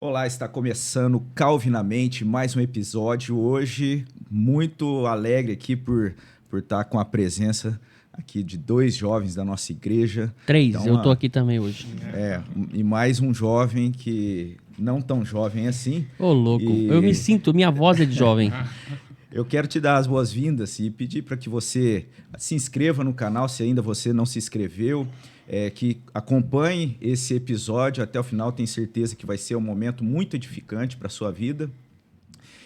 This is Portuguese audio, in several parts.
Olá, está começando Calvinamente, mais um episódio. Hoje, muito alegre aqui por estar com a presença aqui de dois jovens da nossa igreja. 3, Então, eu tô aqui também hoje. E mais um jovem que não tão jovem assim. Ô, louco, E eu me sinto, minha voz é de jovem. eu quero te dar as boas-vindas e pedir para que você se inscreva no canal, se ainda você não se inscreveu, que acompanhe esse episódio até o final. Tenho certeza que vai ser um momento muito edificante para a sua vida.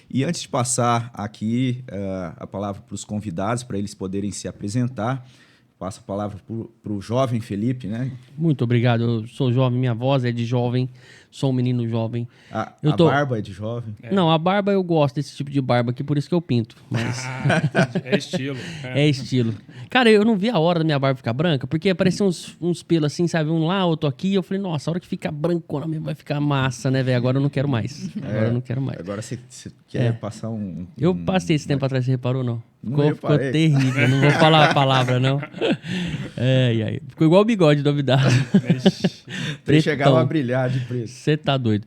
E antes de passar aqui a palavra para os convidados, para eles poderem se apresentar, passo a palavra para o jovem Felipe, né? Muito obrigado, eu sou jovem, minha voz é de jovem, sou um menino jovem. A barba é de jovem? Não, a barba eu gosto desse tipo de barba aqui, por isso que eu pinto. Mas... É estilo. É estilo. Cara, eu não vi a hora da minha barba ficar branca, porque apareciam uns pelos assim, sabe? Um lá, outro aqui. Eu falei, nossa, a hora que ficar brancona mesmo vai ficar massa, né, velho? Agora eu não quero mais. Agora eu não quero mais. Agora você quer passar um... Eu passei esse tempo atrás, você reparou, não? Ficou reparei. terrível, não vou falar a palavra, não. Ficou igual o bigode duvidado. Você chegava a brilhar de preto. Você tá doido.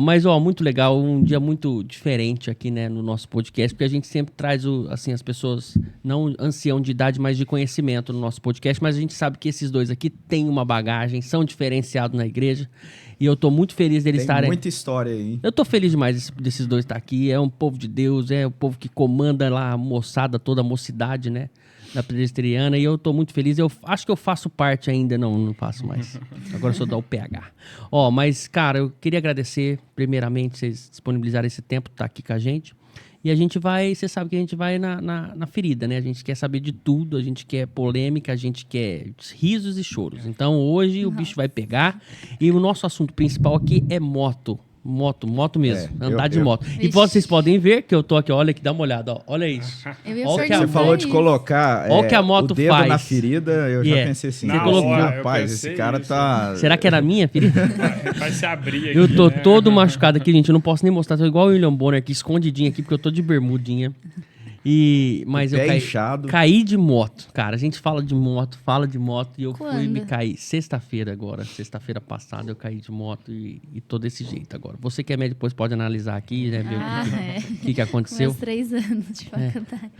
Mas muito legal, um dia muito diferente aqui, né, no nosso podcast, porque a gente sempre traz, assim, as pessoas, não ancião de idade, mas de conhecimento no nosso podcast, mas a gente sabe que esses dois aqui têm uma bagagem, são diferenciados na igreja, e eu tô muito feliz deles estarem... Tem muita história aí, hein? Eu tô feliz demais desses dois estar aqui, é um povo de Deus, é o povo que comanda lá a moçada, toda a mocidade, né, da presbiteriana, e eu tô muito feliz. Eu acho que eu faço parte ainda, não faço mais. Agora eu sou da UPH. Mas, cara, eu queria agradecer, primeiramente, vocês disponibilizarem esse tempo, tá aqui com a gente. E a gente vai, você sabe que a gente vai na ferida, né? A gente quer saber de tudo, a gente quer polêmica, a gente quer risos e choros. Então, hoje o bicho vai pegar. E o nosso assunto principal aqui é moto. Moto mesmo, andar de moto. E vocês podem ver que eu tô aqui, olha aqui, dá uma olhada, ó, olha isso. Você falou de colocar olha o que a moto o dedo faz na ferida, eu já pensei assim, rapaz, esse cara tá... Será que era minha ferida? Vai se abrir aqui, Eu tô né? todo machucado aqui, gente, eu não posso nem mostrar, tô igual o William Bonner aqui, escondidinho aqui, porque eu tô de bermudinha. Mas eu caí de moto, cara. A gente fala de moto e eu fui me cair sexta-feira passada, eu caí de moto e tô desse jeito agora. Você que é médico depois pode analisar aqui, né, ver o que aconteceu. Meus 3 anos de faculdade.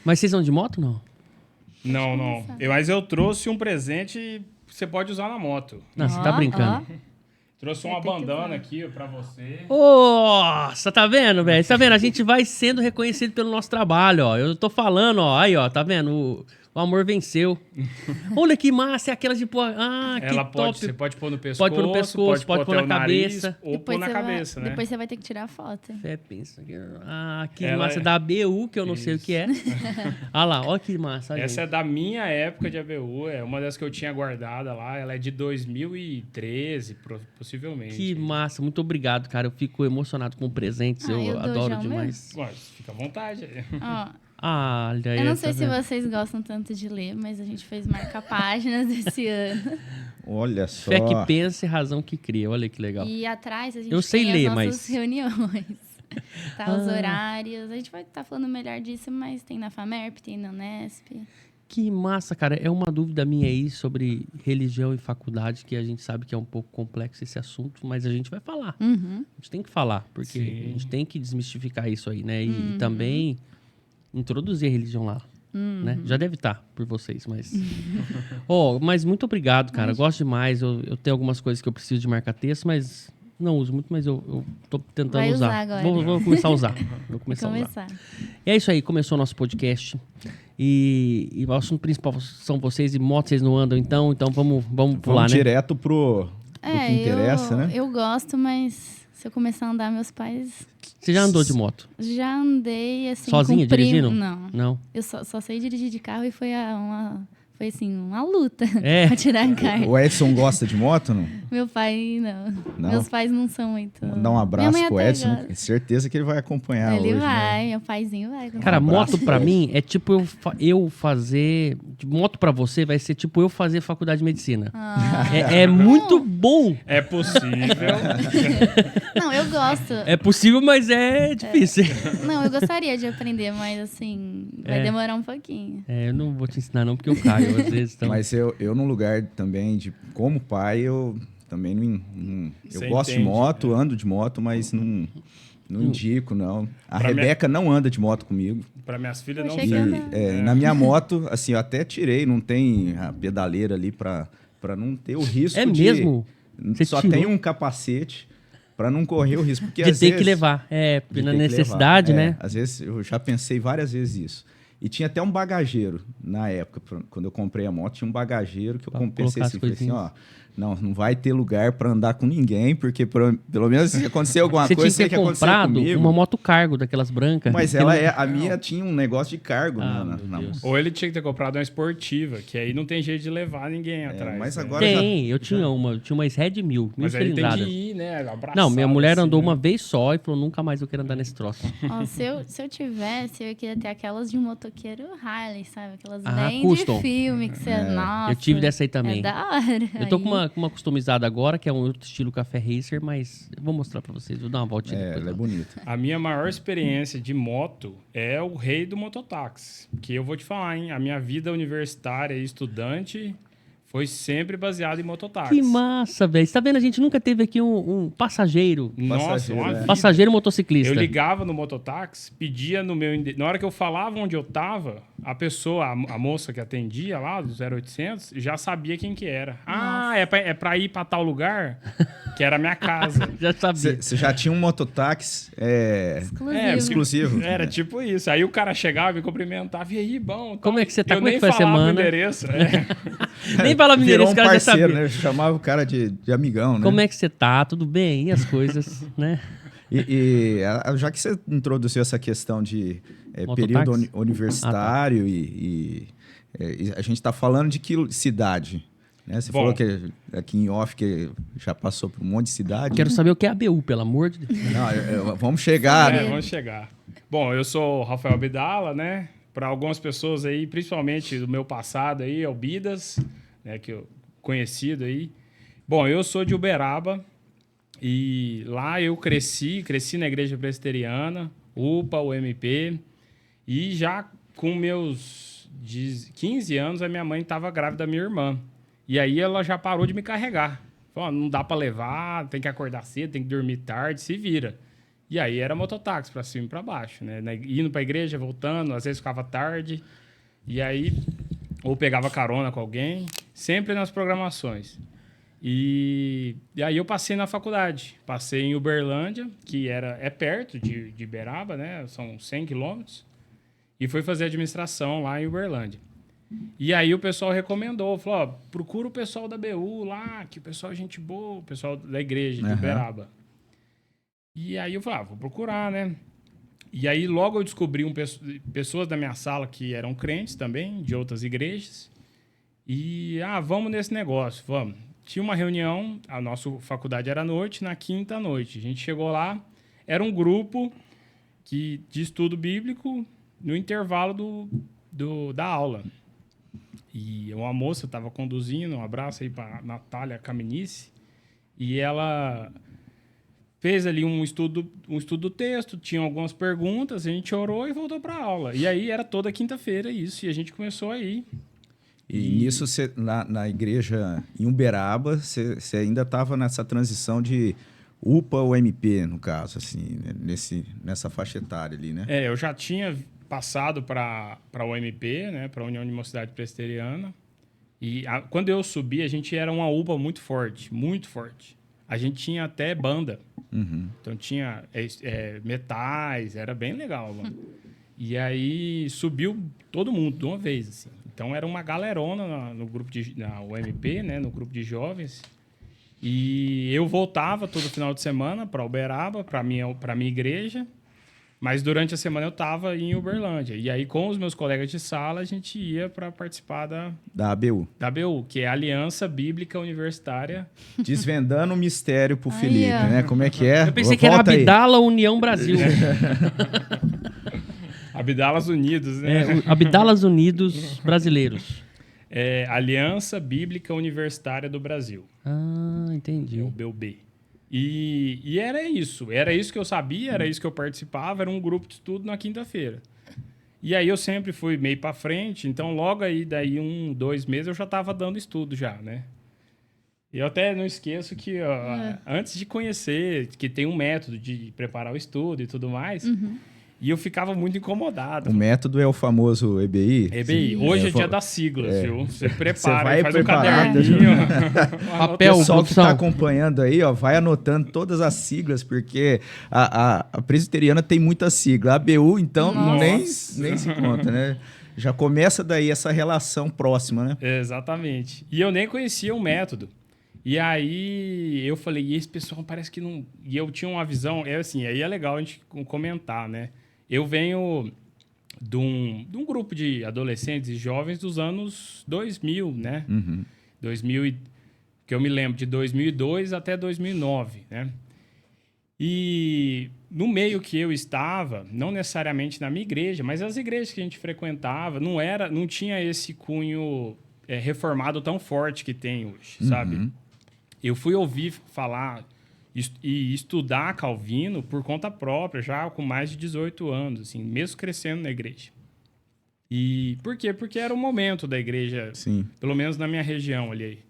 Mas vocês são de moto, não? Não. Mas eu trouxe um presente que você pode usar na moto. Não, você tá brincando. Trouxe uma bandana aqui pra você. Nossa, tá vendo, velho? Tá vendo? A gente vai sendo reconhecido pelo nosso trabalho, ó. Eu tô falando, ó. Aí, ó, tá vendo? O amor venceu. Olha que massa, é aquelas de pôr... que top. Você pode pôr no pescoço. Pode pôr no pescoço, pode pôr na cabeça. Ou pôr na cabeça, né? Depois você vai ter que tirar a foto. Pensa. Que massa, da ABU, que eu não sei o que é. Ah lá, ó que massa. Essa é da minha época de ABU, é uma das que eu tinha guardada lá. Ela é de 2013, possivelmente. Que massa, muito obrigado, cara. Eu fico emocionado com presentes, eu adoro demais. Mas fica à vontade. Eu não sei se vocês gostam tanto de ler, mas a gente fez marca-páginas esse ano. Olha só. Fé que pensa e razão que cria. Olha que legal. E atrás a gente tem as nossas reuniões. Os horários. A gente vai estar falando melhor disso, mas tem na FAMERP, tem na Unesp. Que massa, cara. É uma dúvida minha aí sobre religião e faculdade, que a gente sabe que é um pouco complexo esse assunto, mas a gente vai falar. Uhum. A gente tem que falar, porque a gente tem que desmistificar isso aí, né? E também introduzir a religião lá, né? Já deve estar por vocês, mas... mas muito obrigado, cara. Eu gosto demais. Eu tenho algumas coisas que eu preciso de marcar texto, mas não uso muito, mas eu tô tentando vai usar. Agora. Vou começar a usar. E é isso aí, começou o nosso podcast. E o assunto principal são vocês, e motos vocês não andam, então vamos pular, né? Direto pro que interessa, né? Eu gosto, mas... Se eu começar a andar, meus pais... Você já andou de moto? Já andei, assim, sozinha, dirigindo? Não. Eu só sei dirigir de carro e foi uma luta pra tirar a carta. O Edson gosta de moto, não? Meu pai, não. Meus pais não são muito... Dá um abraço pro Edson. Tenho certeza que ele vai acompanhar hoje. Ele vai, né? Meu paizinho vai. Cara, moto pra mim é tipo eu fazer... Moto pra você vai ser tipo eu fazer faculdade de medicina. É muito bom. É possível. Não, eu gosto. É possível, mas é difícil. Não, eu gostaria de aprender, mas assim, vai demorar um pouquinho. Eu não vou te ensinar não, porque eu caio às vezes. Então... Mas eu num lugar também como pai, eu também eu Você gosto de entende, moto, ando de moto, mas não indico, não. A Pra Rebeca não anda de moto comigo. Para minhas filhas Eu não achei E, que serve. era- na minha moto, assim, eu até tirei, não tem a pedaleira ali para não ter o risco É de... mesmo? Você Só tirou? tem um capacete para não correr o risco. Porque De às ter vezes, que levar. de Na ter que necessidade, levar. né? Às vezes, eu já pensei várias vezes isso. E tinha até um bagageiro na época, quando eu comprei a moto, tinha um bagageiro que eu Pra pensei colocar assim, as falei assim, coisinhas. ó, não vai ter lugar para andar com ninguém, porque pelo menos se acontecer alguma Você coisa, tinha sei que que ter aconteceu comprado comigo. uma moto cargo daquelas brancas. Mas que ela não- a minha tinha um negócio de cargo Ah, na meu na Deus. moto. Ou ele tinha que ter comprado uma esportiva, que aí não tem jeito de levar ninguém atrás. mas né? agora Tem, eu tinha uma Red 1000 Mas aí tem cilindradas. que ir, né? Abraçado, Não, minha mulher assim, andou né? uma vez só e falou, nunca mais eu quero andar nesse troço. Ó, se eu tivesse, eu queria ter aquelas de motoqueiro Harley, sabe? Aquelas Ah, bem custom. de filme que você... Nossa, Eu tive dessa aí também. É da hora. Eu tô Aí- com uma customizada agora, que é um outro estilo Café Racer, mas eu vou mostrar pra vocês. Vou dar uma voltinha depois. Ela é lá. bonita. A minha maior experiência de moto é o rei do mototáxi. Que eu vou te falar, hein? A minha vida universitária e estudante foi sempre baseada em mototáxi. Que massa, velho. Você tá vendo? A gente nunca teve aqui um passageiro. Nossa, Passageiro, uma é. vida. Passageiro motociclista. Eu ligava no mototáxi, pedia no meu... Na hora que eu falava onde eu tava, a pessoa, a moça que atendia lá, do 0800, já sabia quem que era. Ah, é pra ir pra tal lugar? Que era a minha casa. Já sabia. Você já tinha um mototáxi Exclusivo. exclusivo. Era tipo isso. Aí o cara chegava e me cumprimentava. E aí, bom? Como é que você tá? Eu Como é nem que foi a falava semana? o endereço. É. Nem fala mineiro, Virou esse um cara já parceiro, sabia. né? Chamava o cara de amigão, né? Como é que você tá? Tudo bem? E as coisas, né? Já que você introduziu essa questão de Mototáxi? período universitário e a gente está falando de que cidade? Né? Você Bom. falou que aqui em off que já passou por um monte de cidade. Quero saber o que é ABU, pelo amor de Deus. Não, vamos chegar. É, vamos chegar. Bom, eu sou o Rafael Abdala, né? Para algumas pessoas aí, principalmente do meu passado aí, é o Bidas, né? Que eu conhecido aí. Bom, eu sou de Uberaba e lá eu cresci na igreja presbiteriana, UPA, UMP, e já com meus 15 anos a minha mãe estava grávida da minha irmã. E aí ela já parou de me carregar. Falou, não dá para levar, tem que acordar cedo, tem que dormir tarde, se vira. E aí era mototáxi para cima e para baixo, né? Indo para a igreja, voltando, às vezes ficava tarde. E aí, ou pegava carona com alguém, sempre nas programações. E aí eu passei na faculdade. Passei em Uberlândia, que é perto de Uberaba, né? São 100 quilômetros. E fui fazer administração lá em Uberlândia. E aí o pessoal recomendou, falou, ó, procura o pessoal da BU lá, que o pessoal é gente boa, o pessoal da igreja de Aham. Uberaba. E aí eu falei, vou procurar, né? E aí logo eu descobri pessoas da minha sala que eram crentes também, de outras igrejas. E, vamos nesse negócio, vamos. Tinha uma reunião, a nossa faculdade era à noite, na quinta à noite. A gente chegou lá, era um grupo de estudo bíblico no intervalo da aula. E uma moça estava conduzindo, um abraço aí para Natália Caminice, e ela fez ali um estudo do texto, tinha algumas perguntas, a gente orou e voltou para a aula. E aí era toda quinta-feira isso, e a gente começou aí. E nisso, na igreja em Uberaba, você ainda estava nessa transição de UPA ou MP, no caso, assim, né? Nessa faixa etária ali, né? Eu já tinha passado para o MP, né, para a União de Mocidade Presbiteriana. E quando eu subi, a gente era uma UPA muito forte, muito forte. A gente tinha até banda. Uhum. Então tinha metais, era bem legal, mano. E aí subiu todo mundo de uma vez, assim. Então era uma galerona no grupo na UMP, né, no grupo de jovens. E eu voltava todo final de semana para Uberaba, para minha igreja. Mas durante a semana eu estava em Uberlândia. E aí, com os meus colegas de sala, a gente ia para participar Da ABU. da ABU, que é a Aliança Bíblica Universitária. Desvendando o mistério pro Aí, Felipe, ó. né? Como é que é? Eu pensei que era Volta aí. Abdala União Brasil. Abdalas Unidos, né? Abdalas Unidos Brasileiros. É Aliança Bíblica Universitária do Brasil, Ah, entendi. o BUB. E era isso que eu sabia, era isso que eu participava, era um grupo de estudo na quinta-feira. E aí eu sempre fui meio para frente, então logo aí, daí 2 meses, eu já estava dando estudo já, né? Eu até não esqueço que antes de conhecer, que tem um método de preparar o estudo e tudo mais, e eu ficava muito incomodado. O método é o famoso EBI? EBI, hoje é dia das siglas, viu? Você prepara, Você vai faz um preparado, caderninho. Papel, O pessoal que está produção. acompanhando aí, ó, vai anotando todas as siglas, porque a presbiteriana tem muita sigla. A ABU, então, nem se conta, né? Já começa daí essa relação próxima, né? Exatamente. E eu nem conhecia o método. E aí eu falei, e esse pessoal parece que não... E eu tinha uma visão, assim, aí é legal a gente comentar, né? Eu venho de um grupo de adolescentes e jovens dos anos 2000, né? 2000 que eu me lembro, de 2002 até 2009, né? E no meio que eu estava, não necessariamente na minha igreja, mas as igrejas que a gente frequentava, não tinha esse cunho reformado tão forte que tem hoje, sabe? Eu fui ouvir falar e estudar Calvino por conta própria, já com mais de 18 anos, assim, mesmo crescendo na igreja. E por quê? Porque era o momento da igreja, Sim. pelo menos na minha região ali.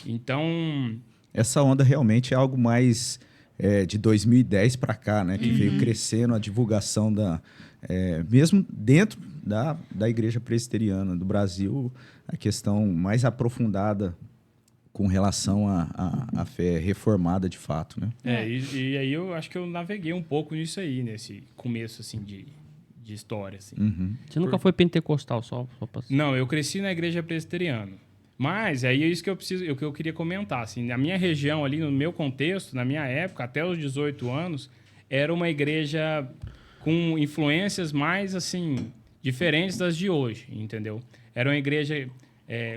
Então, Essa onda realmente é algo mais de 2010 para cá, né? Que veio crescendo a divulgação mesmo dentro da igreja presbiteriana do Brasil, a questão mais aprofundada com relação à fé reformada de fato, né? e aí eu acho que eu naveguei um pouco nisso aí, nesse começo, assim, de história, assim. Você nunca foi pentecostal, só pra... Não, eu cresci na igreja presbiteriana. Mas aí é isso que eu queria comentar, assim, na minha região ali, no meu contexto, na minha época, até os 18 anos, era uma igreja com influências mais, assim, diferentes das de hoje, entendeu? Era uma igreja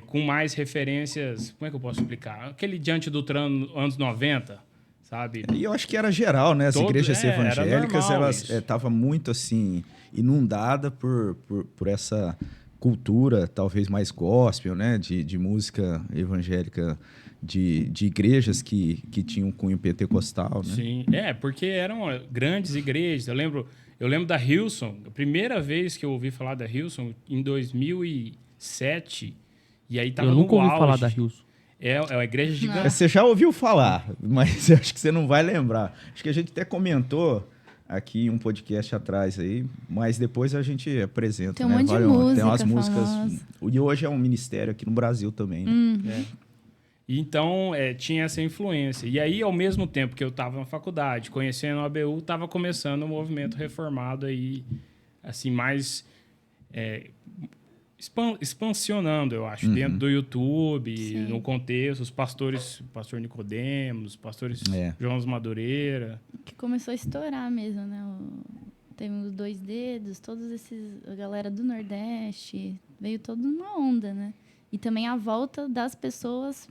com mais referências, como é que eu posso explicar? Aquele diante do trono anos 90, sabe? E eu acho que era geral, né? As igrejas evangélicas, elas estavam muito, assim, inundadas por essa cultura, talvez mais gospel, né? De música evangélica, de igrejas que tinham cunho pentecostal, né? Sim, porque eram grandes igrejas. Eu lembro da Hillsong, a primeira vez que eu ouvi falar da Hillsong, em 2007, e aí tava Eu nunca no ouvi auge. falar da Hilson. É uma igreja gigante. Você já ouviu falar, mas eu acho que você não vai lembrar. Acho que a gente até comentou aqui em um podcast atrás aí, mas depois a gente apresenta. Tem um monte de música tem umas músicas. famosa. E hoje é um ministério aqui no Brasil também, né? Então, tinha essa influência. E aí, ao mesmo tempo que eu estava na faculdade, conhecendo a ABU, estava começando um movimento reformado aí, assim, mais expansionando, eu acho, dentro do YouTube, Sim. no contexto, os pastores, o pastor Nicodemos, os pastores João Madureira. Que começou a estourar mesmo, né? Teve os Dois Dedos, a galera do Nordeste, veio toda uma onda, né? E também a volta das pessoas,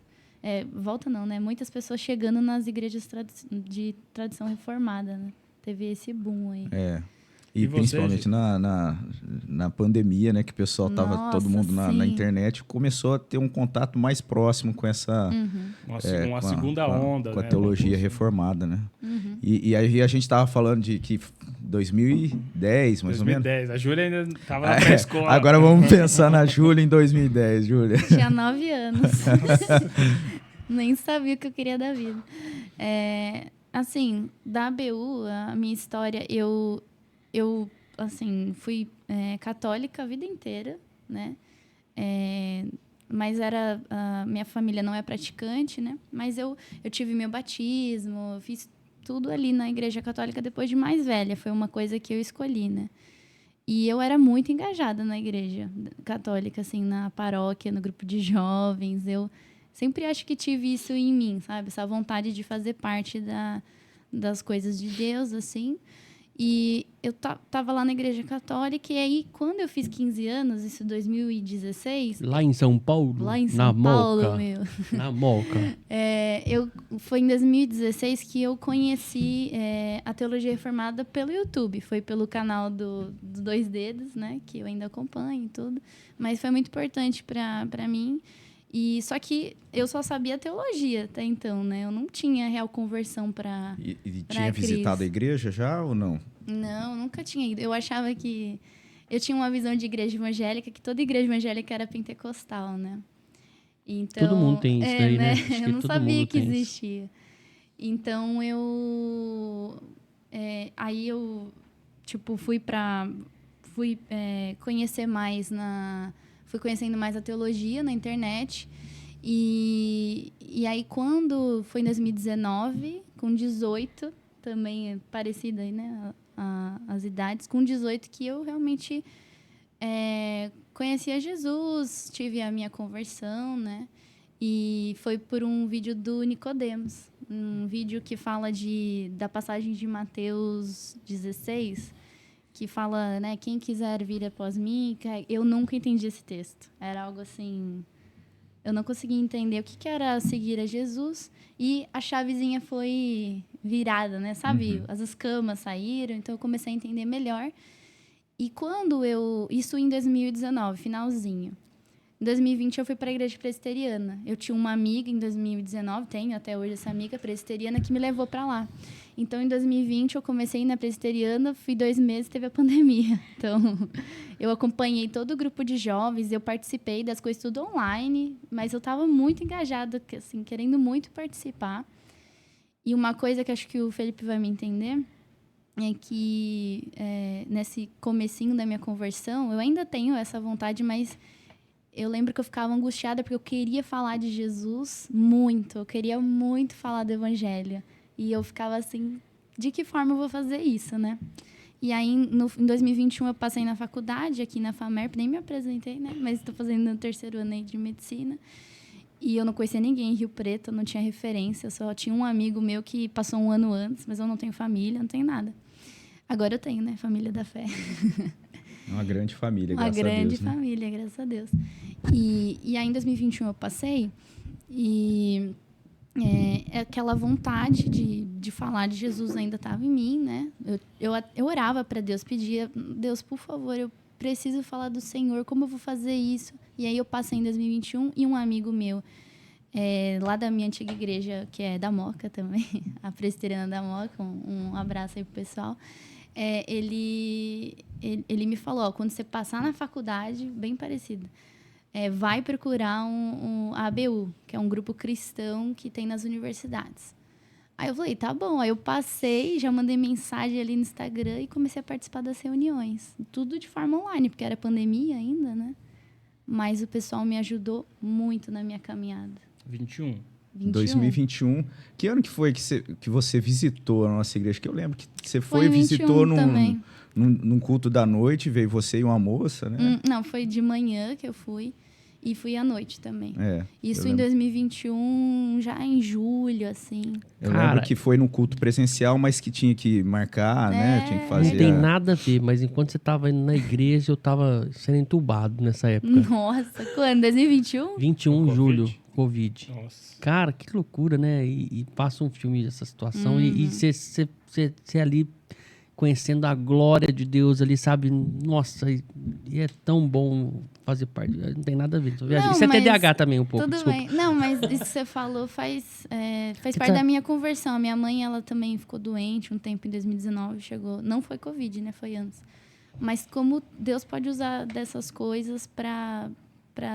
volta não, né? Muitas pessoas chegando nas igrejas de tradição reformada, né? Teve esse boom aí. E principalmente você, na pandemia, né? Que o pessoal tava todo mundo na internet, começou a ter um contato mais próximo com essa... uma segunda onda, com a né? teologia reformada, né? E aí a gente estava falando de que 2010, mais 2010. ou menos. A Júlia ainda estava na pré-escola. Agora vamos pensar na Júlia em 2010, Júlia. Tinha 9 anos. Nem sabia o que eu queria da vida. Assim, da ABU, a minha história, eu assim, fui católica a vida inteira, né? Mas minha família não é praticante, né? Mas eu tive meu batismo, fiz tudo ali na igreja católica depois de mais velha. Foi uma coisa que eu escolhi, né? E eu era muito engajada na igreja católica, assim, na paróquia, no grupo de jovens. Eu sempre acho que tive isso em mim, sabe? Essa vontade de fazer parte das coisas de Deus, assim. E eu tava lá na igreja católica, e aí, quando eu fiz 15 anos, isso em 2016... Lá em São Paulo? Lá em São Paulo, Moca. meu. Na Moca. Foi em 2016 que eu conheci a Teologia Reformada pelo YouTube. Foi pelo canal do Dois Dedos, né? Que eu ainda acompanho e tudo. Mas foi muito importante para mim. E só que eu só sabia teologia até então, né? Eu não tinha real conversão para E tinha visitado a igreja já ou não? Não, nunca tinha ido. Eu achava que... Eu tinha uma visão de igreja evangélica, que toda igreja evangélica era pentecostal, né? Então, Todo mundo tem isso daí, né? Acho que Eu não todo sabia mundo que tem isso. existia. Então, aí eu, tipo, fui conhecer mais fui conhecendo mais a teologia na internet. E aí, quando foi em 2019, com 18, também é parecida aí, né, as idades, com 18 que eu realmente conheci a Jesus, tive a minha conversão, né? E foi por um vídeo do Nicodemos, um vídeo que fala da passagem de Mateus 16, que fala, né, quem quiser vir após mim, eu nunca entendi esse texto. Era algo assim, eu não conseguia entender o que era seguir a Jesus, e a chavezinha foi virada, né? Sabe? As escamas saíram, então eu comecei a entender melhor. E isso em 2019, finalzinho. Em 2020 eu fui para a igreja presbiteriana. Eu tinha uma amiga em 2019, tenho até hoje essa amiga presbiteriana que me levou para lá. Então em 2020 eu comecei na presbiteriana, fui 2 meses, teve a pandemia. Então eu acompanhei todo o grupo de jovens, eu participei das coisas tudo online, mas eu estava muito engajada, assim, querendo muito participar. E uma coisa que acho que o Felipe vai me entender é que nesse comecinho da minha conversão, eu ainda tenho essa vontade, mas eu lembro que eu ficava angustiada porque eu queria falar de Jesus muito. Eu queria muito falar do Evangelho. E eu ficava assim, de que forma eu vou fazer isso, né? E aí, em 2021, eu passei na faculdade, aqui na FAMERP. Nem me apresentei, né? Mas estou fazendo o 3º ano aí de medicina. E eu não conhecia ninguém em Rio Preto, eu não tinha referência. Eu só tinha um amigo meu que passou 1 ano antes, mas eu não tenho família, não tenho nada. Agora eu tenho, né? Família da fé. Uma grande família, Uma graças a Deus. grande né? família, graças a Deus. E aí, em 2021, eu passei e aquela vontade de falar de Jesus ainda estava em mim, né? Eu orava para Deus, pedia, Deus, por favor, eu preciso falar do Senhor, como eu vou fazer isso? E aí eu passei em 2021 e um amigo meu, lá da minha antiga igreja, que é da Moca também, a presbiteriana da Moca, um abraço aí pro pessoal. Ele me falou, ó, quando você passar na faculdade, bem parecido, vai procurar a ABU, que é um grupo cristão que tem nas universidades. Aí eu falei, tá bom. Aí eu passei, já mandei mensagem ali no Instagram e comecei a participar das reuniões. Tudo de forma online, porque era pandemia ainda, né? Mas o pessoal me ajudou muito na minha caminhada. 21. 2021. Que ano que foi que você visitou a nossa igreja? Que eu lembro que você foi e 21 visitou também. num culto da noite, veio você e uma moça, né? Não, foi de manhã que eu fui e fui à noite também. Isso eu em lembro. 2021, já em julho, assim. Eu Cara, lembro que foi num culto presencial, mas que tinha que marcar, né? Tinha que fazer. Não tem nada a ver, mas enquanto você tava indo na igreja, eu tava sendo entubado nessa época. Nossa, quando? 2021? 21 de Com julho, Covid. Nossa. Cara, que loucura, né? E passa um filme dessa situação e você ali conhecendo a glória de Deus ali, sabe? Nossa, e é tão bom fazer parte. Não tem nada a ver. Não, Isso é mas TDAH também um pouco, Tudo desculpa. bem. Não, mas isso que você falou faz parte da minha conversão. A minha mãe, ela também ficou doente um tempo em 2019, chegou... Não foi Covid, né? Foi antes. Mas como Deus pode usar dessas coisas para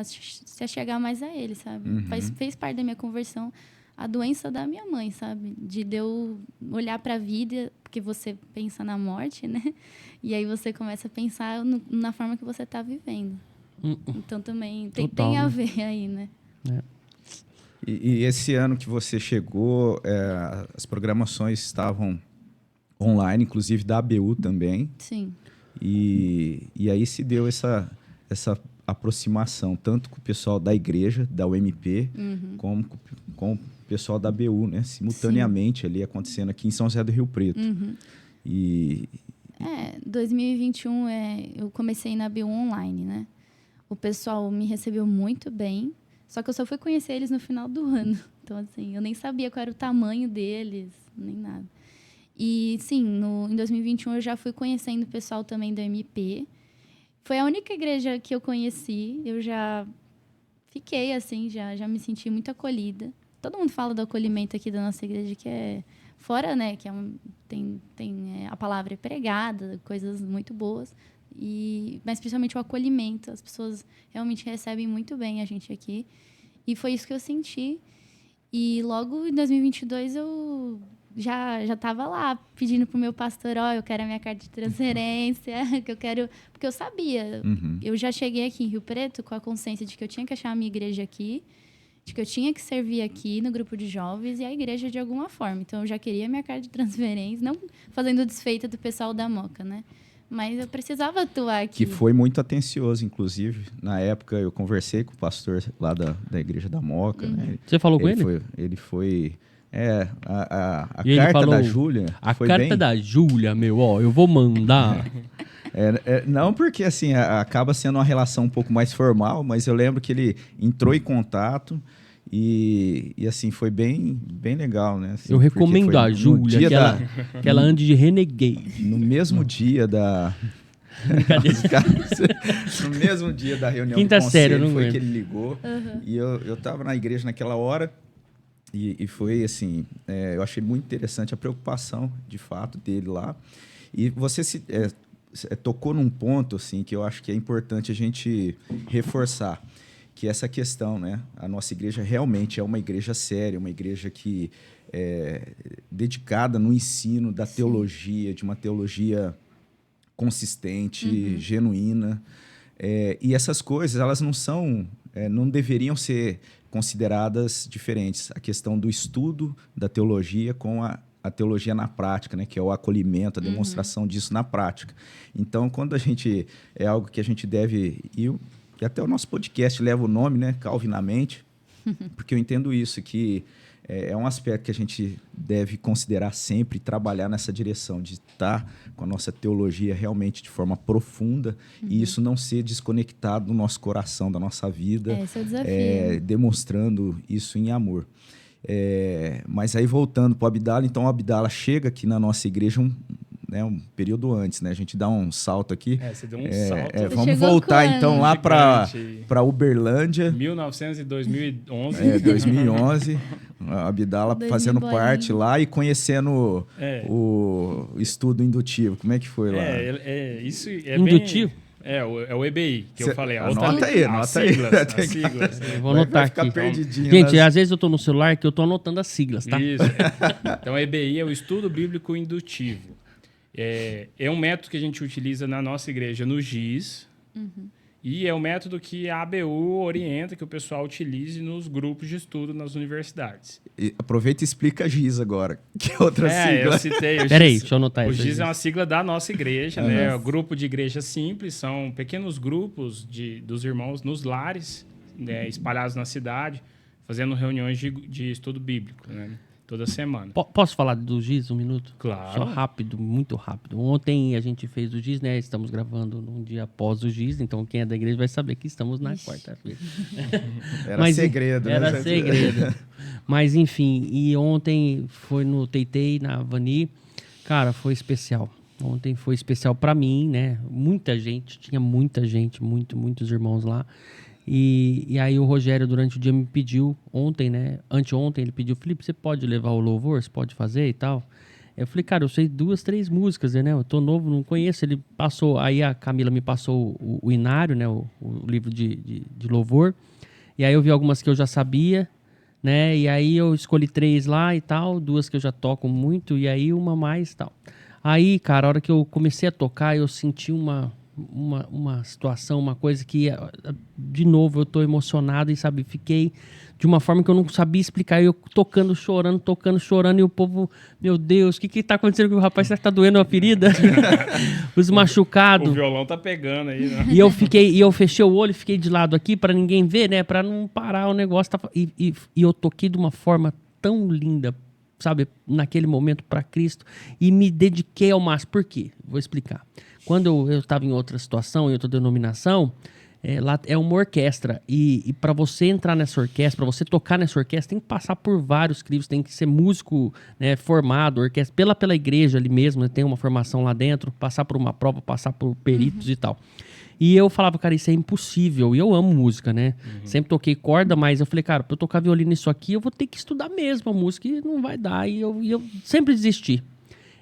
se achegar mais a Ele, sabe? Fez parte da minha conversão a doença da minha mãe, sabe? De eu olhar para a vida, porque você pensa na morte, né? E aí você começa a pensar na forma que você está vivendo. Então também tem a ver aí, né? E esse ano que você chegou, as programações estavam online, inclusive da ABU também. Sim. E aí se deu essa aproximação, tanto com o pessoal da igreja, da UMP, como com o pessoal da ABU, né? Simultaneamente ali acontecendo aqui em São José do Rio Preto. 2021 eu comecei na ABU online, né? O pessoal me recebeu muito bem, só que eu só fui conhecer eles no final do ano. Então, assim, eu nem sabia qual era o tamanho deles, nem nada. E, sim, em 2021 eu já fui conhecendo o pessoal também da MP. Foi a única igreja que eu conheci. Eu já fiquei, assim, já me senti muito acolhida. Todo mundo fala do acolhimento aqui da nossa igreja, que é fora, né? Que a palavra é pregada, coisas muito boas. Mas principalmente o acolhimento. As pessoas realmente recebem muito bem a gente aqui. E foi isso que eu senti. E logo em 2022 eu já tava lá pedindo pro meu pastor, eu quero a minha carta de transferência, que eu quero... Porque eu sabia, eu já cheguei aqui em Rio Preto com a consciência de que eu tinha que achar a minha igreja aqui, de que eu tinha que servir aqui no grupo de jovens e a igreja de alguma forma. Então, eu já queria minha carta de transferência, não fazendo desfeita do pessoal da Moca, né? Mas eu precisava atuar aqui. Que foi muito atencioso, inclusive. Na época, eu conversei com o pastor lá da igreja da Moca. Né? Você falou com ele? Ele foi... a E ele carta falou, da Júlia... A foi carta bem... da Júlia, eu vou mandar... Não porque, assim, acaba sendo uma relação um pouco mais formal, mas eu lembro que ele entrou em contato e assim, foi bem legal, né? Assim, eu recomendo a Júlia que ela ande de Renegade. No mesmo dia da... no mesmo dia da reunião Quinta do conselho, série, foi que ele ligou. E eu tava na igreja naquela hora e foi, assim, eu achei muito interessante a preocupação, de fato, dele lá. E você tocou num ponto assim que eu acho que é importante a gente reforçar, que é essa questão, né? A nossa igreja realmente é uma igreja séria, uma igreja que é dedicada no ensino da teologia, de uma teologia consistente, genuína. E essas coisas, elas não deveriam ser consideradas diferentes. A questão do estudo da teologia com a teologia na prática, né? Que é o acolhimento, a demonstração disso na prática. Então, quando a gente... É algo que a gente deve... E até o nosso podcast leva o nome, né? Calvinamente, porque eu entendo isso, que é um aspecto que a gente deve considerar sempre, trabalhar nessa direção, de estar com a nossa teologia realmente de forma profunda e isso não ser desconectado do nosso coração, da nossa vida, Esse é o desafio. demonstrando isso em amor. Mas aí voltando para o Abdala, então o Abdala chega aqui na nossa igreja um período antes, né? A gente dá um salto aqui. Você deu um salto. Vamos voltar quando? então lá para Uberlândia. 1900 e 2011. 2011. A Abdala fazendo parte lá e conhecendo o estudo indutivo. Como é que foi lá? Isso é Indutivo? bem... É o EBI, que eu falei. Anota aí. As siglas. Vou anotar ficar aqui. perdidinho. Gente, às vezes eu tô no celular que eu tô anotando as siglas, tá? Isso. Então, EBI é o Estudo Bíblico Indutivo. É um método que a gente utiliza na nossa igreja no GIS. E é um método que a ABU orienta que o pessoal utilize nos grupos de estudo nas universidades. Aproveita e explica GIS agora, que é outra sigla. Eu citei. Peraí, deixa eu anotar isso. O GIS é uma sigla da nossa igreja, né? O grupo de igreja simples são pequenos grupos dos irmãos nos lares, né, espalhados na cidade, fazendo reuniões de estudo bíblico, né? Toda semana. Posso falar do GIS um minuto? Claro. Só rápido, muito rápido. Ontem a gente fez o GIS, né? Estamos gravando num dia após o GIS, então quem é da igreja vai saber que estamos na quarta-feira. Era segredo, né? Era segredo. Mas enfim, e ontem foi no Teitei, na Vani. Cara, foi especial. Ontem foi especial pra mim, né? Muita gente, tinha muita gente, muitos irmãos lá. E aí o Rogério, durante o dia, me pediu, ontem, né? Anteontem, ele pediu, Felipe, você pode levar o louvor? Você pode fazer e tal? Eu falei, cara, eu sei 2, 3 músicas, né? Eu tô novo, não conheço. Ele passou, aí a Camila me passou o Inário, né? O livro de louvor. E aí eu vi algumas que eu já sabia, né? E aí eu escolhi 3 lá e tal, 2 que eu já toco muito, e aí uma mais e tal. Aí, cara, a hora que eu comecei a tocar, eu senti uma situação, uma coisa que, de novo, eu tô emocionado e, sabe, fiquei de uma forma que eu não sabia explicar. Eu tocando, chorando, e o povo, meu Deus, o que tá acontecendo com o rapaz? Será que tá doendo a ferida? Os machucados. O violão tá pegando aí, né? E eu fechei o olho e fiquei de lado aqui pra ninguém ver, né? Pra não parar o negócio. E eu toquei de uma forma tão linda, sabe, naquele momento pra Cristo, e me dediquei ao máximo. Por quê? Vou explicar. Quando eu estava em outra situação, em outra denominação, lá é uma orquestra. E para você entrar nessa orquestra, para você tocar nessa orquestra, tem que passar por vários crivos, tem que ser músico, né, formado, orquestra, pela igreja ali mesmo, né, tem uma formação lá dentro, passar por uma prova, passar por peritos e tal. E eu falava, cara, isso é impossível. E eu amo música, né? Sempre toquei corda, mas eu falei, cara, pra eu tocar violino nisso aqui, eu vou ter que estudar mesmo a música e não vai dar. E eu sempre desisti.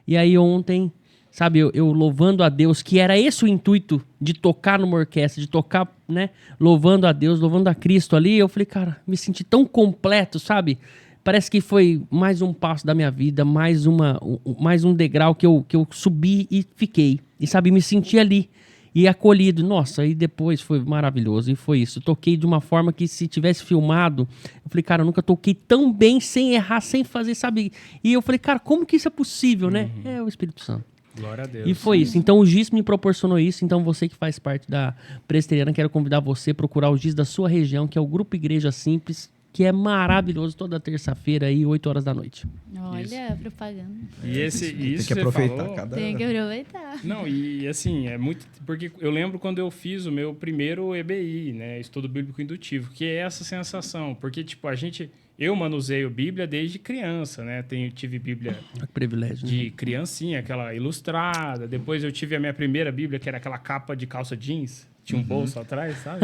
E aí ontem sabe, eu louvando a Deus, que era esse o intuito de tocar numa orquestra, de tocar, né, louvando a Deus, louvando a Cristo ali, eu falei, cara, me senti tão completo, sabe? Parece que foi mais um passo da minha vida, mais um degrau que eu subi e fiquei. E, sabe, me senti ali e acolhido. Nossa, e depois foi maravilhoso. E foi isso. Eu toquei de uma forma que, se tivesse filmado, eu falei, cara, eu nunca toquei tão bem, sem errar, sem fazer, sabe? E eu falei, cara, como que isso é possível, né? É o Espírito Santo. Glória a Deus. E foi isso. Então o GIS me proporcionou isso. Então você que faz parte da Presbiteriana, quero convidar você a procurar o GIS da sua região, que é o Grupo Igreja Simples, que é maravilhoso, toda terça-feira aí, 8 horas da noite. Olha, propaganda. E isso Tem que você aproveitar falou, cada... Tem que aproveitar. Não, e assim, é muito... Porque eu lembro quando eu fiz o meu primeiro EBI, né? Estudo Bíblico Indutivo, que é essa sensação. Porque, tipo, eu manuseio Bíblia desde criança, né? Tive Bíblia Que privilégio, né? de criancinha, aquela ilustrada. Depois eu tive a minha primeira Bíblia, que era aquela capa de calça jeans. Tinha um bolso atrás, sabe?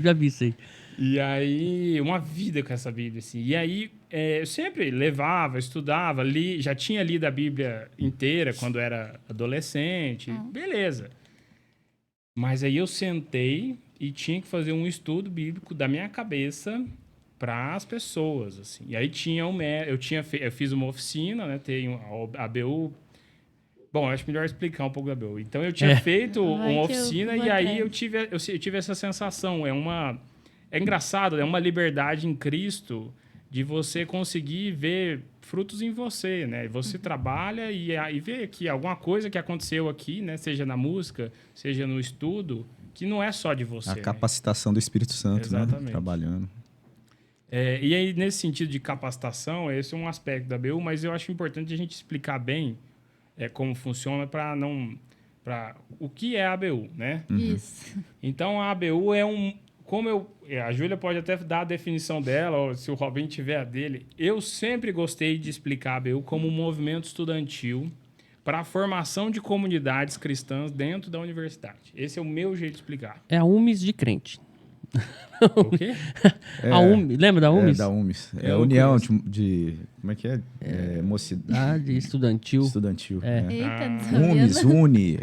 Já vi isso aí. E aí, uma vida com essa Bíblia, assim. E aí, eu sempre levava, estudava, já tinha lido a Bíblia inteira quando era adolescente. Beleza. Mas aí eu sentei e tinha que fazer um estudo bíblico da minha cabeça para as pessoas, assim. E aí tinha eu fiz uma oficina, né? Tem a ABU. Bom, acho melhor explicar um pouco da ABU. Então, eu tinha feito uma oficina e aí eu tive essa sensação. É engraçado, é uma liberdade em Cristo de você conseguir ver frutos em você, né? Você trabalha e vê que alguma coisa que aconteceu aqui, né? Seja na música, seja no estudo, que não é só de você. A capacitação do Espírito Santo, né? Exatamente. Trabalhando. E aí, nesse sentido de capacitação, esse é um aspecto da ABU, mas eu acho importante a gente explicar bem como funciona para o que é a ABU, né? Isso. Então, a ABU é a Júlia pode até dar a definição dela, ou se o Robin tiver a dele. Eu sempre gostei de explicar a ABU como um movimento estudantil para a formação de comunidades cristãs dentro da universidade. Esse é o meu jeito de explicar. É a UMIS de crente. O quê? Lembra da UMIS? Da UMIS. É a Eu União conheço. de... Como é que é? Mocidade Estudantil. Estudantil. Eita, não sabia, UMIS, não. Uni.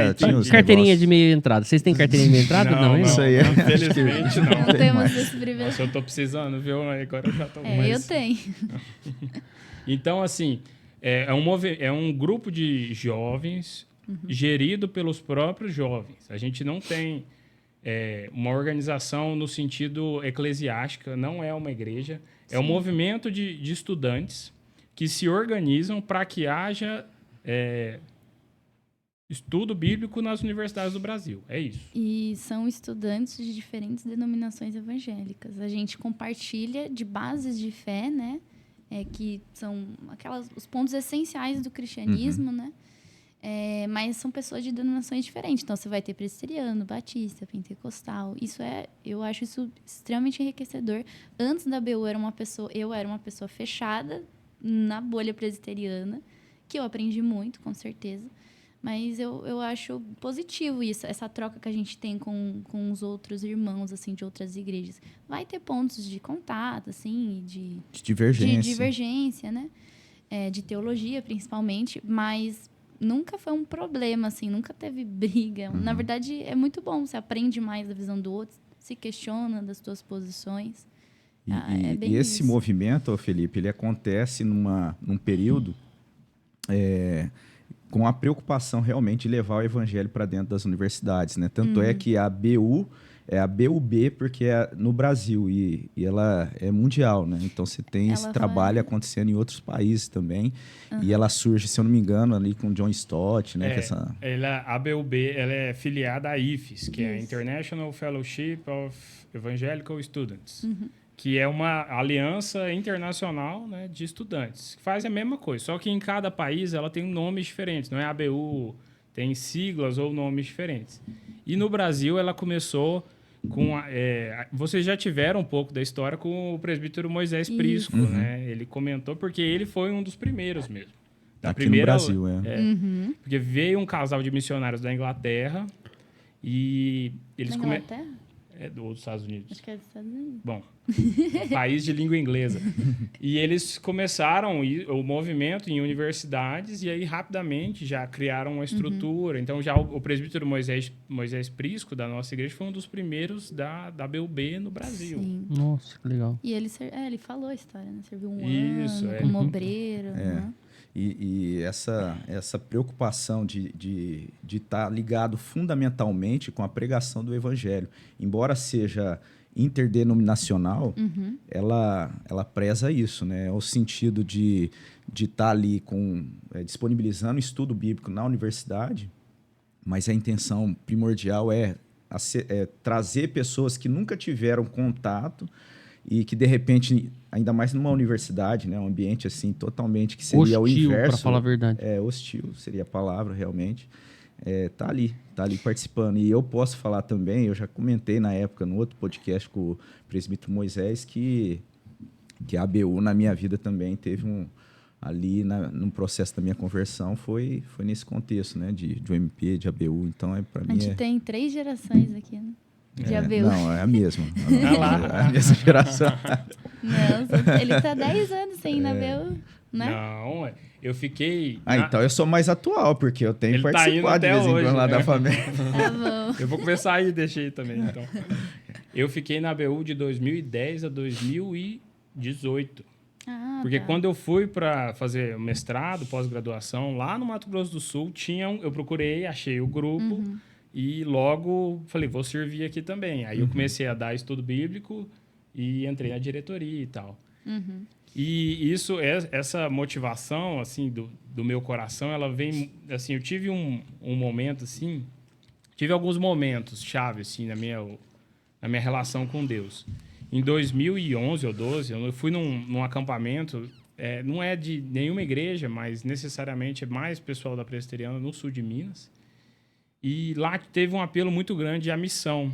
Entendi. os Carteirinha negócios. de meio entrada. Vocês têm carteirinha de meio entrada? Não, hein? isso aí é- Infelizmente, não. Não tem temos mais. esse privilégio. Nossa, eu tô precisando, viu? Agora eu já tô Eu tenho. Então, assim, é um grupo de jovens gerido pelos próprios jovens. A gente não tem uma organização no sentido eclesiástica, não é uma igreja. É um movimento de estudantes que se organizam para que haja estudo bíblico nas universidades do Brasil. É isso. E são estudantes de diferentes denominações evangélicas. A gente compartilha de bases de fé, né? Que são os pontos essenciais do cristianismo, né? Mas são pessoas de denominações diferentes. Então, você vai ter presbiteriano, batista, pentecostal. Eu acho isso extremamente enriquecedor. Antes da BU, eu era uma pessoa fechada na bolha presbiteriana, que eu aprendi muito, com certeza. Mas eu acho positivo isso, essa troca que a gente tem com os outros irmãos, assim, de outras igrejas. Vai ter pontos de contato, assim, de divergência, né? De teologia, principalmente, mas nunca foi um problema, assim, nunca teve briga. Na verdade, é muito bom, você aprende mais da visão do outro, se questiona das suas posições. E esse movimento, Felipe, ele acontece num período com a preocupação realmente de levar o evangelho para dentro das universidades, né? Tanto é que a BU é a BUB porque é no Brasil e ela é mundial, né? Então você tem esse trabalho acontecendo em outros países também e ela surge, se eu não me engano, ali com John Stott, né? A BUB ela é filiada à IFES, que é a International Fellowship of Evangelical Students. Que é uma aliança internacional, né, de estudantes, que faz a mesma coisa, só que em cada país ela tem nomes diferentes, não é ABU, tem siglas ou nomes diferentes. E no Brasil ela começou com... vocês já tiveram um pouco da história com o presbítero Moisés Prisco, né? Ele comentou, porque ele foi um dos primeiros mesmo. Aqui no Brasil, Porque veio um casal de missionários da Inglaterra e eles... Inglaterra? É dos Estados Unidos. Acho que é dos Estados Unidos. Bom, país de língua inglesa. E eles começaram o movimento em universidades e aí rapidamente já criaram uma estrutura. Então já o presbítero Moisés Prisco, da nossa igreja, foi um dos primeiros da BUB no Brasil. Sim. Nossa, que legal. E ele falou a história, né? Serviu Isso, ano como obreiro. Né? E essa preocupação de estar ligado fundamentalmente com a pregação do evangelho, embora seja interdenominacional, ela preza isso, né? O sentido de estar ali disponibilizando estudo bíblico na universidade, mas a intenção primordial é trazer pessoas que nunca tiveram contato e que, de repente, ainda mais numa universidade, né, um ambiente assim totalmente que seria Hostil, o inverso. para falar a verdade. Hostil seria a palavra, realmente. Tá ali participando. E eu posso falar também, eu já comentei na época, no outro podcast com o presbítero Moisés, que a ABU, na minha vida, também teve ali no processo da minha conversão, foi nesse contexto, né, de UMP, de ABU. Então, para mim... A gente tem 3 gerações aqui, né? De ABU. Não, é a mesma. Lá. É a mesma geração. Não, ele tá 10 anos sem ir na ABU, né? Não, eu fiquei... Então eu sou mais atual, porque eu tenho Ele tá participado indo de até vez em hoje, quando lá né? da família. Tá bom. Eu vou começar aí e deixei também, então. Eu fiquei na ABU de 2010 a 2018. Porque Tá. quando eu fui para fazer mestrado, pós-graduação, lá no Mato Grosso do Sul, eu procurei, achei o grupo e logo falei, vou servir aqui também. Aí eu comecei a dar estudo bíblico e entrei na diretoria e tal. E essa motivação, assim, do meu coração, ela vem, assim, eu tive um momento, assim, tive alguns momentos chave, assim, na minha relação com Deus. Em 2011 ou 12, eu fui num acampamento, não é de nenhuma igreja, mas necessariamente é mais pessoal da presbiteriana no sul de Minas. E lá teve um apelo muito grande à missão.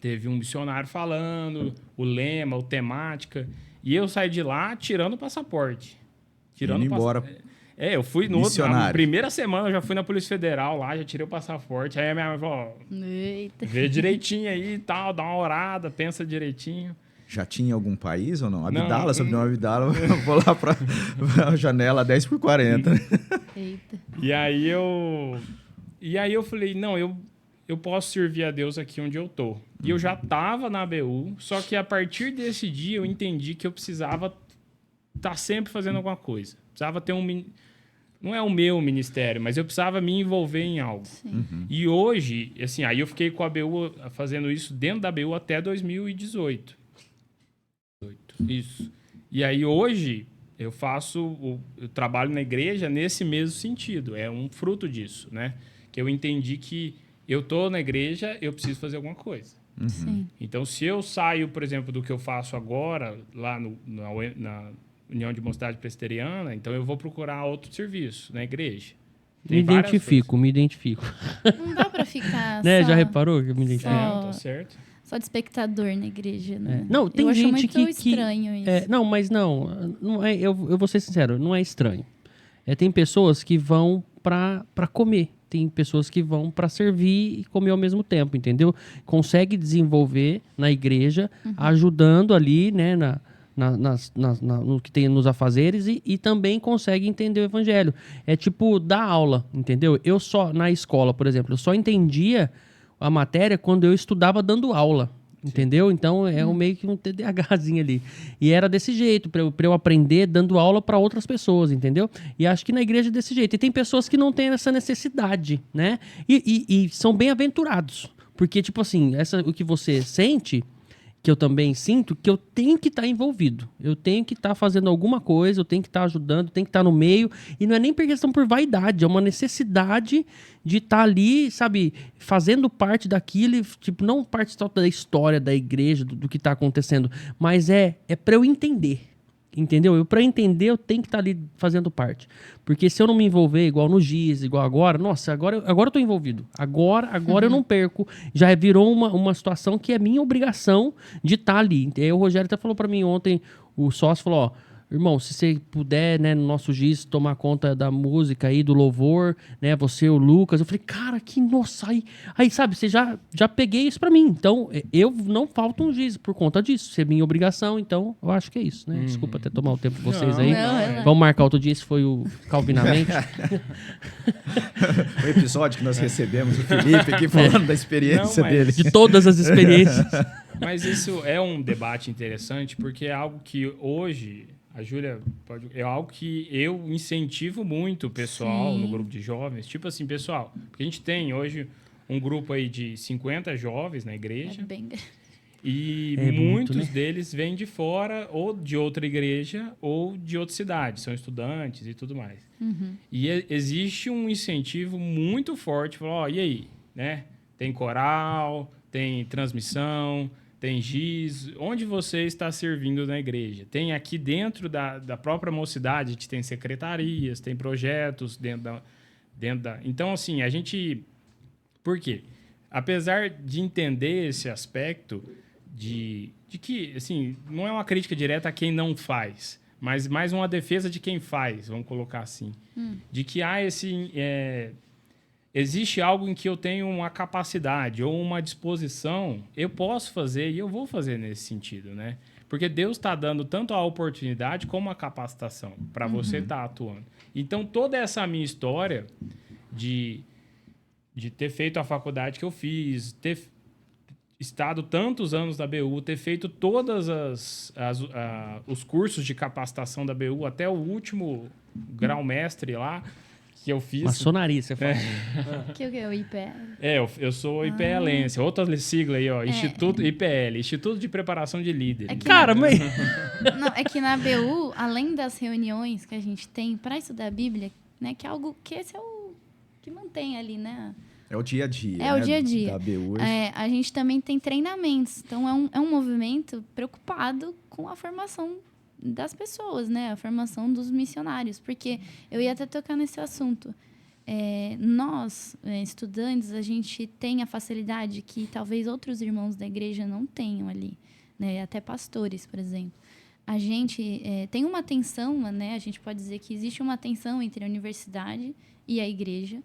Teve um missionário falando, o lema, a temática. E eu saí de lá tirando o passaporte. Indo embora. Eu fui na Missionário. primeira semana, eu já fui na Polícia Federal lá, já tirei o passaporte. Aí a minha mãe falou, Eita. vê direitinho aí e tal, dá uma orada, pensa direitinho. Já tinha algum país ou não? Não. Abdala, sobrenome Abdala, eu vou lá para a janela 10x40. Eita. E aí eu falei, não, eu posso servir a Deus aqui onde eu tô. E eu já tava na ABU, só que a partir desse dia eu entendi que eu precisava estar sempre fazendo alguma coisa. Precisava ter não é o meu ministério, mas eu precisava me envolver em algo. E hoje, assim, aí eu fiquei com a ABU fazendo isso dentro da ABU até 2018. Isso. E aí hoje eu trabalho na igreja nesse mesmo sentido. É um fruto disso, né? Que eu entendi que eu tô na igreja, eu preciso fazer alguma coisa. Sim. Então, se eu saio, por exemplo, do que eu faço agora, lá na União de Mocidade Presbiteriana, então eu vou procurar outro serviço na igreja. Me identifico. Não dá pra ficar Né? só, Já reparou que eu me identifico? Não, tá certo. só de espectador na igreja, né? Não, tem eu acho gente muito que estranho isso. não, mas não é, eu vou ser sincero, não é estranho. Tem pessoas que vão para comer, tem pessoas que vão para servir e comer ao mesmo tempo, entendeu? Consegue desenvolver na igreja, ajudando ali, né, no que tem nos afazeres e também consegue entender o evangelho. É tipo dar aula, entendeu? Eu só, na escola, por exemplo, eu só entendia a matéria quando eu estudava dando aula. Entendeu? Então é meio que um TDAHzinho ali. E era desse jeito, pra eu aprender dando aula para outras pessoas, entendeu? E acho que na igreja é desse jeito. E tem pessoas que não têm essa necessidade, né? E são bem-aventurados. Porque, tipo assim, o que você sente, que eu também sinto, que eu tenho que estar envolvido. Eu tenho que estar fazendo alguma coisa, eu tenho que estar ajudando, eu tenho que estar no meio. E não é nem por questão por vaidade, é uma necessidade de estar ali, sabe, fazendo parte daquilo, tipo, não parte só da história da igreja, do que está acontecendo, mas é para eu entender. Entendeu? Para entender, eu tenho que estar ali fazendo parte. Porque se eu não me envolver igual no GIS, igual agora, nossa, agora eu tô envolvido. Agora eu não perco. Já virou uma situação que é minha obrigação de estar ali. E aí o Rogério até falou para mim ontem, o sócio falou, ó, irmão, se você puder, né, no nosso GIS, tomar conta da música aí, do louvor, né, você, o Lucas. Eu falei, cara, que nossa, aí sabe, você já peguei isso pra mim. Então, eu não falto um GIS por conta disso. Isso é minha obrigação, então eu acho que é isso, né? Desculpa até tomar o tempo de vocês aí. Vamos marcar outro dia, esse foi o Calvinamente. O episódio que nós recebemos o Felipe aqui falando da experiência dele. De todas as experiências. Mas isso é um debate interessante, porque é algo que hoje, a Júlia é algo que eu incentivo muito o pessoal no grupo de jovens. Tipo assim, pessoal, porque a gente tem hoje um grupo aí de 50 jovens na igreja. É bem... E muitos deles vêm de fora, ou de outra igreja, ou de outra cidade. São estudantes e tudo mais. E existe um incentivo muito forte. Falar, e aí? Né? Tem coral, tem transmissão, tem GIS. Onde você está servindo na igreja? Tem aqui dentro da própria mocidade, a gente tem secretarias, tem projetos dentro da... Então, assim, a gente... Por quê? Apesar de entender esse aspecto... De que, assim, não é uma crítica direta a quem não faz, mas mais uma defesa de quem faz, vamos colocar assim. De que há existe algo em que eu tenho uma capacidade ou uma disposição, eu posso fazer e eu vou fazer nesse sentido, né? Porque Deus está dando tanto a oportunidade como a capacitação para você estar atuando. Então, toda essa minha história de ter feito a faculdade que eu fiz, ter estado tantos anos da BU, ter feito todas os cursos de capacitação da BU, até o último grau-mestre lá, que eu fiz. Maçonaria, você fala. Que é o IPL? Eu sou IPLense. Outra sigla aí, ó. Instituto IPL, Instituto de Preparação de Líderes. Cara, mas... Não, é que na BU, além das reuniões que a gente tem para estudar a Bíblia, né, que é algo que esse é o que mantém ali, né? É o dia a dia. É o dia a dia. Da BU. A gente também tem treinamentos. Então, é um movimento preocupado com a formação das pessoas, né? A formação dos missionários. Porque eu ia até tocar nesse assunto. Nós, estudantes, a gente tem a facilidade que talvez outros irmãos da igreja não tenham ali. Né? Até pastores, por exemplo. A gente tem uma tensão, né? A gente pode dizer que existe uma tensão entre a universidade e a igreja.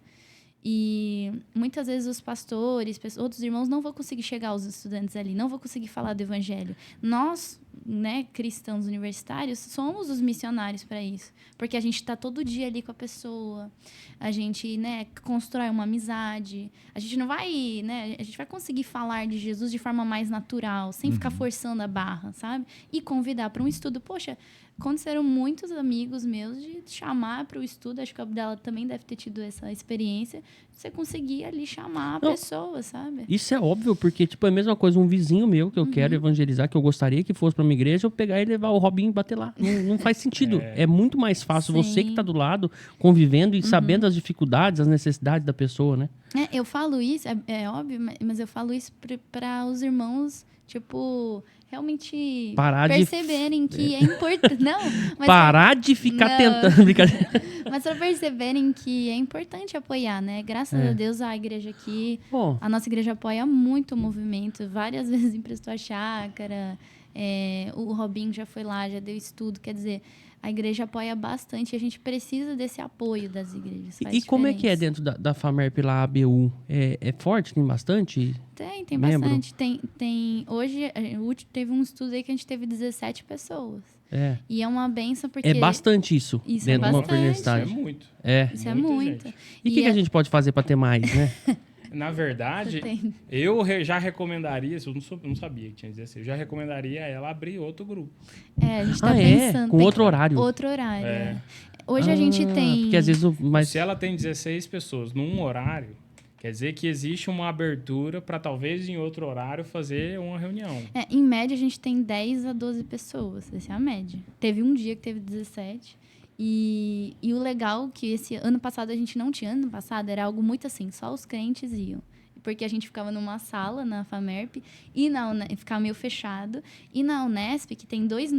E muitas vezes os pastores, outros irmãos não vão conseguir chegar aos estudantes ali, não vão conseguir falar do evangelho. Nós, né, cristãos universitários, somos os missionários para isso. Porque a gente está todo dia ali com a pessoa, a gente, né, constrói uma amizade, a gente não vai, né, a gente vai conseguir falar de Jesus de forma mais natural, sem ficar forçando a barra, sabe? E convidar para um estudo. Poxa, aconteceram muitos amigos meus de chamar para o estudo, acho que a Abdala também deve ter tido essa experiência, você conseguir ali chamar a pessoa, sabe? Isso é óbvio, porque tipo, é a mesma coisa, um vizinho meu que eu quero evangelizar, que eu gostaria que fosse para uma igreja, eu pegar e levar o Robinho e bater lá. Não faz sentido. É muito mais fácil você que está do lado, convivendo e sabendo as dificuldades, as necessidades da pessoa, né? Eu falo isso, é óbvio, mas eu falo isso para os irmãos, tipo... realmente perceberem que é importante. Não, mas parar de ficar tentando. Mas para perceberem que é importante apoiar, né? Graças a Deus, a igreja aqui, a nossa igreja apoia muito o movimento. Várias vezes emprestou a chácara. O Robinho já foi lá, já deu estudo. Quer dizer, a igreja apoia bastante. E a gente precisa desse apoio das igrejas. E como é que é dentro da FAMERP lá, a ABU? É forte? Tem bastante? Tem bastante. Tem, hoje, teve um estudo aí que a gente teve 17 pessoas. E é uma benção porque... É bastante isso dentro de uma universidade. Isso é muito. Isso é muito. E o que a gente pode fazer para ter mais, né? Na verdade, eu já recomendaria, eu não sabia que tinha 16, eu já recomendaria ela abrir outro grupo. A gente tá pensando. Com outro horário. Outro horário, Hoje a gente tem... Porque às vezes... Se ela tem 16 pessoas num horário, quer dizer que existe uma abertura para talvez em outro horário fazer uma reunião. Em média, a gente tem 10 a 12 pessoas. Essa é a média. Teve um dia que teve 17. E o legal que esse ano passado a gente não tinha. Ano passado era algo muito assim, só os crentes iam. Porque a gente ficava numa sala na FAMERP e ficava meio fechado. E na Unesp, que tem dois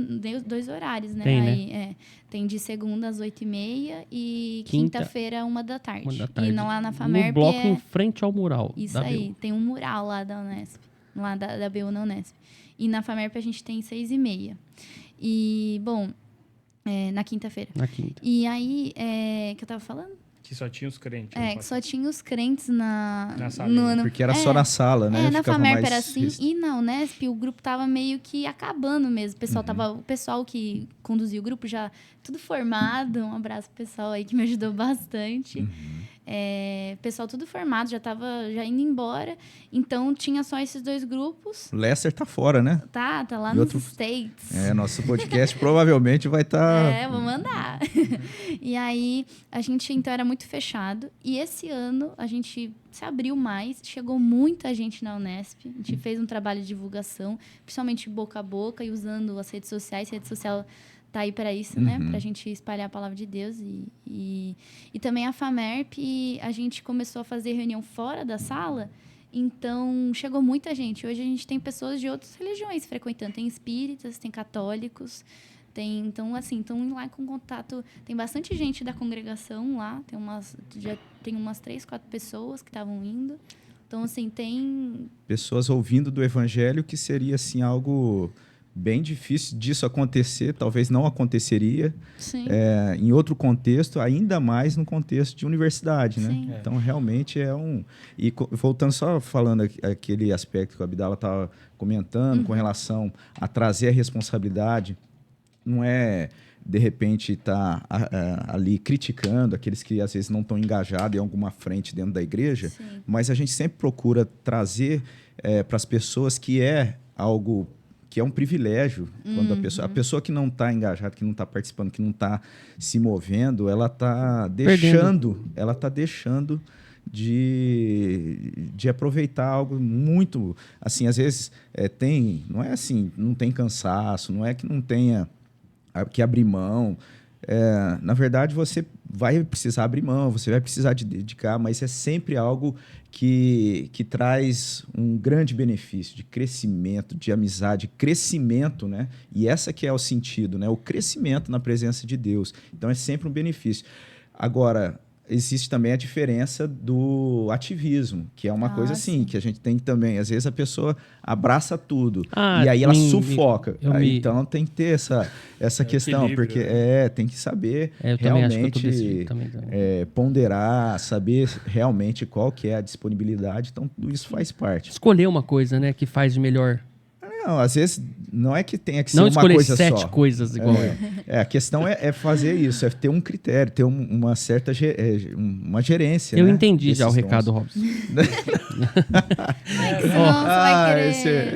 horários, né? Tem, tem de segunda às 8h30 e quinta-feira, 1h. 1h. E lá na FAMERP no bloco em frente ao mural. Isso aí, tem um mural lá da Unesp. Lá da BU na Unesp. E na FAMERP a gente tem 6h30. E, bom... Na quinta-feira. Na quinta. E aí, que eu tava falando? Que só tinha os crentes. Que só tinha os crentes na salinha. Porque era só na sala, né? Na Ficava FAMERP mais era assim. E na Unesp, o grupo tava meio que acabando mesmo. O pessoal que conduzia o grupo já tudo formado. Um abraço pro pessoal aí que me ajudou bastante. Pessoal tudo formado, já tava já indo embora. Então, tinha só esses 2 grupos. O Lester tá fora, né? Tá lá E nos States. Nosso podcast provavelmente vai estar... vou mandar. E aí, a gente, então, era muito fechado. E esse ano, a gente se abriu mais. Chegou muita gente na Unesp. A gente fez um trabalho de divulgação, principalmente boca a boca e usando as redes sociais. A rede social tá aí para isso, né? Pra gente espalhar a palavra de Deus. E também a FAMERP, a gente começou a fazer reunião fora da sala. Então, chegou muita gente. Hoje a gente tem pessoas de outras religiões frequentando. Tem espíritas, tem católicos. Então, assim, estão lá com contato. Tem bastante gente da congregação lá. Já tem umas 3, 4 pessoas que estavam indo. Então, assim, tem... pessoas ouvindo do evangelho, que seria, assim, algo bem difícil disso acontecer. Talvez não aconteceria. Sim. Em outro contexto, ainda mais no contexto de universidade, né? Sim. Então, realmente é um... E voltando só falando aquele aspecto que o Abdala estava comentando com relação a trazer a responsabilidade, não é, de repente, estar ali criticando aqueles que às vezes não estão engajados em alguma frente dentro da igreja, mas a gente sempre procura trazer para as pessoas que é algo que é um privilégio. Quando a pessoa que não está engajada, que não está participando, que não está se movendo, ela está deixando de aproveitar algo muito... Assim, às vezes não é assim, não tem cansaço, não é que não tenha que abrir mão. Na verdade, você vai precisar abrir mão, você vai precisar de dedicar, mas é sempre algo que traz um grande benefício de crescimento, de amizade, crescimento, né? E essa que é o sentido, né? O crescimento na presença de Deus. Então, é sempre um benefício. Agora, existe também a diferença do ativismo, que é uma coisa assim, que a gente tem também. Às vezes a pessoa abraça tudo e aí ela sufoca. Então tem que ter essa questão, porque tem que saber realmente ponderar, saber realmente qual que é a disponibilidade. Então tudo isso faz parte. Escolher uma coisa, né, que faz de melhor. Não, às vezes não é que tenha que ser não uma coisa só. Não escolher 7 coisas igual. A questão é fazer isso, é ter um critério, ter uma certa uma gerência. Eu né, entendi já o recado, Robson.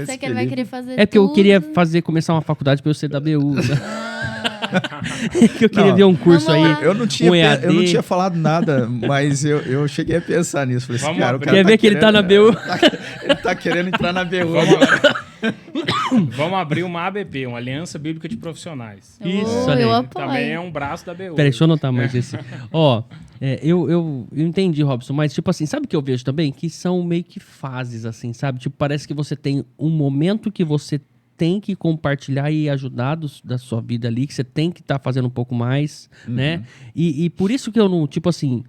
Você vai querer fazer porque eu queria começar uma faculdade para eu ser da BU. Né? Que eu queria ver um curso aí. Eu não tinha falado nada, mas eu cheguei a pensar nisso. Falei assim, cara, o cara quer ver que ele tá na BU? Ele tá querendo entrar na BU. Vamos abrir uma ABP, uma Aliança Bíblica de Profissionais. Isso, eu apoio. Também é um braço da BU. Peraí, deixa eu anotar mais esse. Eu entendi, Robson, mas tipo assim, sabe o que eu vejo também? Que são meio que fases, assim, sabe? Tipo, parece que você tem um momento que você tem que compartilhar e ajudar da sua vida ali, que você tem que estar fazendo um pouco mais, né? E por isso que eu não, tipo assim...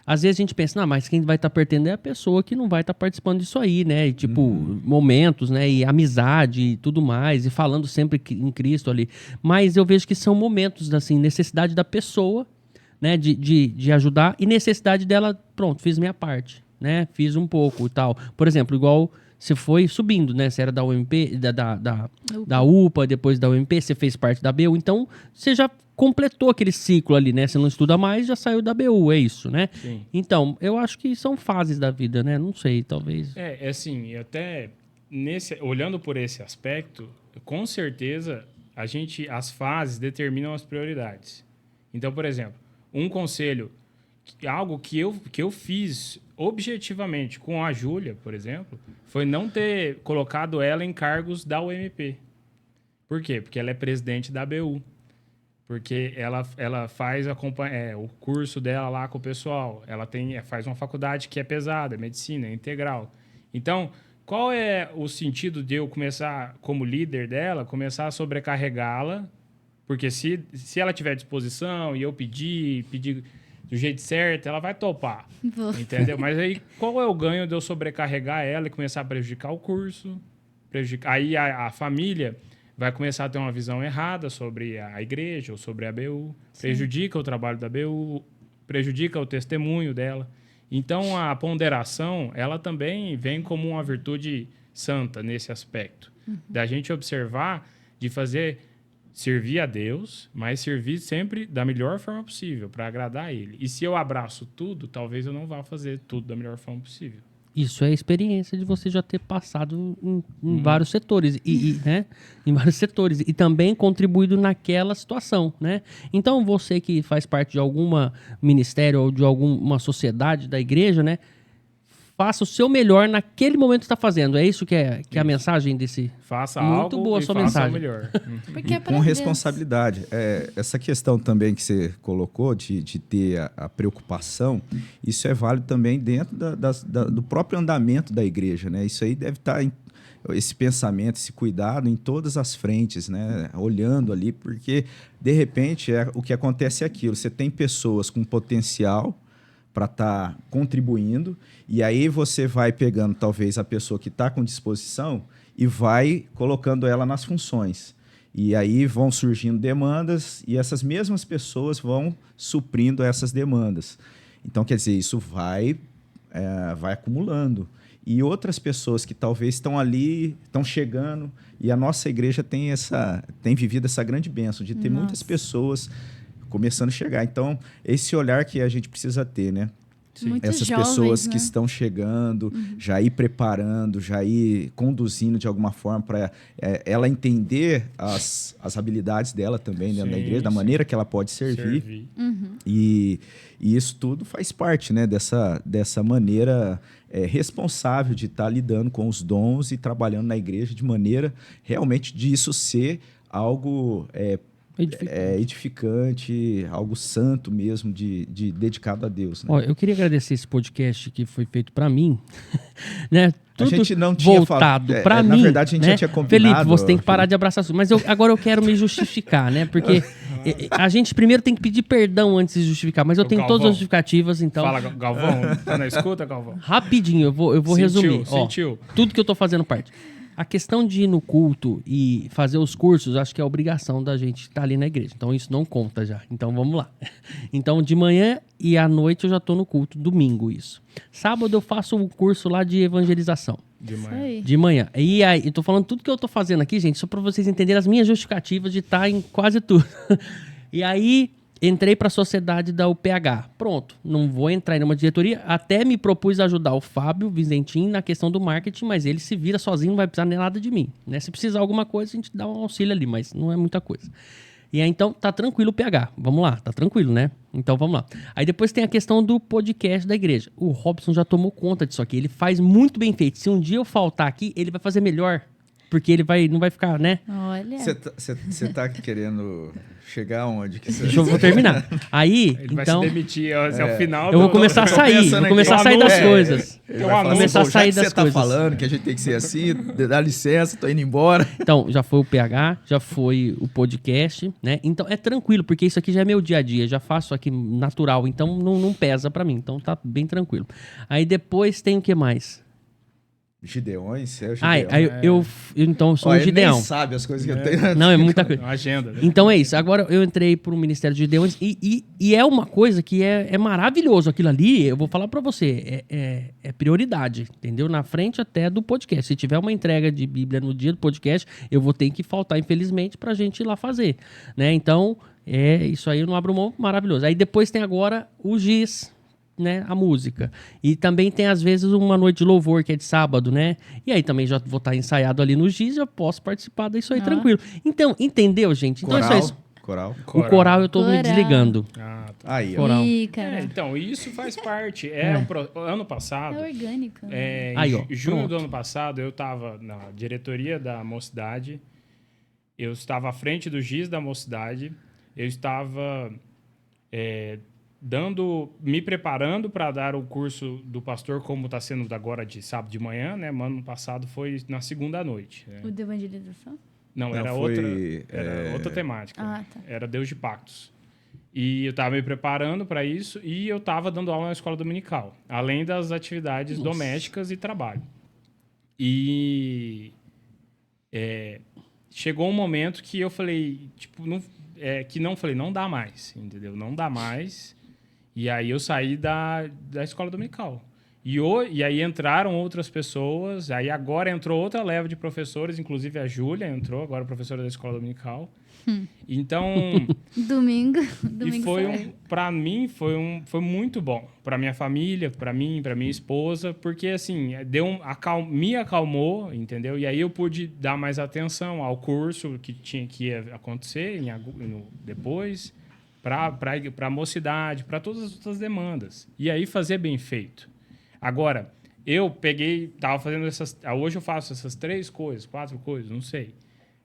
Às vezes a gente pensa, não, mas quem vai estar perdendo é a pessoa que não vai estar participando disso aí, né? E, tipo, momentos, né? E amizade e tudo mais, e falando sempre em Cristo ali. Mas eu vejo que são momentos, assim, necessidade da pessoa, né? De ajudar e necessidade dela, pronto, fiz minha parte, né? Fiz um pouco e tal. Por exemplo, igual... Você foi subindo, né? Você era da UMP, da UPA, depois da UMP, você fez parte da BU. Então, você já completou aquele ciclo ali, né? Você não estuda mais, já saiu da BU, é isso, né? Sim. Então, eu acho que são fases da vida, né? Não sei, talvez... Assim, até olhando por esse aspecto, com certeza, as fases determinam as prioridades. Então, por exemplo, um conselho, algo que eu fiz objetivamente com a Júlia, por exemplo, foi não ter colocado ela em cargos da UMP. Por quê? Porque ela é presidente da BU. Porque ela faz o curso dela lá com o pessoal. Ela faz uma faculdade que é pesada, é medicina, é integral. Então, qual é o sentido de eu começar, como líder dela, começar a sobrecarregá-la? Porque se ela tiver disposição e eu pedir do jeito certo, ela vai topar. Entendeu? Mas aí, qual é o ganho de eu sobrecarregar ela e começar a prejudicar o curso? Aí a família vai começar a ter uma visão errada sobre a igreja ou sobre a ABU, prejudica o trabalho da ABU, prejudica o testemunho dela. Então, a ponderação, ela também vem como uma virtude santa nesse aspecto. Da gente observar, de servir a Deus, mas servir sempre da melhor forma possível, para agradar a Ele. E se eu abraço tudo, talvez eu não vá fazer tudo da melhor forma possível. Isso é a experiência de você já ter passado em vários setores, né? Em vários setores, e também contribuído naquela situação, né? Então, você que faz parte de algum ministério ou de alguma sociedade da igreja, né? Faça o seu melhor naquele momento que está fazendo. É isso que é a mensagem desse... Faça Muito algo boa a e sua faça mensagem. o melhor. Porque é Com pra Deus. responsabilidade. Essa questão também que você colocou de ter a preocupação, isso é válido também dentro do próprio andamento da igreja, né? Isso aí deve estar, esse pensamento, esse cuidado em todas as frentes, né? Olhando ali, porque, de repente, o que acontece é aquilo. Você tem pessoas com potencial para estar contribuindo, e aí você vai pegando, talvez, a pessoa que está com disposição e vai colocando ela nas funções. E aí vão surgindo demandas e essas mesmas pessoas vão suprindo essas demandas. Então, quer dizer, isso vai acumulando. E outras pessoas que talvez estão ali, estão chegando, e a nossa igreja tem vivido essa grande bênção de ter muitas pessoas começando a chegar. Então, esse olhar que a gente precisa ter, né? Muitos Essas jovens, pessoas né? que estão chegando, já ir preparando, já ir conduzindo de alguma forma para ela entender as habilidades dela também dentro da igreja, da maneira que ela pode servir. E isso tudo faz parte, né, dessa maneira responsável de estar lidando com os dons e trabalhando na igreja de maneira realmente disso ser algo edificante, algo santo mesmo, de dedicado a Deus. Né? Ó, eu queria agradecer esse podcast que foi feito para mim, né? Tudo a gente não tinha voltado para mim. Na verdade, a gente né? já tinha combinado. Felipe, você tem que parar de abraçar tudo. Mas agora eu quero me justificar, né? Porque a gente primeiro tem que pedir perdão antes de justificar. Mas eu tenho Galvão, todas as justificativas, então... Fala, Galvão. Tá na escuta, Galvão? Rapidinho, eu vou resumir. Sentiu. Ó, tudo que eu tô fazendo parte. A questão de ir no culto e fazer os cursos, acho que é obrigação da gente estar ali na igreja. Então, isso não conta já. Então, vamos lá. Então, de manhã e à noite eu já tô no culto. Domingo, isso. Sábado eu faço um curso lá de evangelização. De manhã. E aí, eu tô falando tudo que eu tô fazendo aqui, gente, só pra vocês entenderem as minhas justificativas de estar em quase tudo. E aí... Entrei para a sociedade da UPH. Pronto, não vou entrar em uma diretoria. Até me propus ajudar o Fábio Vizentim na questão do marketing, mas ele se vira sozinho, não vai precisar nem nada de mim. Né? Se precisar alguma coisa, a gente dá um auxílio ali, mas não é muita coisa. E aí, então, tá tranquilo o PH. Vamos lá, tá tranquilo, né? Então, vamos lá. Aí depois tem a questão do podcast da igreja. O Robson já tomou conta disso aqui. Ele faz muito bem feito. Se um dia eu faltar aqui, ele vai fazer melhor. Porque ele não vai ficar, né? Olha. Você tá querendo chegar aonde? Deixa eu vou terminar. Aí, Ele então... vai se demitir ao final. Eu vou começar a sair. Vou começar a sair das coisas. Ele vai começar a sair das coisas. Você tá coisas. falando que a gente tem que ser assim, dá licença, tô indo embora. Então, já foi o PH, já foi o podcast, né? Então, é tranquilo, porque isso aqui já é meu dia a dia. Já faço aqui natural, então não pesa pra mim. Então, tá bem tranquilo. Aí depois tem o que mais? Gideões, é o Gideão. Então eu sou um Ele Gideão. nem sabe as coisas que eu tenho. Não, é muita coisa. Uma agenda. Né? Então é isso. Agora eu entrei pro Ministério de Gideões e é uma coisa que é maravilhoso. Aquilo ali, eu vou falar pra você, é prioridade, entendeu? Na frente até do podcast. Se tiver uma entrega de Bíblia no dia do podcast, eu vou ter que faltar, infelizmente, pra gente ir lá fazer, né? Então, isso aí eu não abro mão, maravilhoso. Aí depois tem agora o GIS, né, a música. E também tem, às vezes, uma noite de louvor, que é de sábado, né? E aí também já vou estar ensaiado ali no GIS, já posso participar disso aí tranquilo. Então, entendeu, gente? Então Coral, é só isso. Coral. O coral eu tô me desligando. Ah, tá. Aí, ó. Coral. Ih, cara. Então, isso faz parte. Ano passado, É orgânico. Né? Aí, ó, junho pronto. do ano passado, eu estava na diretoria da Mocidade, eu estava à frente do GIS da Mocidade, eu estava me preparando para dar o curso do pastor, como está sendo agora de sábado de manhã, né? Ano passado foi na segunda noite. Né? O de evangelização? Não, Não, era outra temática. Ah, tá. Era Deus de Pactos. E eu estava me preparando para isso e eu estava dando aula na escola dominical, além das atividades domésticas e trabalho. E chegou um momento que eu falei, tipo, não dá mais, entendeu? Não dá mais. E aí eu saí da escola dominical. E aí entraram outras pessoas, aí agora entrou outra leva de professores, inclusive a Júlia entrou, agora professora da escola dominical. Então... Domingo e para mim foi muito bom, para minha família, para mim, para minha esposa, porque assim me acalmou, entendeu? E aí eu pude dar mais atenção ao curso que ia acontecer depois, para a mocidade, para todas as outras demandas. E aí fazer bem feito. Agora, eu estava fazendo hoje eu faço essas 3 coisas, 4 coisas, não sei.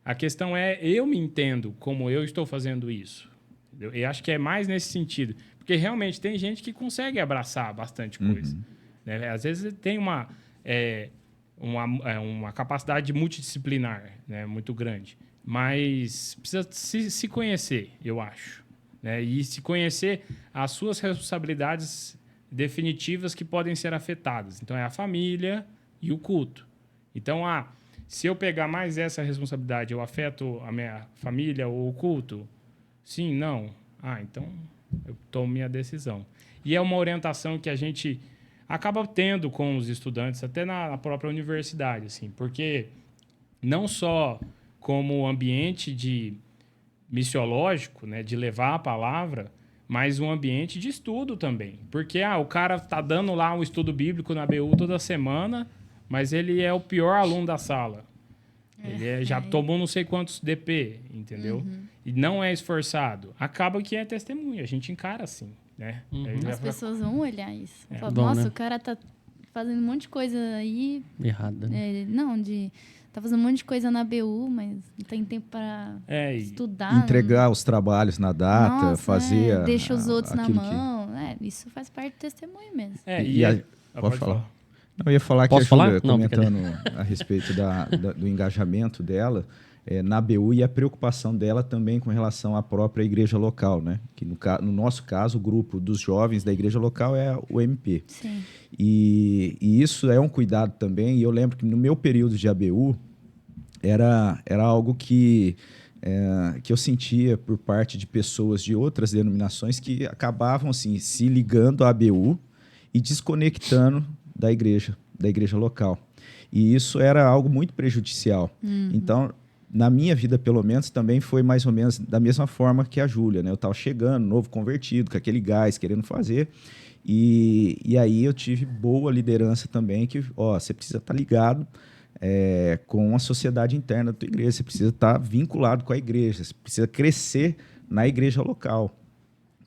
A questão é, eu me entendo como eu estou fazendo isso. Entendeu? Eu acho que é mais nesse sentido. Porque realmente tem gente que consegue abraçar bastante coisa. Né? Às vezes tem uma capacidade multidisciplinar, né, muito grande. Mas precisa se conhecer, eu acho. Né? E se conhecer as suas responsabilidades definitivas que podem ser afetadas. Então, é a família e o culto. Então, se eu pegar mais essa responsabilidade, eu afeto a minha família ou o culto? Sim, não. Então eu tomo minha decisão. E é uma orientação que a gente acaba tendo com os estudantes, até na própria universidade, assim, porque não só como ambiente missiológico, né, de levar a palavra, mas um ambiente de estudo também. Porque o cara está dando lá um estudo bíblico na BU toda semana, mas ele é o pior aluno da sala. Ele já tomou não sei quantos DP, entendeu? E não é esforçado. Acaba que é testemunha. A gente encara assim, né? As pessoas vão olhar isso. Falar, Bom, nossa, né? o cara tá fazendo um monte de coisa aí. Errada, né? Tá fazendo um monte de coisa na BU, mas não tem tempo para estudar. Entregar os trabalhos na data, Nossa, fazer... deixa os outros na aquilo mão. Isso faz parte do testemunho mesmo. Pode falar. Não, eu ia falar que Posso a Júlia, falar? Não, comentando a respeito do engajamento dela, na BU e a preocupação dela também com relação à própria igreja local, né? Que no nosso caso, o grupo dos jovens da igreja local é o MP. Sim. E isso é um cuidado também. E eu lembro que no meu período de ABU era algo que eu sentia por parte de pessoas de outras denominações que acabavam assim, se ligando à ABU e desconectando da igreja local. E isso era algo muito prejudicial. Então, na minha vida, pelo menos, também foi mais ou menos da mesma forma que a Júlia, né? Eu estava chegando, novo convertido, com aquele gás, querendo fazer. E aí eu tive boa liderança também, que você precisa estar ligado com a sociedade interna da tua igreja, você precisa estar vinculado com a igreja, você precisa crescer na igreja local.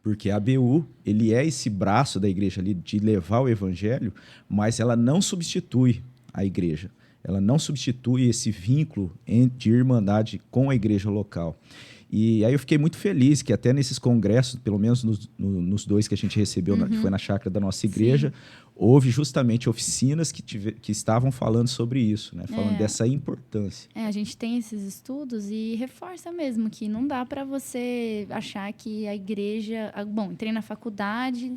Porque a ABU, ele é esse braço da igreja ali de levar o evangelho, mas ela não substitui a igreja. Ela não substitui esse vínculo de irmandade com a igreja local. E aí eu fiquei muito feliz que até nesses congressos, pelo menos nos 2 que a gente recebeu, que foi na chácara da nossa igreja, houve justamente oficinas que estavam falando sobre isso, né? Falando dessa importância. A gente tem esses estudos e reforça mesmo que não dá para você achar que a igreja... Bom, entrei na faculdade,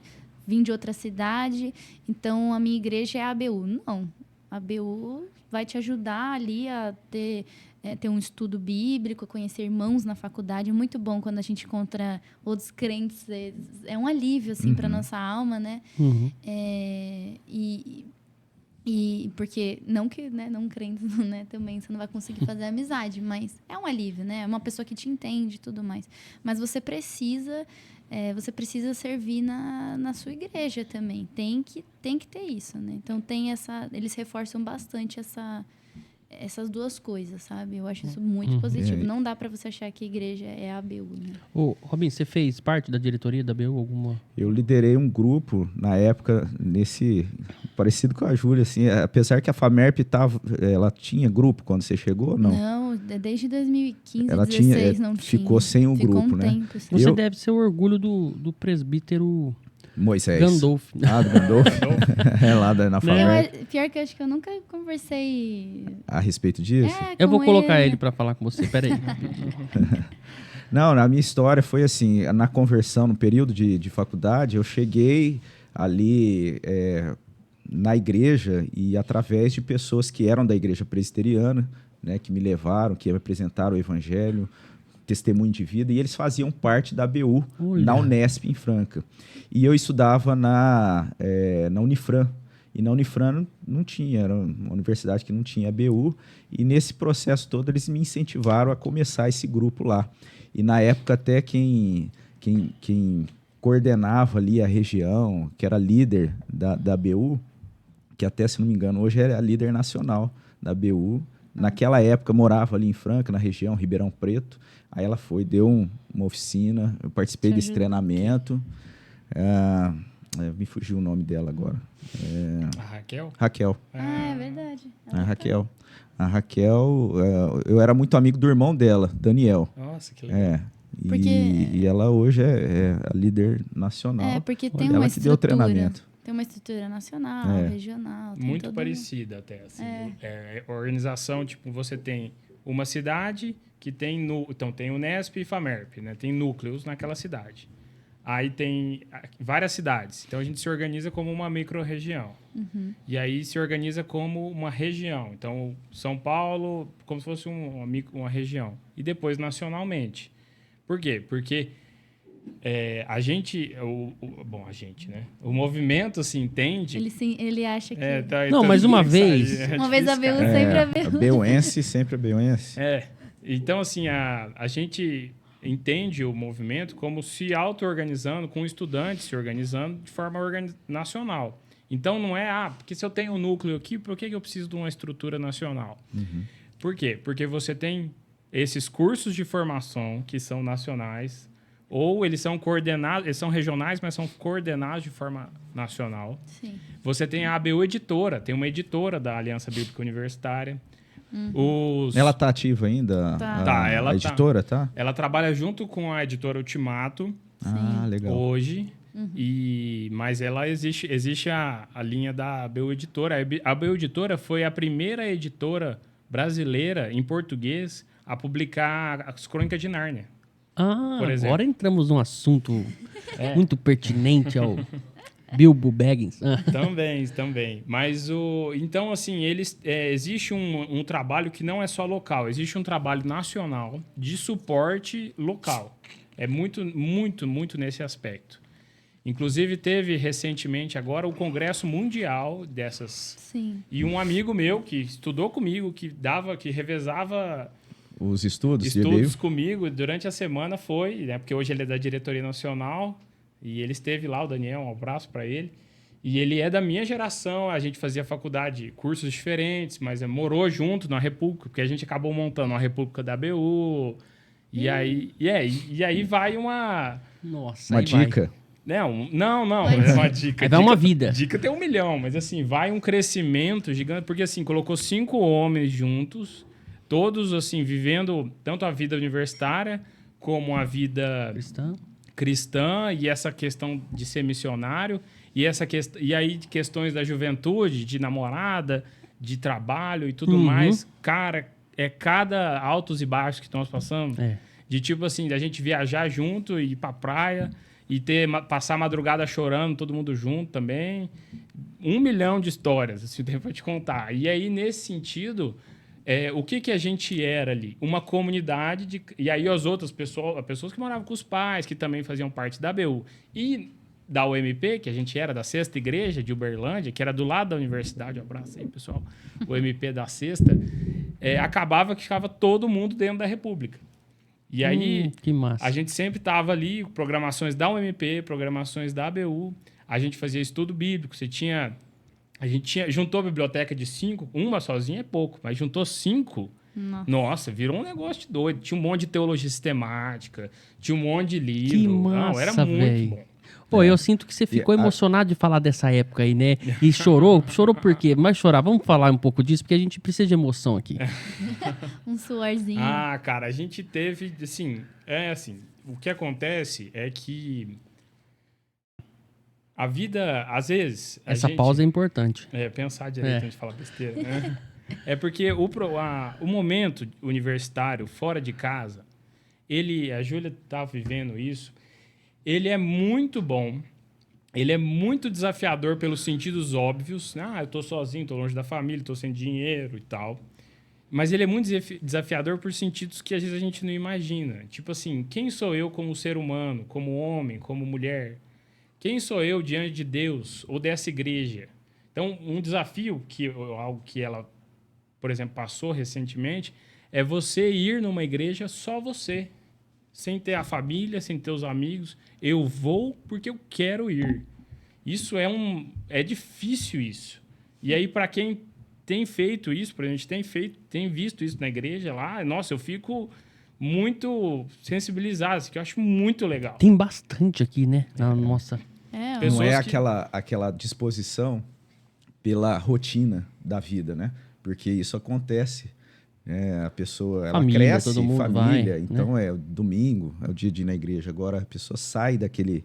vim de outra cidade, então a minha igreja é a ABU. Não, a ABU vai te ajudar ali a ter um estudo bíblico, conhecer irmãos na faculdade. É muito bom quando a gente encontra outros crentes. É um alívio, assim, para nossa alma, né? E porque, não que, né, não crentes, né, também você não vai conseguir fazer amizade, mas é um alívio, né? É uma pessoa que te entende e tudo mais. Mas você precisa servir na sua igreja também. Tem que ter isso, né? Então, eles reforçam bastante essas 2 coisas, sabe? Eu acho isso muito positivo. Não dá para você achar que a igreja é a ABU, né? Robin, você fez parte da diretoria da ABU alguma? Eu liderei um grupo, na época, parecido com a Júlia, assim, apesar que a FAMERP ela tinha grupo quando você chegou, não? Não, desde 2015, ela 2016 não tinha. Ficou sem o grupo, um né? Tempo, assim. Você deve ser o orgulho do presbítero Moisés. Gandolf. Do Gandolf. Lá na FAMERP. Pior que eu acho que eu nunca conversei... A respeito disso? Eu vou colocar ele para falar com você, peraí. Não, na minha história foi assim, na conversão, no período de faculdade, eu cheguei ali na igreja e através de pessoas que eram da igreja presbiteriana, né, que me levaram, que me apresentaram o evangelho, testemunho de vida, e eles faziam parte da ABU na Unesp, em Franca. E eu estudava na Unifran. E na Unifran não tinha, era uma universidade que não tinha ABU, e nesse processo todo eles me incentivaram a começar esse grupo lá. E na época até quem coordenava ali a região, que era líder da ABU, que até, se não me engano, hoje é a líder nacional da ABU, naquela época morava ali em Franca, na região, Ribeirão Preto. Aí ela deu uma oficina, eu participei desse treinamento. Me fugiu o nome dela agora. A Raquel? Raquel. Ah, é verdade. A Raquel. A Raquel, eu era muito amigo do irmão dela, Daniel. Nossa, que legal. E ela hoje é a líder nacional. Porque tem ela uma que deu o treinamento. Tem uma estrutura nacional, regional. Muito parecida até. Assim. A organização, tipo, você tem uma cidade que tem... Então, tem Unesp e FAMERP, né? Tem núcleos naquela cidade. Aí tem várias cidades. Então, a gente se organiza como uma micro-região. E aí se organiza como uma região. Então, São Paulo, como se fosse uma região. E depois, nacionalmente. Por quê? Porque a gente, né? O movimento se entende... Ele acha que... Não, mas uma vez... Uma vez a BU, sempre a BU. A BUense, sempre a BUense. Então, assim, a gente entende o movimento como se auto-organizando, com estudantes se organizando de forma nacional. Então, não é, porque se eu tenho um núcleo aqui, por que eu preciso de uma estrutura nacional? Por quê? Porque você tem esses cursos de formação que são nacionais, ou eles são coordenados, eles são regionais, mas são coordenados de forma nacional. Sim. Você tem a ABU Editora, tem uma editora da Aliança Bíblica Universitária. Ela está ativa ainda? Ela a editora, tá? Ela trabalha junto com a editora Ultimato. Legal. Hoje. Mas ela existe a linha da ABU Editora. A ABU Editora foi a primeira editora brasileira em português a publicar as Crônicas de Nárnia. Por exemplo. Agora entramos num assunto muito pertinente ao Bilbo Baggins. Também. Mas então, assim, existe um trabalho que não é só local, existe um trabalho nacional de suporte local. É muito, muito, muito nesse aspecto. Inclusive, teve recentemente agora o Congresso Mundial dessas. Sim. E um amigo meu que estudou comigo, que revezava os estudos comigo durante a semana foi, né? Porque hoje ele é da diretoria nacional e ele esteve lá, o Daniel, um abraço para ele. E ele é da minha geração, a gente fazia faculdade, cursos diferentes, mas morou junto na República, porque a gente acabou montando a República da ABU. E aí vai uma... Nossa, uma dica. Não, é uma dica. Aí vai uma vida. Dica tem 1 milhão, mas assim, vai um crescimento gigante, porque assim, colocou 5 homens juntos, todos assim, vivendo tanto a vida universitária como a vida cristã e essa questão de ser missionário, e aí questões da juventude, de namorada, de trabalho e tudo mais. Cara, cada altos e baixos que nós passamos, de tipo assim, da gente viajar junto e ir pra praia e passar a madrugada chorando, todo mundo junto também. 1 milhão de histórias, assim, eu vou te contar. E aí, nesse sentido, o que a gente era ali? Uma comunidade e aí as outras pessoas que moravam com os pais, que também faziam parte da ABU. E da UMP, que a gente era da Sexta Igreja de Uberlândia, que era do lado da universidade, um abraço aí, pessoal, o MP da Sexta, acabava que ficava todo mundo dentro da República. E aí, que massa. A gente sempre estava ali, programações da UMP, programações da ABU, a gente fazia estudo bíblico, a gente juntou a biblioteca de 5, uma sozinha é pouco, mas juntou 5, nossa, virou um negócio de doido. Tinha um monte de teologia sistemática, tinha um monte de livro. Que massa, era muito bom. Pô, eu sinto que você ficou emocionado de falar dessa época aí, né? E chorou por quê? Mas chorar, vamos falar um pouco disso, porque a gente precisa de emoção aqui. Um suorzinho. Cara, a gente teve, assim, o que acontece é que a vida, às vezes... Essa pausa é importante. Pensar direito antes de falar besteira, né? Porque o momento universitário, fora de casa, a Júlia tá vivendo isso, ele é muito bom, ele é muito desafiador pelos sentidos óbvios. Eu tô sozinho, tô longe da família, tô sem dinheiro e tal. Mas ele é muito desafiador por sentidos que às vezes a gente não imagina. Tipo assim, quem sou eu como ser humano, como homem, como mulher? Quem sou eu diante de Deus ou dessa igreja? Então, um desafio, algo que ela, por exemplo, passou recentemente, é você ir numa igreja só você, sem ter a família, sem ter os amigos. Eu vou porque eu quero ir. Isso é difícil isso. E aí, para quem tem feito isso, para a gente tem visto isso na igreja lá, nossa, eu fico muito sensibilizado, assim, que eu acho muito legal. Tem bastante aqui, né? Na nossa. É, Pessoas Não é que- aquela disposição pela rotina da vida, né? Porque isso acontece. A pessoa ela Família, cresce, todo mundo família, vai, então é o domingo, é o dia de ir na igreja. Agora a pessoa sai daquele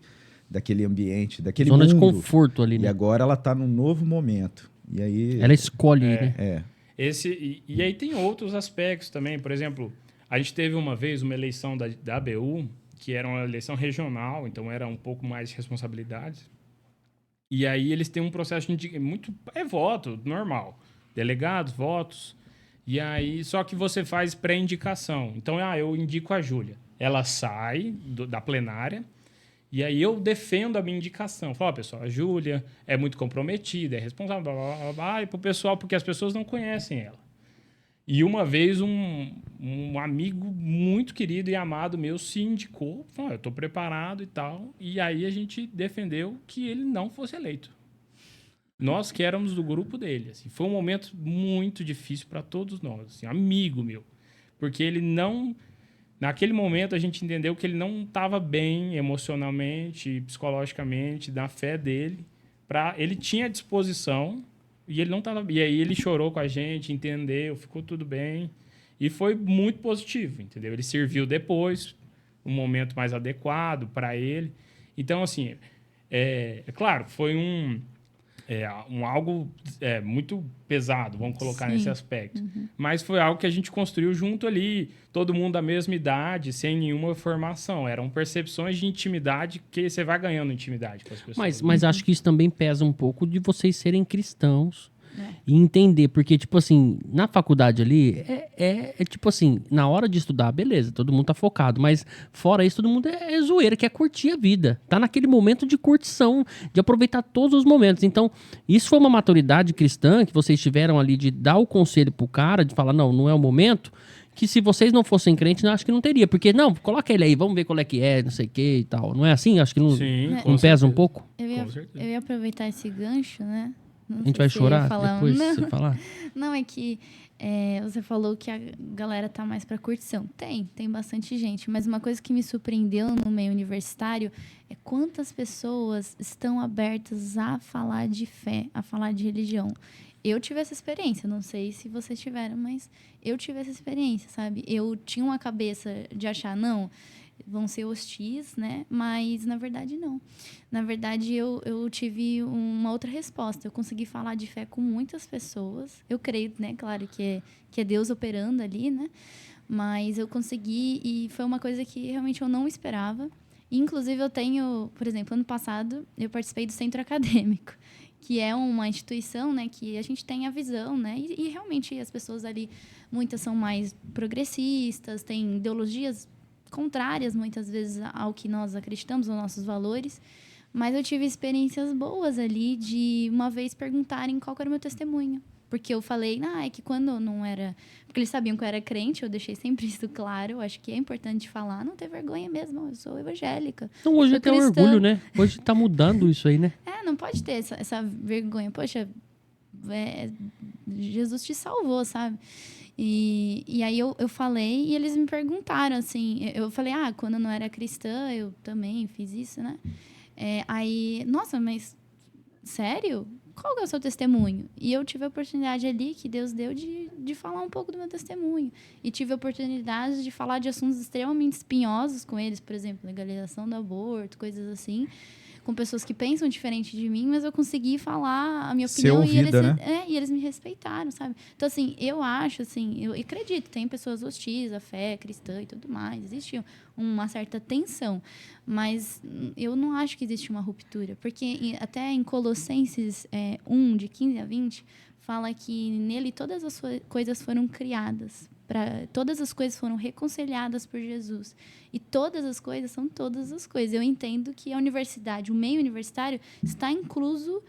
ambiente, daquele Zona de mundo, conforto ali, e né? agora ela está num novo momento. E aí Ela escolhe, né? E aí tem outros aspectos também. Por exemplo, a gente teve uma vez uma eleição da ABU, que era uma eleição regional, então era um pouco mais de responsabilidades. E aí eles têm um processo de muito... É voto, normal. Delegados, votos. E aí, só que você faz pré-indicação. Então, eu indico a Júlia. Ela sai da plenária e aí eu defendo a minha indicação. Falo, pessoal, a Júlia é muito comprometida, é responsável, blá, blá, blá, blá, e pro pessoal, porque as pessoas não conhecem ela. E uma vez um amigo muito querido e amado meu se indicou, falou, eu estou preparado e tal. E aí a gente defendeu que ele não fosse eleito. Nós que éramos do grupo dele. Assim, foi um momento muito difícil para todos nós. Assim, amigo meu. Porque ele não... Naquele momento a gente entendeu que ele não estava bem emocionalmente, psicologicamente, na fé dele. Ele tinha disposição e ele não estava. E aí ele chorou com a gente, entendeu, ficou tudo bem. E foi muito positivo, entendeu? Ele serviu depois, um momento mais adequado para ele. Então, assim, é claro, foi algo muito pesado, vamos colocar Sim. nesse aspecto. Mas foi algo que a gente construiu junto ali, todo mundo da mesma idade, sem nenhuma formação. Eram percepções de intimidade que você vai ganhando intimidade com as pessoas. Mas acho que isso também pesa um pouco de vocês serem cristãos e entender, porque, tipo assim, na faculdade ali, é tipo assim, na hora de estudar, beleza, todo mundo tá focado, mas fora isso, todo mundo é zoeira, quer curtir a vida, tá naquele momento de curtição, de aproveitar todos os momentos. Então, isso foi uma maturidade cristã que vocês tiveram ali de dar o conselho pro cara, de falar, não é o momento, que se vocês não fossem crentes, eu acho que não teria, porque, não, coloca ele aí, vamos ver qual é que é, não sei o que e tal, não é assim? Acho que não, Sim, não pesa um pouco? Com certeza. Eu ia aproveitar esse gancho, né? Não A gente sei vai se eu ia chorar falar- depois Não. se você falar? Não, é que você falou que a galera tá mais pra curtição. Tem bastante gente. Mas uma coisa que me surpreendeu no meio universitário é quantas pessoas estão abertas a falar de fé, a falar de religião. Eu tive essa experiência, não sei se vocês tiveram, mas eu tive essa experiência, sabe? Eu tinha uma cabeça de achar, não, vão ser hostis, né? Mas, na verdade, não. Na verdade, eu tive uma outra resposta. Eu consegui falar de fé com muitas pessoas. Eu creio, né? Claro que é Deus operando ali, né? Mas eu consegui e foi uma coisa que realmente eu não esperava. Inclusive, eu tenho... Por exemplo, ano passado, eu participei do Centro Acadêmico, que é uma instituição, né, que a gente tem a visão, né, e realmente as pessoas ali, muitas são mais progressistas, têm ideologias contrárias, muitas vezes, ao que nós acreditamos, aos nossos valores, mas eu tive experiências boas ali de uma vez perguntarem qual que era o meu testemunho. Porque eu falei, é que quando eu não era... Porque eles sabiam que eu era crente, eu deixei sempre isso claro. Eu acho que é importante falar, não ter vergonha mesmo, eu sou evangélica. Não, hoje sou até um cristã. orgulho, né? Hoje tá mudando isso aí, né? Não pode ter essa vergonha. Poxa, Jesus te salvou, sabe? E aí eu falei e eles me perguntaram, assim... Eu falei, quando eu não era cristã, eu também fiz isso, né? Aí, nossa, mas... Sério? Qual que é o seu testemunho? E eu tive a oportunidade ali que Deus deu de falar um pouco do meu testemunho. E tive a oportunidade de falar de assuntos extremamente espinhosos com eles, por exemplo, legalização do aborto, coisas assim, com pessoas que pensam diferente de mim, mas eu consegui falar a minha opinião Ser ouvida, e eles me respeitaram, sabe? Então, assim, eu acho, assim, eu acredito, tem pessoas hostis à fé cristã e tudo mais, existe uma certa tensão, mas eu não acho que existe uma ruptura, porque até em Colossenses 1, de 15 a 20, fala que nele todas as coisas foram criadas, todas as coisas foram reconciliadas por Jesus. E todas as coisas são todas as coisas. Eu entendo que a universidade, o meio universitário, está incluso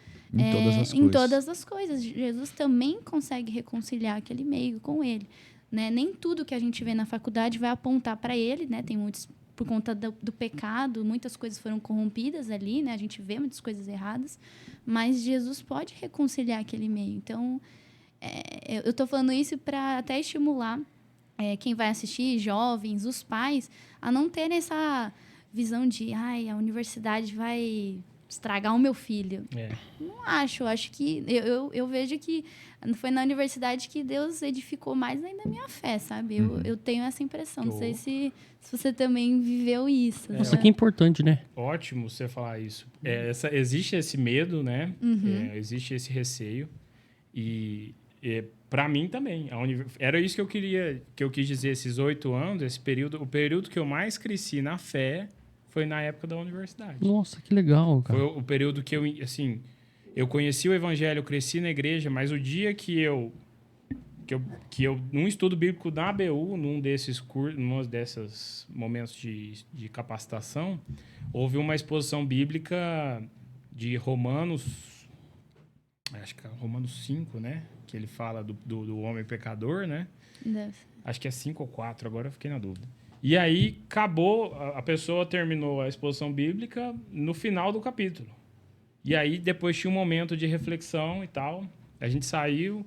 em todas as coisas. Jesus também consegue reconciliar aquele meio com ele. Né? Nem tudo que a gente vê na faculdade vai apontar para ele, né? Tem muitos, por conta do pecado, muitas coisas foram corrompidas ali, né? A gente vê muitas coisas erradas, mas Jesus pode reconciliar aquele meio. Então, eu estou falando isso para até estimular quem vai assistir, jovens, os pais, a não terem essa visão de a universidade vai estragar o meu filho. Não acho. Acho que eu vejo que foi na universidade que Deus edificou mais ainda a minha fé, sabe? Eu tenho essa impressão. Não sei se você também viveu isso. Nossa, que importante, né? Ótimo você falar isso. Existe esse medo, né? Existe esse receio. E para mim também. Era isso que eu quis dizer, esses 8 anos, esse período, o período que eu mais cresci na fé foi na época da universidade. Nossa, que legal, cara. Foi o período que eu conheci o evangelho, eu cresci na igreja, mas o dia que eu num estudo bíblico da ABU, num desses momentos de capacitação, houve uma exposição bíblica de Romanos, acho que é Romanos 5, né? Que ele fala do homem pecador, né? Acho que é 5 ou 4, agora eu fiquei na dúvida. E aí, acabou, a pessoa terminou a exposição bíblica no final do capítulo. E aí, depois tinha um momento de reflexão e tal. A gente saiu,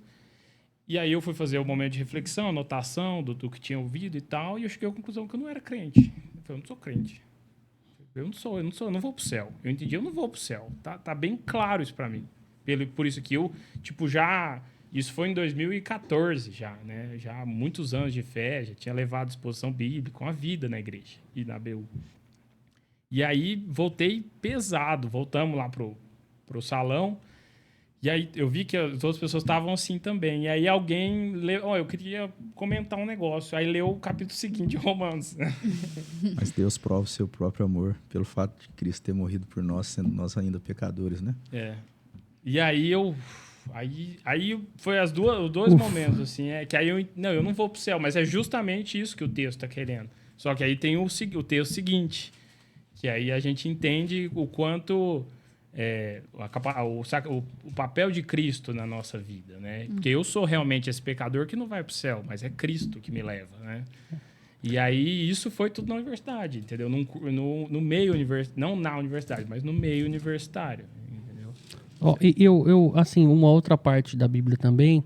e aí eu fui fazer o momento de reflexão, anotação do que tinha ouvido e tal, e eu cheguei à conclusão que eu não era crente. Eu falei, eu não sou crente. Eu não vou pro céu. Eu entendi, eu não vou pro céu. Tá bem claro isso pra mim. Por isso que eu, isso foi em 2014 já, né? Já há muitos anos de fé, já tinha levado exposição bíblica, uma vida na igreja e na BU. E aí voltei pesado, voltamos lá pro salão, e aí eu vi que as outras pessoas estavam assim também. E aí alguém leu, eu queria comentar um negócio, aí leu o capítulo seguinte de Romanos. Mas Deus prova o seu próprio amor pelo fato de Cristo ter morrido por nós, sendo nós ainda pecadores, né? E aí Aí foi os dois momentos, assim, que aí eu não vou pro céu, mas é justamente isso que o texto está querendo. Só que aí tem o texto seguinte, que aí a gente entende o quanto o papel de Cristo na nossa vida, né? Porque eu sou realmente esse pecador que não vai pro céu, mas é Cristo que me leva, né? E aí isso foi tudo na universidade, entendeu? No meio universitário, não na universidade, mas no meio universitário. Assim, uma outra parte da Bíblia também,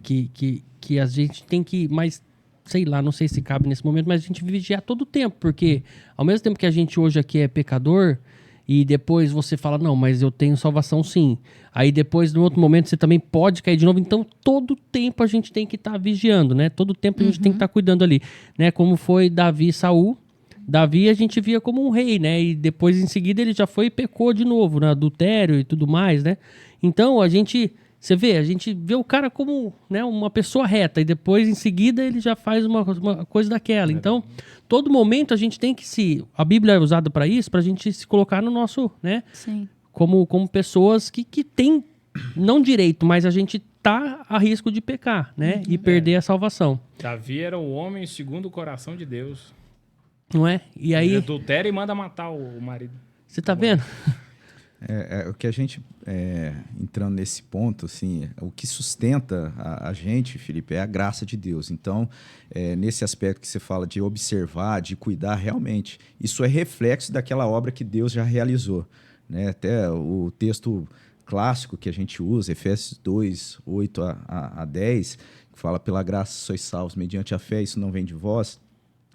que a gente tem que, mas sei lá, não sei se cabe nesse momento, mas a gente vigiar todo o tempo, porque ao mesmo tempo que a gente hoje aqui é pecador, e depois você fala, não, mas eu tenho salvação sim. Aí depois, no outro momento, você também pode cair de novo. Então, todo tempo a gente tem que estar vigiando, né? Todo tempo a gente tem que estar cuidando ali, né? Como foi Davi e Saul. Davi a gente via como um rei, né? E depois, em seguida, ele já foi e pecou de novo, né? Adultério e tudo mais, né? Então, a gente vê o cara como, né, uma pessoa reta. E depois, em seguida, ele já faz uma coisa daquela. Então, todo momento a gente tem que a Bíblia é usada para isso, para a gente se colocar no nosso, né? Sim. Como pessoas que têm, não direito, mas a gente tá a risco de pecar, né? E perder a salvação. Davi era o homem segundo o coração de Deus. Não é? E aí... Ele adultera e manda matar o marido. Você tá vendo? O que a gente, entrando nesse ponto, assim, o que sustenta a gente, Felipe, é a graça de Deus. Então, nesse aspecto que você fala de observar, de cuidar, realmente, isso é reflexo daquela obra que Deus já realizou, né? Até o texto clássico que a gente usa, Efésios 2, 8 a 10, que fala, pela graça sois salvos mediante a fé, isso não vem de vós,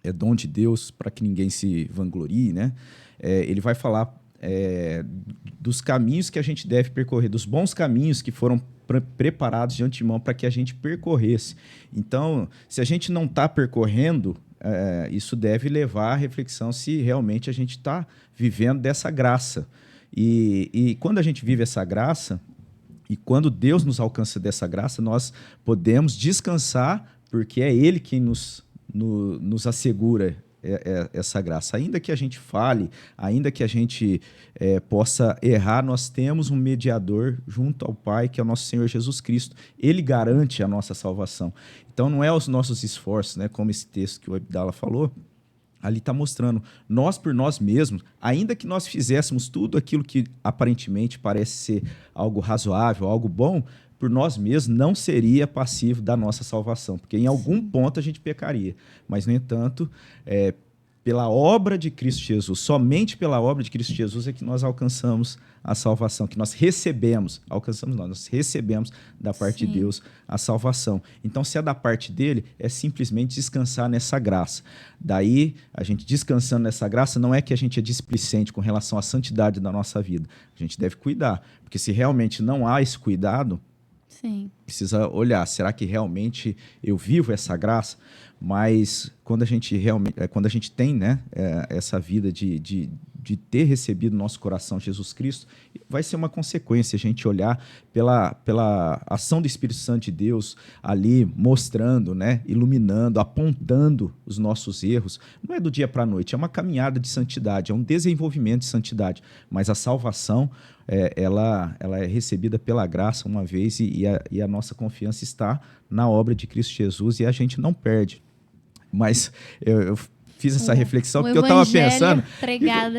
é dom de Deus para que ninguém se vanglorie, né? Ele vai falar dos caminhos que a gente deve percorrer, dos bons caminhos que foram preparados de antemão para que a gente percorresse. Então, se a gente não está percorrendo, isso deve levar à reflexão se realmente a gente está vivendo dessa graça. E quando a gente vive essa graça, e quando Deus nos alcança dessa graça, nós podemos descansar, porque é Ele quem nos assegura essa graça. Ainda que a gente fale, ainda que a gente possa errar, nós temos um mediador junto ao Pai, que é o nosso Senhor Jesus Cristo. Ele garante a nossa salvação. Então, não é os nossos esforços, né? Como esse texto que o Abdala falou, ali está mostrando, nós por nós mesmos, ainda que nós fizéssemos tudo aquilo que aparentemente parece ser algo razoável, algo bom, por nós mesmos não seria passivo da nossa salvação, porque em algum ponto a gente pecaria. Mas, no entanto, pela obra de Cristo Jesus, somente pela obra de Cristo Jesus é que nós alcançamos a salvação, que nós recebemos, nós recebemos da parte de Deus a salvação. Então, se é da parte dele, é simplesmente descansar nessa graça. Daí, a gente descansando nessa graça, não é que a gente é displicente com relação à santidade da nossa vida. A gente deve cuidar, porque se realmente não há esse cuidado, precisa olhar, será que realmente eu vivo essa graça? Mas quando a gente tem, né, essa vida de ter recebido no nosso coração Jesus Cristo, vai ser uma consequência a gente olhar pela ação do Espírito Santo de Deus ali mostrando, né, iluminando, apontando os nossos erros. Não é do dia para a noite, é uma caminhada de santidade, é um desenvolvimento de santidade. Mas a salvação, ela é recebida pela graça uma vez e a nossa confiança está na obra de Cristo Jesus e a gente não perde. Mas eu fiz essa reflexão porque eu estava pensando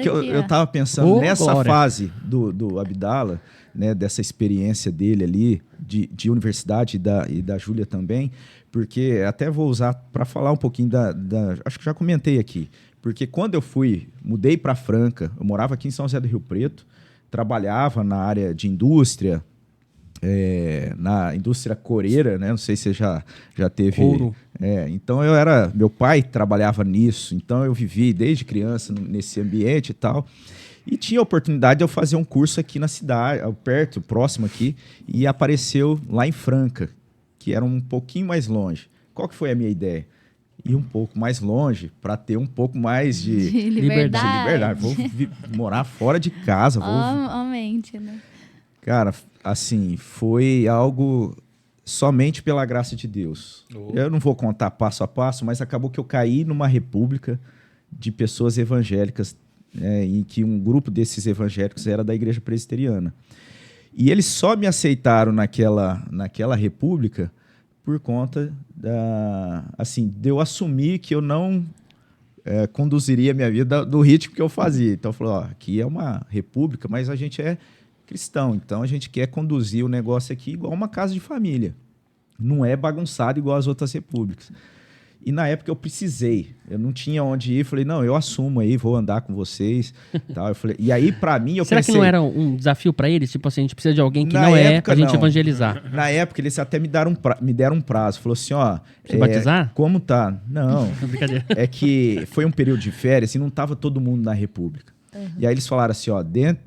eu estava pensando nessa fase do Abdala, né, dessa experiência dele ali de universidade e da Júlia também, porque até vou usar para falar um pouquinho acho que já comentei aqui, porque quando eu mudei para Franca, eu morava aqui em São José do Rio Preto, trabalhava na área de indústria, na indústria coreira, né? Não sei se você já teve... Ouro. Então meu pai trabalhava nisso, então eu vivi desde criança nesse ambiente e tal, e tinha a oportunidade de eu fazer um curso aqui na cidade, próximo aqui, e apareceu lá em Franca, que era um pouquinho mais longe. Qual que foi a minha ideia? Ir um pouco mais longe para ter um pouco mais de liberdade. Vou morar fora de casa. Aumente, né? Cara, assim, foi algo somente pela graça de Deus. Eu não vou contar passo a passo, mas acabou que eu caí numa república de pessoas evangélicas, em que um grupo desses evangélicos era da igreja presbiteriana. E eles só me aceitaram naquela república por conta de eu assumir que eu não conduziria a minha vida do ritmo que eu fazia. Então, eu falei, aqui é uma república, mas a gente é cristão, então a gente quer conduzir o negócio aqui igual uma casa de família. Não é bagunçado igual as outras repúblicas. E na época eu não tinha onde ir, falei, não, eu assumo aí, vou andar com vocês. Tal. Eu falei, e aí, pra mim, Será que não era um desafio pra eles? Tipo assim, a gente precisa de alguém que não pra gente evangelizar. Na época, eles até me deram um prazo. Falou assim, batizar? Como tá? Não. Brincadeira. É que foi um período de férias e não tava todo mundo na república. Uhum. E aí eles falaram assim,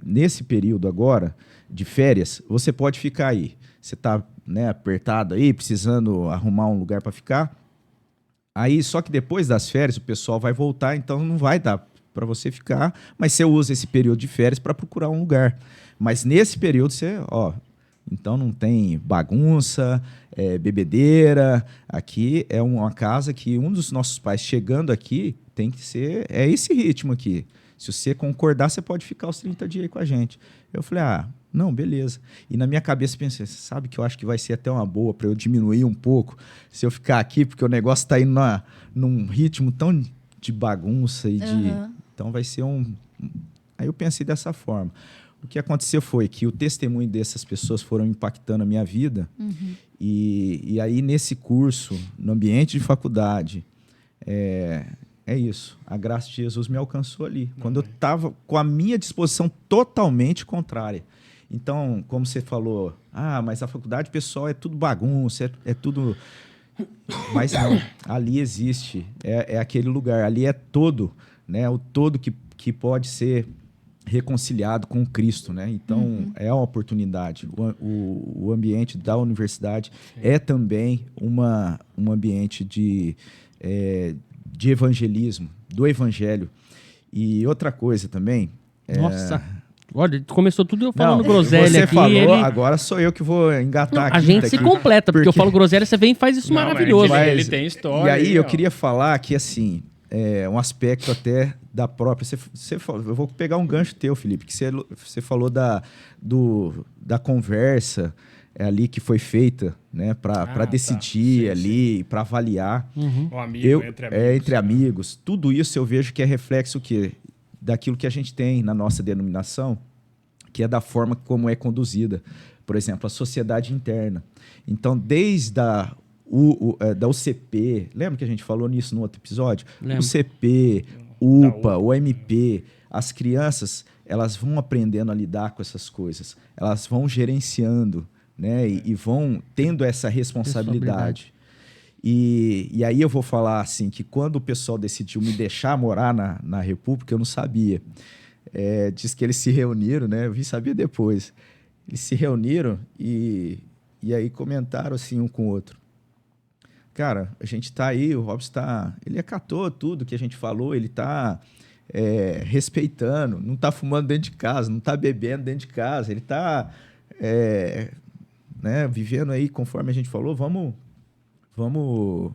nesse período agora de férias, você pode ficar aí. Você tá, né, apertado aí, precisando arrumar um lugar para ficar. Aí, só que depois das férias, o pessoal vai voltar, então não vai dar para você ficar, mas você usa esse período de férias para procurar um lugar. Mas nesse período, então não tem bagunça, bebedeira. Aqui é uma casa que um dos nossos pais chegando aqui tem que ser, esse ritmo aqui. Se você concordar, você pode ficar os 30 dias aí com a gente. Eu falei, não, beleza. E na minha cabeça pensei, sabe que eu acho que vai ser até uma boa para eu diminuir um pouco se eu ficar aqui, porque o negócio está indo num ritmo tão de bagunça e Então vai ser Aí eu pensei dessa forma. O que aconteceu foi que o testemunho dessas pessoas foram impactando a minha vida. Uhum. E aí, nesse curso, no ambiente de faculdade, é isso. A graça de Jesus me alcançou ali. Quando eu estava com a minha disposição totalmente contrária. Então, como você falou, mas a faculdade, pessoal, é tudo bagunça, é tudo... Mas não, ali existe, é aquele lugar, ali é todo, né? O todo que pode ser reconciliado com Cristo, né? Então, é uma oportunidade. O ambiente da universidade é também um ambiente de evangelismo, do evangelho. E outra coisa também... Nossa! Olha, começou tudo eu falando groselha você aqui. Falou, agora sou eu que vou engatar aqui. A gente se completa, porque eu falo groselha, você vem e faz isso maravilhoso. Ele tem história. E aí eu queria falar que, assim, um aspecto até da própria... eu vou pegar um gancho teu, Felipe, que você falou da conversa ali que foi feita, né, para decidir Sim, ali, para avaliar. Um amigo, entre amigos. Entre amigos. Tudo isso eu vejo que é reflexo daquilo que a gente tem na nossa denominação, que é da forma como é conduzida. Por exemplo, a sociedade interna. Então, desde da UCP, lembra que a gente falou nisso no outro episódio? Lembro. UCP, UPA, OMP, as crianças, elas vão aprendendo a lidar com essas coisas. Elas vão gerenciando, né? E vão tendo essa responsabilidade. E aí eu vou falar assim, que quando o pessoal decidiu me deixar morar na República, eu não sabia. Diz que eles se reuniram, né? Eu vim saber depois. Eles se reuniram e aí comentaram assim um com o outro. Cara, a gente tá aí, o Robson ele acatou tudo que a gente falou, ele tá respeitando, não tá fumando dentro de casa, não tá bebendo dentro de casa, ele tá né, vivendo aí conforme a gente falou. Vamos, o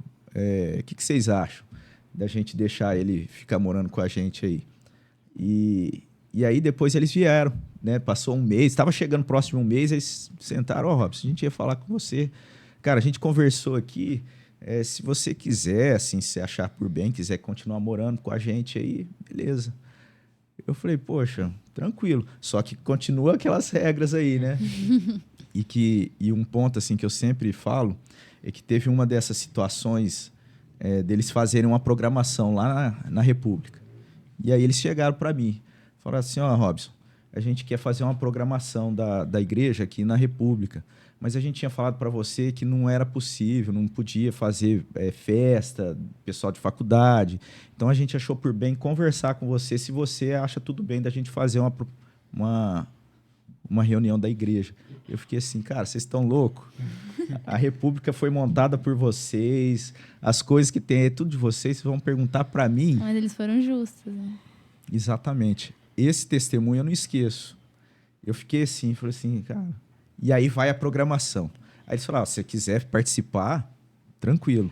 que vocês acham da gente deixar ele ficar morando com a gente aí? E aí depois eles vieram, né? Passou um mês, estava chegando próximo de um mês, eles sentaram, Robson, a gente ia falar com você. Cara, a gente conversou aqui, se você quiser, assim, se achar por bem, quiser continuar morando com a gente aí, beleza. Eu falei, poxa, tranquilo. Só que continua aquelas regras aí, né? E um ponto, assim, que eu sempre falo, é que teve uma dessas situações deles fazerem uma programação lá na República. E aí eles chegaram para mim, falaram assim, Robson, a gente quer fazer uma programação da igreja aqui na República, mas a gente tinha falado para você que não era possível, não podia fazer festa, pessoal de faculdade. Então a gente achou por bem conversar com você, se você acha tudo bem da gente fazer uma reunião da igreja. Eu fiquei assim, cara, vocês estão loucos? A República foi montada por vocês, as coisas que tem é tudo de vocês vão perguntar para mim. Mas eles foram justos, né? Exatamente. Esse testemunho eu não esqueço. Eu fiquei assim, falei assim, cara... E aí vai a programação. Aí eles falaram, se você quiser participar, tranquilo.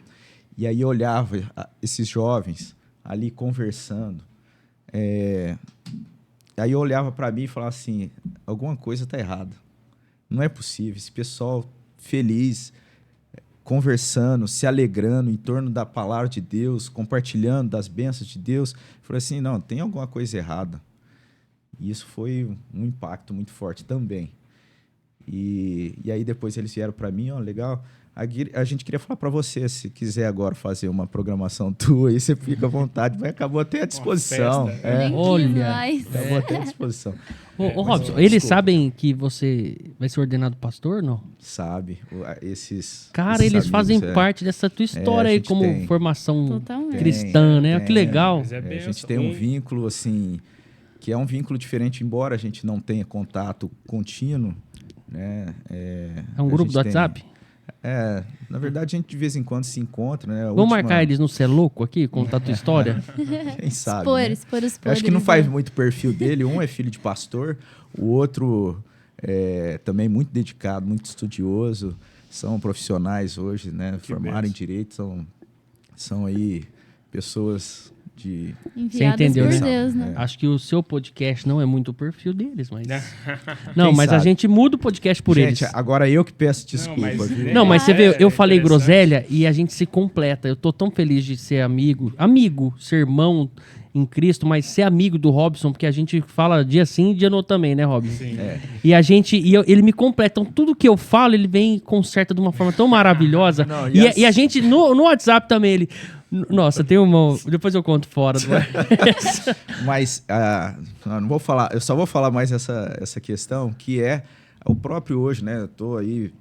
E aí eu olhava esses jovens ali conversando. Aí eu olhava para mim e falava assim, alguma coisa está errada. Não é possível. Esse pessoal feliz, conversando, se alegrando em torno da palavra de Deus, compartilhando das bênçãos de Deus. Eu falei assim, não, tem alguma coisa errada. E isso foi um impacto muito forte também. E aí depois eles vieram para mim, legal, a gente queria falar para você, se quiser agora fazer uma programação tua, aí você fica à vontade, mas acabou até à disposição. Olha, acabou até à disposição. Ô Robson, eles sabem que você vai ser ordenado pastor, não? Sabe, esses Cara, eles fazem parte dessa tua história aí como formação cristã, né? Que legal. A gente tem um vínculo, assim, que é um vínculo diferente, embora a gente não tenha contato contínuo, né? É um grupo do WhatsApp? Na verdade, a gente de vez em quando se encontra, né? Vamos marcar eles no Cê Louco aqui, contar a tua história? Quem sabe, expor né? Eu acho que não faz muito perfil dele. Um é filho de pastor, o outro também muito dedicado, muito estudioso. São profissionais hoje, né? Formaram em direito, são aí pessoas de... Você entendeu, por né? Deus, né? Acho que o seu podcast não é muito o perfil deles, mas... Não, mas sabe? A gente muda o podcast por eles. Gente, agora eu que peço desculpa. Não, mas você vê, eu falei groselha e a gente se completa. Eu tô tão feliz de ser amigo, ser irmão em Cristo, mas ser amigo do Robson, porque a gente fala dia sim e dia não também, né, Robson? Sim. Ele me completa. Então, tudo que eu falo, ele vem e conserta de uma forma tão maravilhosa. Não, e a gente, no WhatsApp também, ele... Nossa, tem uma... Depois eu conto fora. Mas, não vou falar... Eu só vou falar mais essa questão, que é o próprio hoje, né? Eu tô aí...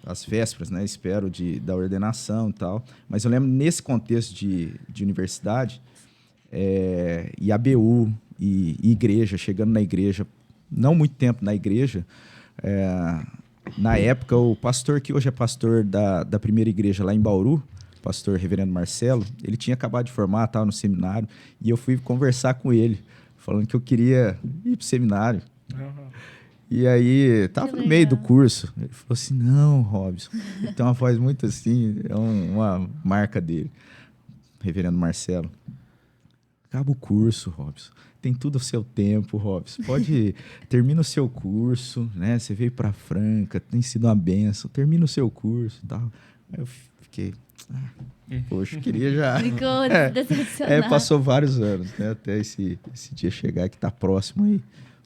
às vésperas, né? Espero da ordenação e tal. Mas eu lembro, nesse contexto de universidade... e ABU e igreja, chegando na igreja, não muito tempo na igreja, na época o pastor que hoje é pastor da primeira igreja lá em Bauru, pastor reverendo Marcelo, ele tinha acabado de formar, estava no seminário, e eu fui conversar com ele, falando que eu queria ir para o seminário. E aí, estava no meio do curso, ele falou assim, não, Robson, ele tem uma voz muito assim, é uma marca dele. reverendo Marcelo, acaba o curso, Robson. Tem tudo ao seu tempo, Robson. Termina o seu curso, né? Você veio para Franca, tem sido uma benção. Termina o seu curso e tal. Aí eu fiquei... poxa, queria já... Ficou decepcionado. Passou vários anos, né? Até esse dia chegar que tá próximo aí.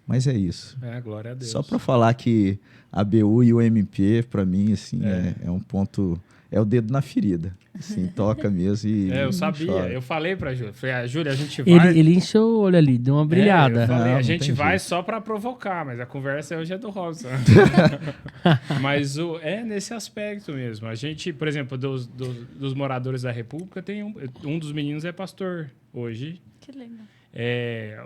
Mas é isso. Glória a Deus. Só para falar que a BU e o MP, para mim, assim, é um ponto... É o dedo na ferida. Assim, toca mesmo e... eu e sabia. chora. Eu falei pra Júlia. Falei, Júlia, a gente vai... Ele encheu o olho ali, deu uma brilhada. Eu falei, Não, a não gente tem vai jeito. só pra provocar, mas a conversa hoje é do Robson. Mas é nesse aspecto mesmo. A gente, por exemplo, dos moradores da República, tem um dos meninos é pastor hoje. Que legal.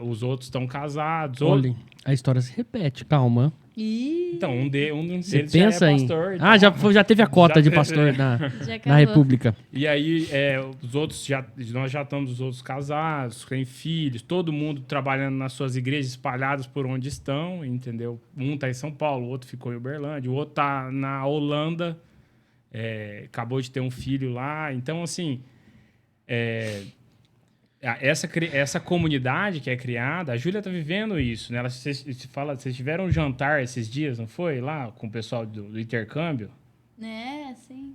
Os outros estão casados. Olha, a história se repete, calma. Então, um deles Você já é pensa em... pastor. Então. já teve a cota Já de teve. pastor Já na acabou. República. E aí, os outros nós já estamos os outros casados, têm filhos, todo mundo trabalhando nas suas igrejas espalhadas por onde estão, entendeu? Um está em São Paulo, o outro ficou em Uberlândia, o outro está na Holanda, acabou de ter um filho lá. Então, assim, essa comunidade que é criada, a Júlia está vivendo isso, né? Vocês tiveram um jantar esses dias, não foi? Lá com o pessoal do intercâmbio? Sim.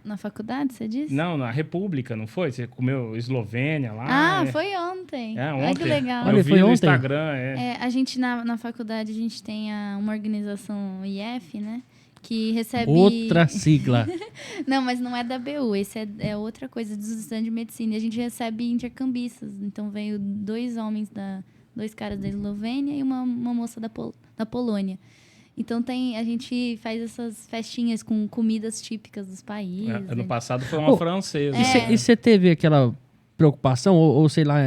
Na faculdade, você disse? Não, na República, não foi? Você comeu Eslovênia lá? Foi ontem. Ontem. Ai, que legal. Olha, Eu vi foi no ontem? Instagram, A gente, na faculdade, a gente tem uma organização IF, né? Que recebe... Outra sigla. Não, mas não é da BU. Esse é outra coisa dos estudantes de medicina. E a gente recebe intercambistas. Então, veio 2 homens, 2 caras da Eslovênia e uma moça da Polônia. Então, a gente faz essas festinhas com comidas típicas dos países. Ano passado foi uma francesa. E você teve aquela preocupação, ou sei lá,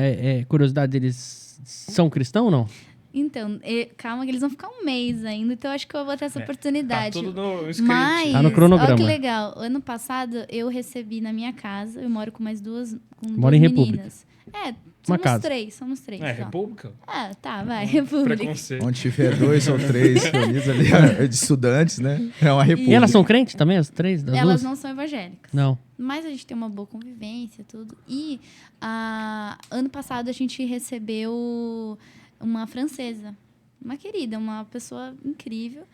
curiosidade deles são cristãos ou não? Então, calma que eles vão ficar um mês ainda, então eu acho que eu vou ter essa oportunidade. Tá tudo no script. Mas, Tá no cronograma. olha que legal. Ano passado, eu recebi na minha casa, eu moro com mais duas Mora em meninas. Uma casa. Somos três. Só. República? Tá, vai, República. Preconceito. Onde tiver 2 ou 3 reunidos ali, de estudantes, né? É uma república. E elas são crentes também, as 3? Das Elas duas? não são evangélicas. Não. Mas a gente tem uma boa convivência, tudo. E ano passado a gente recebeu uma francesa. Uma querida, uma pessoa incrível.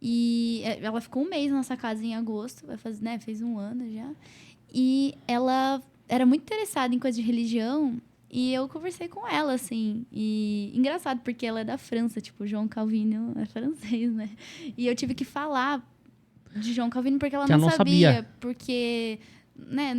E ela ficou um mês na nossa casa em agosto, fez 1 ano já. E ela era muito interessada em coisa de religião. E eu conversei com ela, assim. E engraçado, porque ela é da França, tipo, João Calvino é francês, né? E eu tive que falar de João Calvino porque ela não sabia. Porque, né,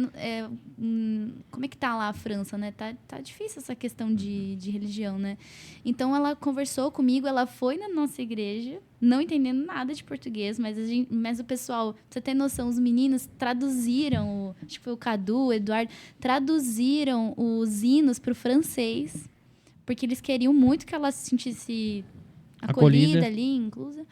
como é que tá lá a França, né? Tá difícil essa questão de religião, né? Então, ela conversou comigo, ela foi na nossa igreja, não entendendo nada de português, mas o pessoal, pra você ter noção, os meninos traduziram, o Cadu, o Eduardo, traduziram os hinos pro francês, porque eles queriam muito que ela se sentisse acolhida ali, inclusa.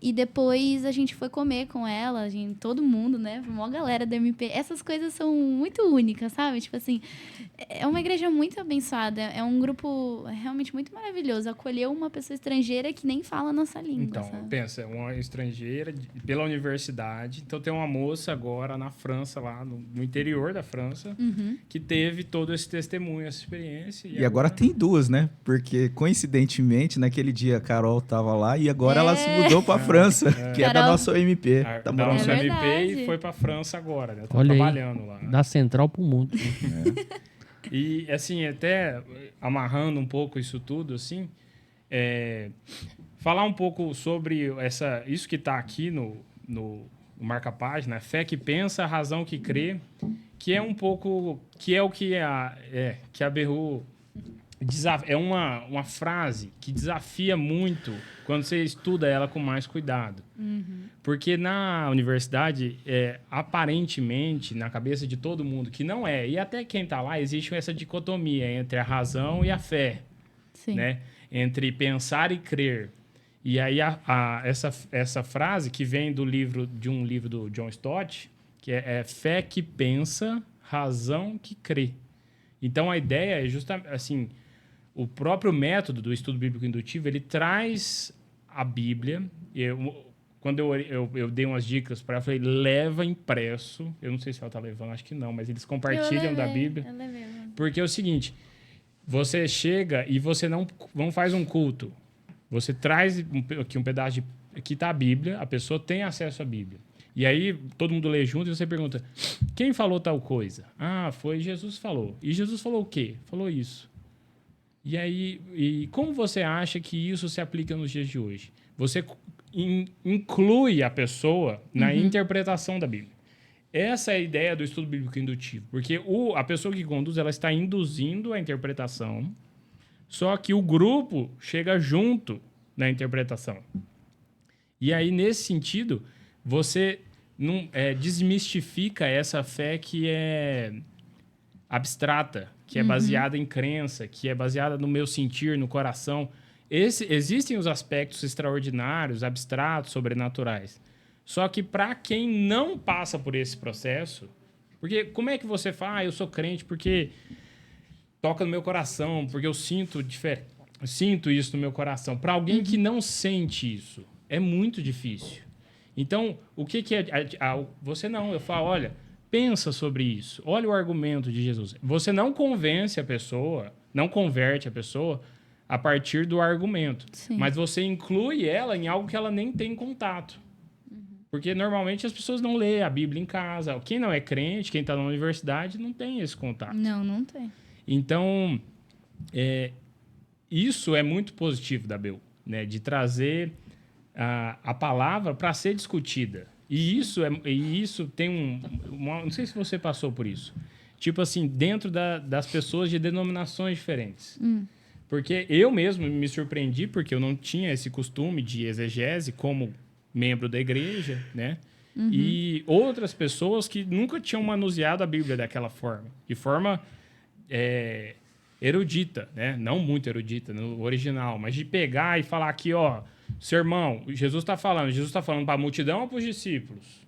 E depois a gente foi comer com ela, todo mundo, né? Uma galera da MP. Essas coisas são muito únicas, sabe? Tipo assim, é uma igreja muito abençoada. É um grupo realmente muito maravilhoso. Acolheu uma pessoa estrangeira que nem fala a nossa língua, Então, sabe? pensa, uma estrangeira pela universidade. Então, tem uma moça agora na França, lá no interior da França, que teve todo esse testemunho, essa experiência. E agora tem 2, né? Porque, coincidentemente, naquele dia a Carol tava lá e agora ela se mudou pra França, que é da nossa OMP. Da Tá morando nossa lá. MP e foi pra França agora, né? Tá Olha aí, trabalhando lá. da central pro mundo. E, assim, até amarrando um pouco isso tudo, assim, falar um pouco sobre isso que está aqui no marca-página, fé que pensa, razão que crê, que é um pouco, que é o que a BRU é uma frase que desafia muito quando você estuda ela com mais cuidado. Porque na universidade, aparentemente, na cabeça de todo mundo, que não é, e até quem está lá, existe essa dicotomia entre a razão e a fé. Sim. Né? Entre pensar e crer. E aí essa frase que vem de um livro do John Stott, que é fé que pensa, razão que crê. Então a ideia é justamente assim, o próprio método do estudo bíblico indutivo, ele traz a Bíblia, quando eu dei umas dicas para ela, eu falei, leva impresso. Eu não sei se ela tá levando, acho que não, mas eles compartilham da Bíblia. Eu levei, mano. Porque é o seguinte, você chega e você não faz um culto. Você traz aqui um pedaço de... Aqui está a Bíblia, a pessoa tem acesso à Bíblia. E aí, todo mundo lê junto e você pergunta, quem falou tal coisa? Ah, foi Jesus falou. E Jesus falou o quê? Falou isso. E aí, e como você acha que isso se aplica nos dias de hoje? Você inclui a pessoa na interpretação da Bíblia. Essa é a ideia do estudo bíblico indutivo. Porque a pessoa que conduz, ela está induzindo a interpretação, só que o grupo chega junto na interpretação. E aí, nesse sentido, você não, desmistifica essa fé que é abstrata, que é baseada em crença, que é baseada no meu sentir, no coração. Existem os aspectos extraordinários, abstratos, sobrenaturais. Só que para quem não passa por esse processo... Porque como é que você fala, eu sou crente porque toca no meu coração, porque eu sinto isso no meu coração. Para alguém que não sente isso, é muito difícil. Então, o que é... Você não, eu falo, olha, pensa sobre isso. Olha o argumento de Jesus. Você não convence a pessoa, não converte a pessoa a partir do argumento. Sim. Mas você inclui ela em algo que ela nem tem contato. Porque, normalmente, as pessoas não lêem a Bíblia em casa. Quem não é crente, quem está na universidade, não tem esse contato. Não tem. Então, isso é muito positivo da ABU, né? De trazer a palavra para ser discutida. E isso tem não sei se você passou por isso. Tipo assim, dentro das pessoas de denominações diferentes. Porque eu mesmo me surpreendi, porque eu não tinha esse costume de exegese como membro da igreja, né? E outras pessoas que nunca tinham manuseado a Bíblia daquela forma. De forma erudita, né? Não muito erudita no original, mas de pegar e falar aqui, ó, sermão, Jesus está falando para a multidão ou para os discípulos?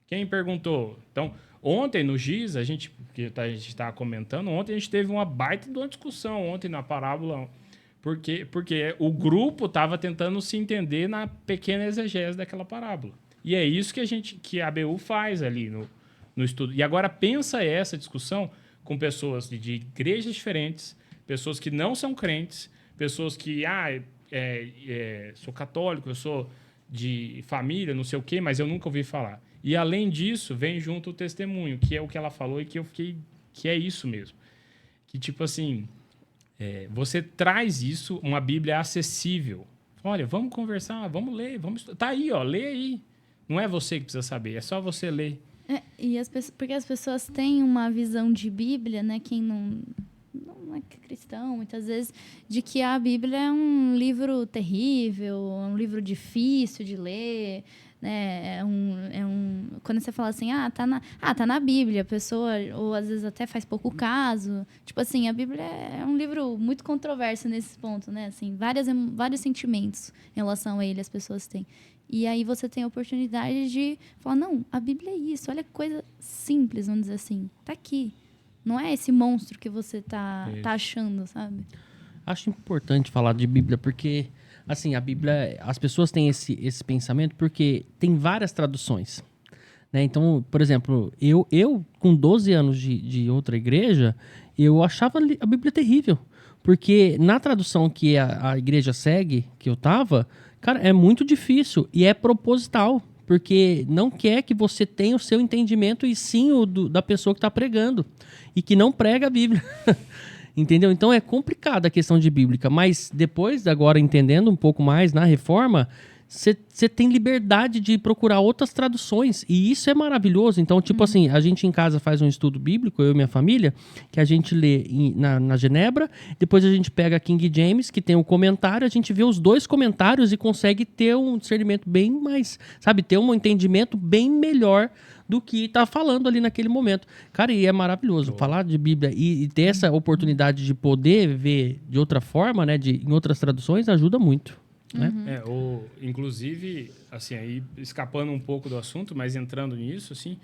Quem perguntou? Então, ontem no GIS, a gente estava comentando, ontem a gente teve uma baita de uma discussão, ontem na parábola, porque o grupo estava tentando se entender na pequena exegese daquela parábola. E é isso que a ABU faz ali no estudo. E agora pensa essa discussão com pessoas de igrejas diferentes, pessoas que não são crentes, pessoas que, sou católico, eu sou de família, não sei o quê, mas eu nunca ouvi falar. E, além disso, vem junto o testemunho, que é o que ela falou e que eu fiquei... Que é isso mesmo. Que, tipo assim, você traz isso, uma Bíblia acessível. Olha, vamos conversar, vamos ler, tá aí, ó, lê aí. Não é você que precisa saber, é só você ler. Porque as pessoas têm uma visão de Bíblia, né? Quem não é cristão, muitas vezes, de que a Bíblia é um livro terrível, um livro difícil de ler, né? Quando você fala assim, tá na Bíblia, a pessoa, ou às vezes até faz pouco caso. Tipo assim, a Bíblia é um livro muito controverso nesse ponto, né? Assim, vários sentimentos em relação a ele as pessoas têm. E aí você tem a oportunidade de falar, não, a Bíblia é isso, olha que coisa simples, vamos dizer assim, tá aqui. Não é esse monstro que você tá achando, sabe? Acho importante falar de Bíblia, porque, assim, a Bíblia, as pessoas têm esse pensamento porque tem várias traduções, né? Então, por exemplo, eu com 12 anos de outra igreja, eu achava a Bíblia terrível, porque na tradução que a igreja segue, que eu tava, cara, é muito difícil e é proposital, porque não quer que você tenha o seu entendimento e sim o da pessoa que está pregando e que não prega a Bíblia. Entendeu? Então é complicada a questão de bíblica, mas depois, agora entendendo um pouco mais na reforma, você tem liberdade de procurar outras traduções e isso é maravilhoso. Então, tipo assim, a gente em casa faz um estudo bíblico, eu e minha família, que a gente lê na Genebra, depois a gente pega a King James, que tem um comentário, a gente vê os dois comentários e consegue ter um discernimento bem mais, sabe, ter um entendimento bem melhor do que tá falando ali naquele momento. Cara, e é maravilhoso falar de Bíblia e ter essa oportunidade de poder ver de outra forma, né, em outras traduções, ajuda muito. Né? Inclusive, assim, aí escapando um pouco do assunto, mas entrando nisso, assim,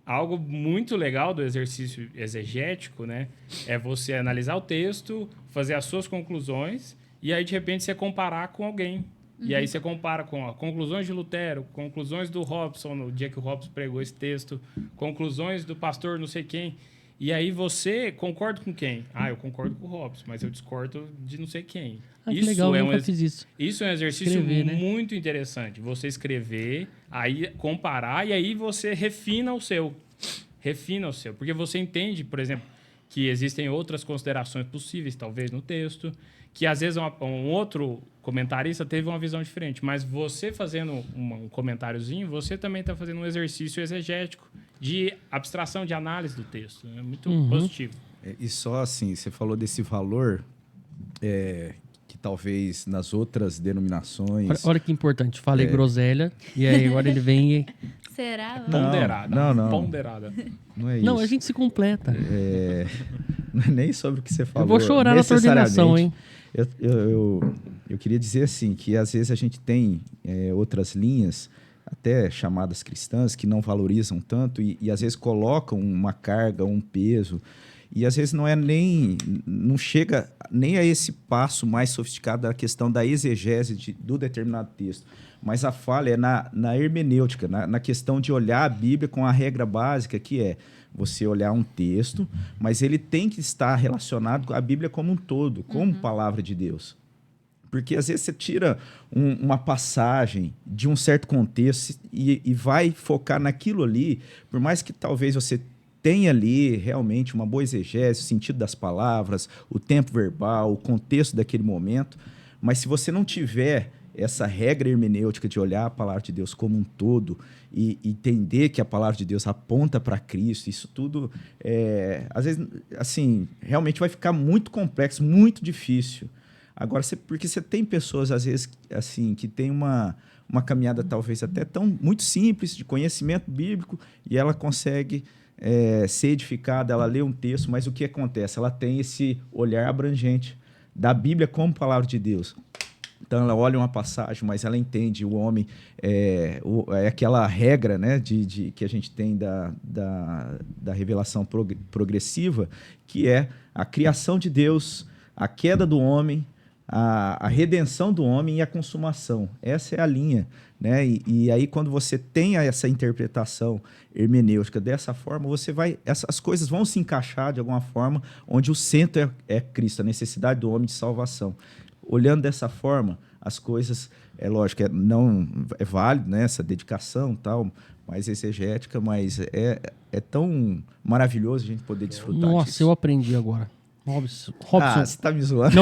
algo muito legal do exercício exegético, né, é você analisar o texto, fazer as suas conclusões e aí, de repente, você comparar com alguém E aí você compara com conclusões de Lutero, conclusões do Robson, no dia que o Robson pregou esse texto, conclusões do pastor não sei quem. E aí você concorda com quem? Eu concordo com o Robson, mas eu discordo de não sei quem. Que legal, eu nunca fiz isso. Isso é um exercício muito interessante. Você escrever, aí comparar, e aí você refina o seu. Porque você entende, por exemplo, que existem outras considerações possíveis, talvez, no texto, que às vezes um outro comentarista teve uma visão diferente, mas você fazendo um comentáriozinho, você também está fazendo um exercício exegético de abstração, de análise do texto. É muito positivo. E só assim, você falou desse valor que talvez nas outras denominações... Olha que importante, falei groselha, e aí agora ele vem e... Será? Ponderada. Não. Ponderada. Não é isso. Não, a gente se completa. Não é nem sobre o que você falou. Eu vou chorar na tua ordenação, hein? Eu queria dizer assim, que às vezes a gente tem outras linhas, até chamadas cristãs, que não valorizam tanto e às vezes colocam uma carga, um peso, e às vezes não chega nem a esse passo mais sofisticado da questão da exegese do determinado texto. Mas a falha é na hermenêutica, na questão de olhar a Bíblia com a regra básica, que é você olhar um texto, mas ele tem que estar relacionado com a Bíblia como um todo, como palavra de Deus. Porque às vezes você tira uma passagem de um certo contexto e vai focar naquilo ali, por mais que talvez você tenha ali realmente uma boa exegese, o sentido das palavras, o tempo verbal, o contexto daquele momento, mas se você não tiver essa regra hermenêutica de olhar a palavra de Deus como um todo e entender que a palavra de Deus aponta para Cristo, isso tudo, às vezes, assim, realmente vai ficar muito complexo, muito difícil. Agora, porque você tem pessoas, às vezes, assim, que tem uma caminhada talvez até muito simples de conhecimento bíblico e ela consegue ser edificada, ela lê um texto, mas o que acontece? Ela tem esse olhar abrangente da Bíblia como palavra de Deus. Então, ela olha uma passagem, mas ela entende o homem, aquela regra, né, que a gente tem da revelação progressiva, que é a criação de Deus, a queda do homem, a redenção do homem e a consumação. Essa é a linha, né? E aí, quando você tem essa interpretação hermenêutica dessa forma, as coisas vão se encaixar de alguma forma, onde o centro é Cristo, a necessidade do homem de salvação. Olhando dessa forma, as coisas, lógico, não é válido, né, essa dedicação tal, mais exegética, mas é tão maravilhoso a gente poder desfrutar disso. Nossa, eu aprendi agora. Robson, você tá me zoando?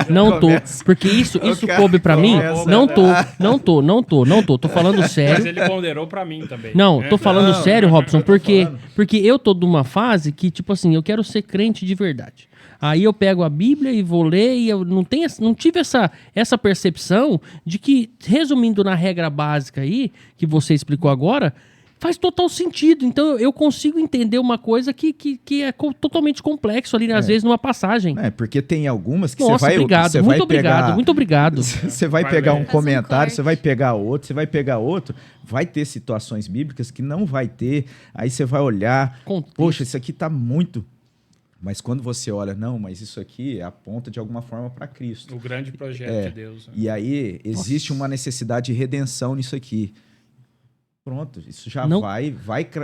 Não tô. Porque isso coube pra mim. Não tô. Tô falando sério. Mas ele ponderou pra mim também. Não, tô falando sério, Robson, porque eu tô numa fase que, tipo assim, eu quero ser crente de verdade. Aí eu pego a Bíblia e vou ler e eu não tive essa percepção de que, resumindo na regra básica aí, que você explicou agora, faz total sentido. Então eu consigo entender uma coisa que é totalmente complexo ali, às vezes, numa passagem. Porque tem algumas que Nossa, obrigado. Muito obrigado. Você vai pegar um comentário, você vai pegar outro, vai ter situações bíblicas que não vai ter, aí você vai olhar, poxa, isso aqui tá muito... Mas quando você olha, mas isso aqui aponta de alguma forma para Cristo. O grande projeto de Deus. Né? E aí existe uma necessidade de redenção nisso aqui. Pronto, isso já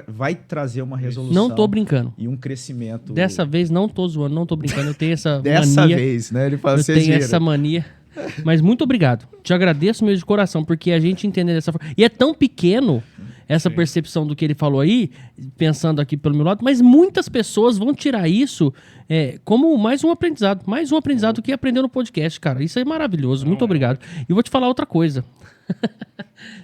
vai trazer uma resolução. Não tô brincando. E um crescimento. Dessa vez não tô zoando, não tô brincando. Eu tenho essa Dessa mania. Vez, né? Ele fala, eu tenho essa mania. Mas muito obrigado. Te agradeço mesmo de coração, porque a gente entende dessa forma. E é tão pequeno essa percepção do que ele falou aí, pensando aqui pelo meu lado, mas muitas pessoas vão tirar isso como mais um aprendizado que aprendeu no podcast, cara. Isso é maravilhoso. Muito obrigado. E vou te falar outra coisa.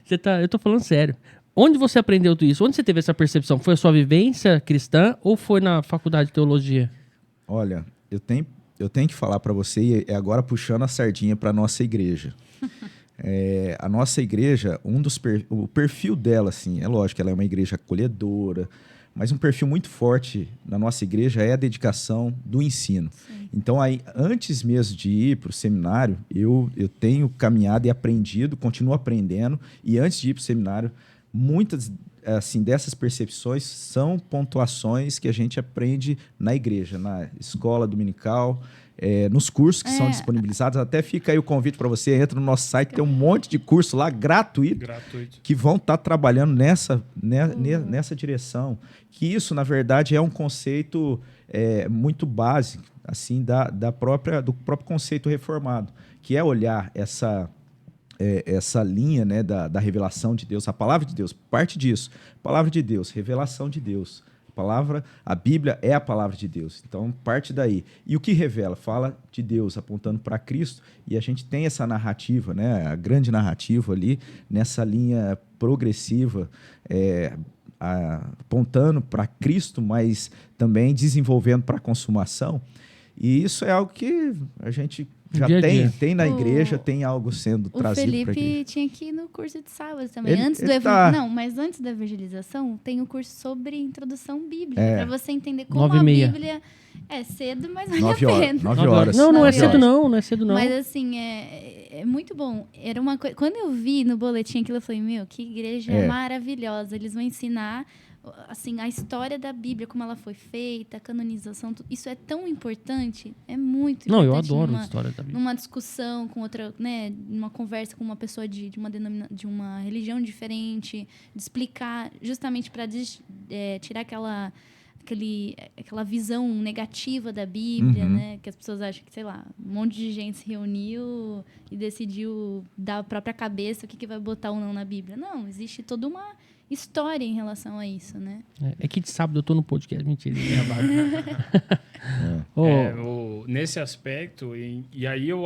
Eu tô falando sério. Onde você aprendeu tudo isso? Onde você teve essa percepção? Foi a sua vivência cristã ou foi na faculdade de teologia? Olha, eu tenho que falar para você, e agora puxando a sardinha para nossa igreja. A nossa igreja, o perfil dela, assim, é lógico, ela é uma igreja acolhedora, mas um perfil muito forte na nossa igreja é a dedicação do ensino. Sim. Então, aí, antes mesmo de ir para o seminário, eu tenho caminhado e aprendido, continuo aprendendo, e antes de ir para o seminário, muitas assim, dessas percepções são pontuações que a gente aprende na igreja, na escola dominical, nos cursos que são disponibilizados. Até fica aí o convite para você, entra no nosso site, tem um monte de curso lá gratuito. Que vão estar trabalhando nessa direção. Que isso, na verdade, é um conceito muito básico assim, do próprio conceito reformado, que é olhar essa linha, né, da revelação de Deus. A palavra de Deus parte disso. Palavra de Deus, revelação de Deus. A Bíblia é a palavra de Deus. Então, parte daí. E o que revela? Fala de Deus, apontando para Cristo. E a gente tem essa narrativa, né, a grande narrativa ali, nessa linha progressiva, apontando para Cristo, mas também desenvolvendo para a consumação. E isso é algo que a gente já tem na igreja, tem algo sendo trazido para aqui. O Felipe tinha que ir no curso de sábado também. Mas antes da evangelização, tem o curso sobre introdução bíblica, para você entender como a Bíblia é cedo, mas vale a pena. 9 horas. Não é cedo não é cedo não. Mas assim, é muito bom. Era uma coisa. Quando eu vi no boletim aquilo, eu falei, que igreja maravilhosa. Eles vão ensinar assim, a história da Bíblia, como ela foi feita, a canonização, isso é tão importante, é muito importante. Não, eu adoro a história da Bíblia. Numa discussão com outra, né, numa conversa com uma pessoa de uma religião diferente, de explicar, justamente para tirar aquela visão negativa da Bíblia, né, que as pessoas acham que, sei lá, um monte de gente se reuniu e decidiu dar a própria cabeça o que vai botar ou não na Bíblia. Não, existe toda uma história em relação a isso, né? É que de sábado eu tô no podcast, mentira. Nesse aspecto, e aí eu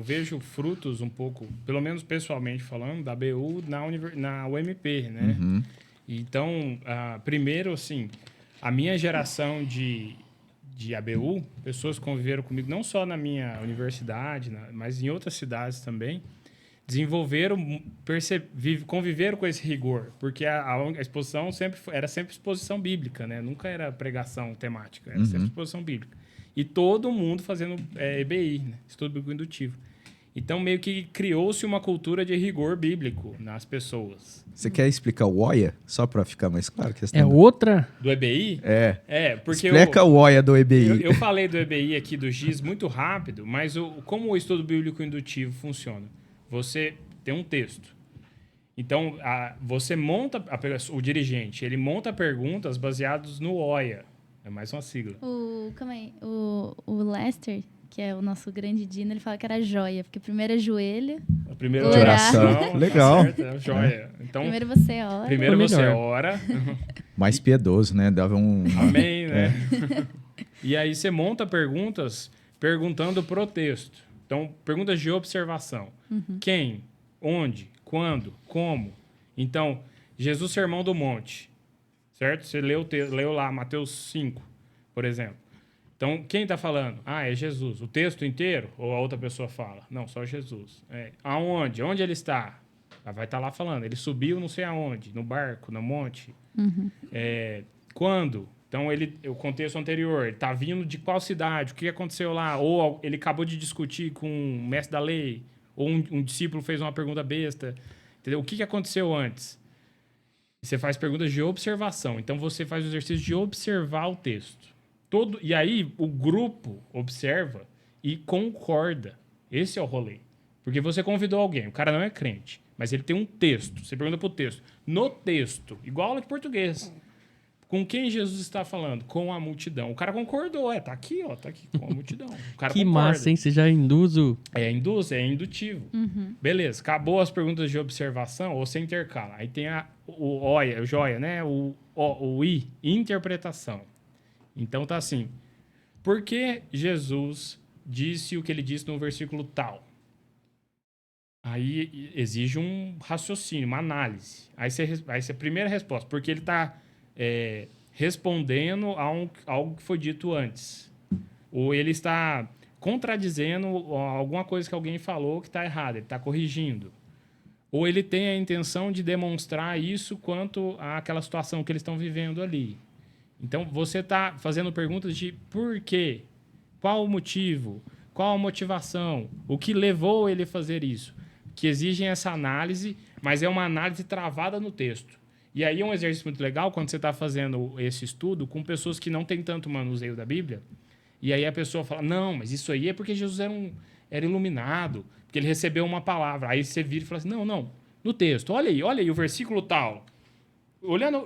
vejo frutos um pouco, pelo menos pessoalmente falando, da BU na UMP, né? Então, primeiro, assim, a minha geração de ABU, pessoas que conviveram comigo, não só na minha universidade, mas em outras cidades também, conviveram com esse rigor, porque a exposição era sempre exposição bíblica, né? Nunca era pregação temática, era sempre exposição bíblica. E todo mundo fazendo EBI, né? Estudo Bíblico Indutivo. Então, meio que criou-se uma cultura de rigor bíblico nas pessoas. Você quer explicar o OIA? Só para ficar mais claro. Outra? Do EBI? Porque explica o OIA do EBI. Eu falei do EBI aqui, do GIS, muito rápido, mas como o estudo bíblico indutivo funciona? Você tem um texto. Então, você monta... O dirigente, ele monta perguntas baseadas no OIA. É mais uma sigla. Calma aí. O Lester, que é o nosso grande Dino, ele fala que era joia, porque primeiro é joelho. A primeira oração. Legal. Tá certo, joia. Então, primeiro você ora. Primeiro você ora. Mais piedoso, né? Dava um... Amém, né? E aí você monta perguntas perguntando pro texto. Então, perguntas de observação. Quem? Onde? Quando? Como? Então, Jesus Sermão do Monte. Certo? Você leu lá Mateus 5, por exemplo. Então, quem está falando? É Jesus. O texto inteiro? Ou a outra pessoa fala? Não, só Jesus. Aonde? Onde ele está? Vai estar lá falando. Ele subiu não sei aonde. No barco, no monte. Quando? Então, o contexto anterior, ele está vindo de qual cidade? O que aconteceu lá? Ou ele acabou de discutir com um mestre da lei? Ou um discípulo fez uma pergunta besta? Entendeu? O que aconteceu antes? Você faz perguntas de observação. Então, você faz o exercício de observar o texto. E aí, o grupo observa e concorda. Esse é o rolê. Porque você convidou alguém, o cara não é crente, mas ele tem um texto. Você pergunta pro texto. No texto, igual aula de português... Com quem Jesus está falando? Com a multidão. O cara concordou. Tá aqui com a multidão. O cara que concorda. massa, hein? Você já induz o... É indutivo. Beleza, acabou as perguntas de observação, ou você intercala. Aí tem o joia, né? O I, interpretação. Então tá assim. Por que Jesus disse o que ele disse no versículo tal? Aí exige um raciocínio, uma análise. Aí você a primeira resposta, porque ele está respondendo a algo que foi dito antes. Ou ele está contradizendo alguma coisa que alguém falou que está errada, ele está corrigindo. Ou ele tem a intenção de demonstrar isso quanto àquela situação que eles estão vivendo ali. Então, você está fazendo perguntas de por quê? Qual o motivo? Qual a motivação? O que levou ele a fazer isso? Que exigem essa análise, mas é uma análise travada no texto. E aí é um exercício muito legal quando você está fazendo esse estudo com pessoas que não têm tanto manuseio da Bíblia E aí a pessoa fala, não, mas isso aí é porque Jesus era iluminado, porque ele recebeu uma palavra. Aí você vira e fala assim, não, no texto, olha aí o versículo tal.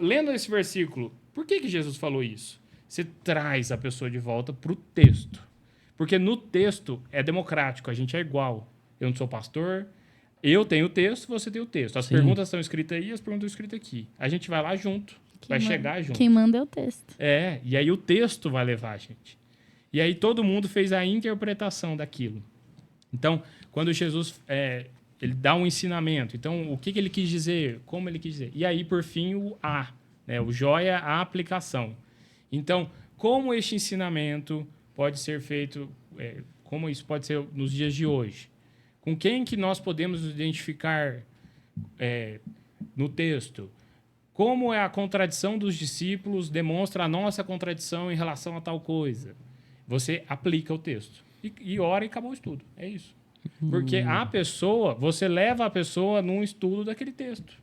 Lendo esse versículo, por que Jesus falou isso? Você traz a pessoa de volta para o texto. Porque no texto é democrático, a gente é igual. Eu não sou pastor, eu tenho o texto, você tem o texto. As perguntas estão escritas aí, as perguntas estão escritas aqui. A gente vai lá junto, vai chegar junto. Quem manda é o texto. E aí o texto vai levar a gente. E aí todo mundo fez a interpretação daquilo. Então, quando Jesus ele dá um ensinamento, então o que ele quis dizer, como ele quis dizer. E aí, por fim, o joia, a aplicação. Então, como este ensinamento pode ser feito, como isso pode ser nos dias de hoje? Com quem que nós podemos nos identificar no texto? Como a contradição dos discípulos demonstra a nossa contradição em relação a tal coisa? Você aplica o texto. E ora e acabou o estudo. É isso. Porque você leva a pessoa num estudo daquele texto.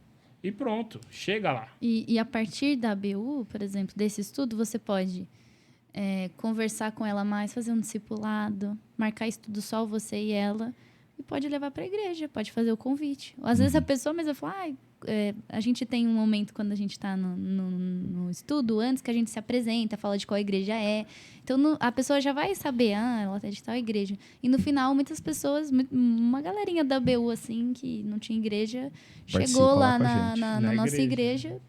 E pronto, chega lá. E a partir da ABU, por exemplo, desse estudo, você pode conversar com ela mais, fazer um discipulado, marcar estudo só você e ela, e pode levar para a igreja, pode fazer o convite. Às vezes a pessoa mesmo fala, a gente tem um momento quando a gente está no estudo, antes que a gente se apresenta, fala de qual igreja é. Então, a pessoa já vai saber, ela é de tal igreja. E no final, muitas pessoas, uma galerinha da BU, assim, que não tinha igreja, chegou lá na nossa igreja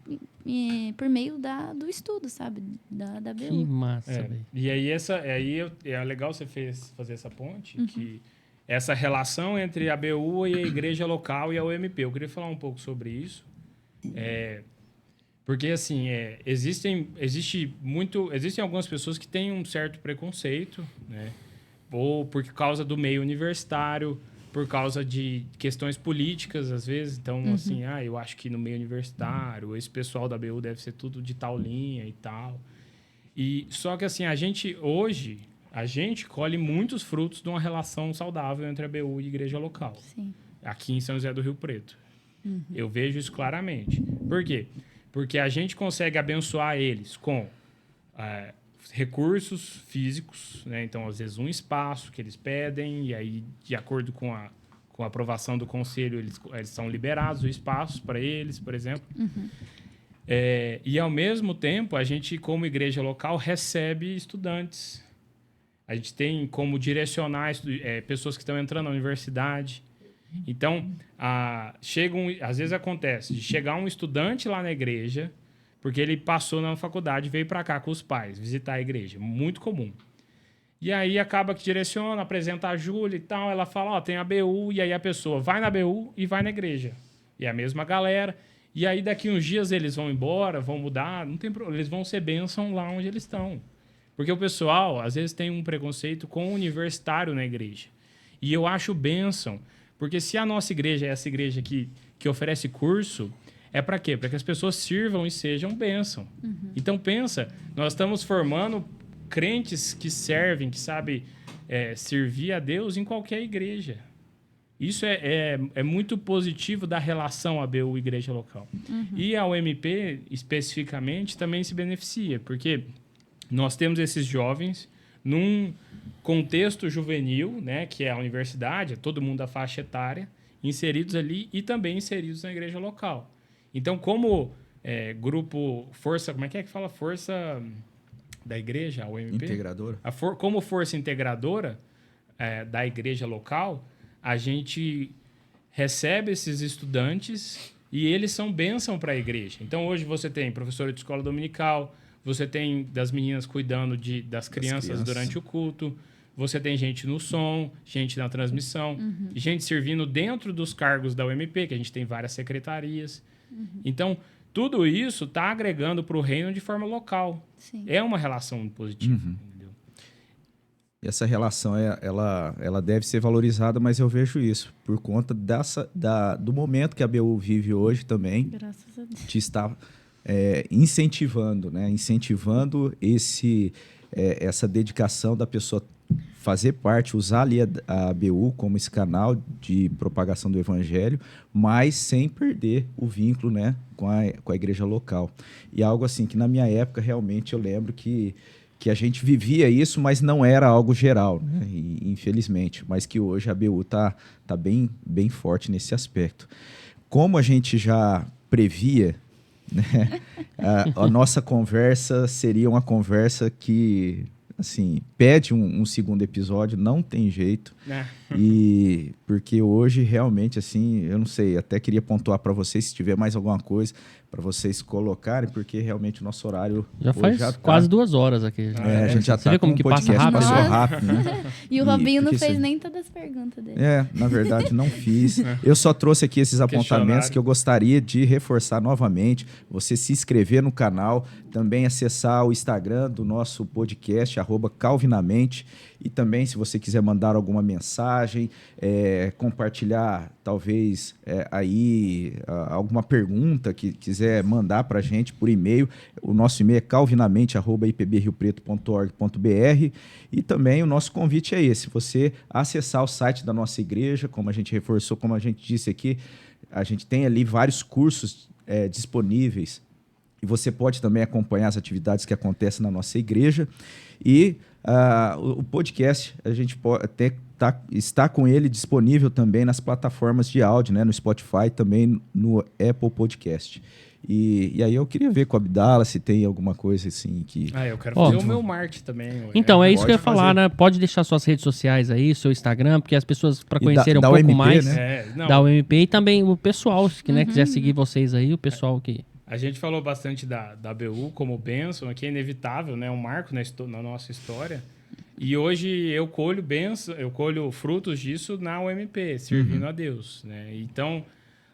por meio do estudo, sabe? Da BU. Que massa, velho. E aí, é legal você fazer essa ponte, que essa relação entre a BU e a igreja local e a UMP. Eu queria falar um pouco sobre isso. Porque, assim, existem algumas pessoas que têm um certo preconceito, né? Ou por causa do meio universitário, por causa de questões políticas, às vezes. Então, assim, eu acho que no meio universitário, esse pessoal da BU deve ser tudo de tal linha e tal. Só que, assim, a gente colhe muitos frutos de uma relação saudável entre a BU e a igreja local. Sim. Aqui em São José do Rio Preto. Eu vejo isso claramente. Por quê? Porque a gente consegue abençoar eles com recursos físicos, né? Então, às vezes, um espaço que eles pedem, e aí, de acordo com a aprovação do conselho, eles são liberados o espaço para eles, por exemplo. E, ao mesmo tempo, a gente, como igreja local, recebe estudantes. A gente tem como direcionar pessoas que estão entrando na universidade. Então, às vezes acontece de chegar um estudante lá na igreja, porque ele passou na faculdade e veio para cá com os pais, visitar a igreja. Muito comum. E aí acaba que direciona, apresenta a Júlia e tal, ela fala, tem a BU, e aí a pessoa vai na BU e vai na igreja. E é a mesma galera. E aí daqui uns dias eles vão embora, vão mudar, não tem problema, eles vão ser bênção lá onde eles estão. Porque o pessoal, às vezes, tem um preconceito com o universitário na igreja. E eu acho bênção, porque se a nossa igreja é essa igreja que oferece curso, é para quê? Para que as pessoas sirvam e sejam bênção. Então, pensa, nós estamos formando crentes que servem, que sabem servir a Deus em qualquer igreja. Isso é muito positivo da relação ABU igreja local. E a UMP, especificamente, também se beneficia, porque nós temos esses jovens num contexto juvenil, né, que é a universidade, todo mundo da faixa etária, inseridos ali e também inseridos na igreja local. Então, como grupo força, como é que fala? Força da igreja, a UMP? Integradora. Como força integradora da igreja local, a gente recebe esses estudantes e eles são bênção para a igreja. Então, hoje você tem professora de escola dominical, você tem das meninas cuidando das crianças durante o culto, você tem gente no som, gente na transmissão, gente servindo dentro dos cargos da UMP, que a gente tem várias secretarias. Então, tudo isso está agregando para o reino de forma local. Sim. É uma relação positiva. Entendeu? E essa relação, ela deve ser valorizada, mas eu vejo isso por conta do momento que a BU vive hoje também. Graças a Deus. De estar incentivando, né? Incentivando essa dedicação da pessoa fazer parte, usar ali a BU como esse canal de propagação do evangelho, mas sem perder o vínculo, né, com a igreja local. E algo assim que na minha época realmente eu lembro que que a gente vivia isso, mas não era algo geral, né? E, infelizmente. Mas que hoje a ABU tá bem, bem forte nesse aspecto. Como a gente já previa, né, a nossa conversa seria uma conversa que, assim, pede um segundo episódio, não tem jeito. E porque hoje realmente, assim, eu não sei, até queria pontuar para vocês se tiver mais alguma coisa para vocês colocarem, porque realmente o nosso horário já faz quase 2 horas aqui. A gente já Você vê como que passa rápido? Passou rápido, né? E o Robinho não fez nem todas as perguntas dele. Na verdade não fiz. Eu só trouxe aqui esses apontamentos que eu gostaria de reforçar novamente. Você se inscrever no canal, também acessar o Instagram do nosso podcast, @calvinamente. E também, se você quiser mandar alguma mensagem, compartilhar, talvez, aí alguma pergunta que quiser mandar para a gente por e-mail. O nosso e-mail é calvinamente@ipbriopreto.org.br. E também o nosso convite é esse, você acessar o site da nossa igreja, como a gente reforçou, como a gente disse aqui, a gente tem ali vários cursos disponíveis. E você pode também acompanhar as atividades que acontecem na nossa igreja. E o podcast, a gente pode até está com ele disponível também nas plataformas de áudio, né? No Spotify, também no Apple Podcast. E aí eu queria ver com a Abdala se tem alguma coisa assim que... eu quero fazer o meu marketing também. Então, é isso que eu ia falar, né? Pode deixar suas redes sociais aí, seu Instagram, porque as pessoas, para conhecerem um pouco UMP, mais né? da UMP, e também o pessoal, que quiser seguir vocês aí, o pessoal que... A gente falou bastante da ABU como bênção, que é inevitável, né? Um marco na nossa história. E hoje eu colho frutos disso na UMP, servindo a Deus, né? Então,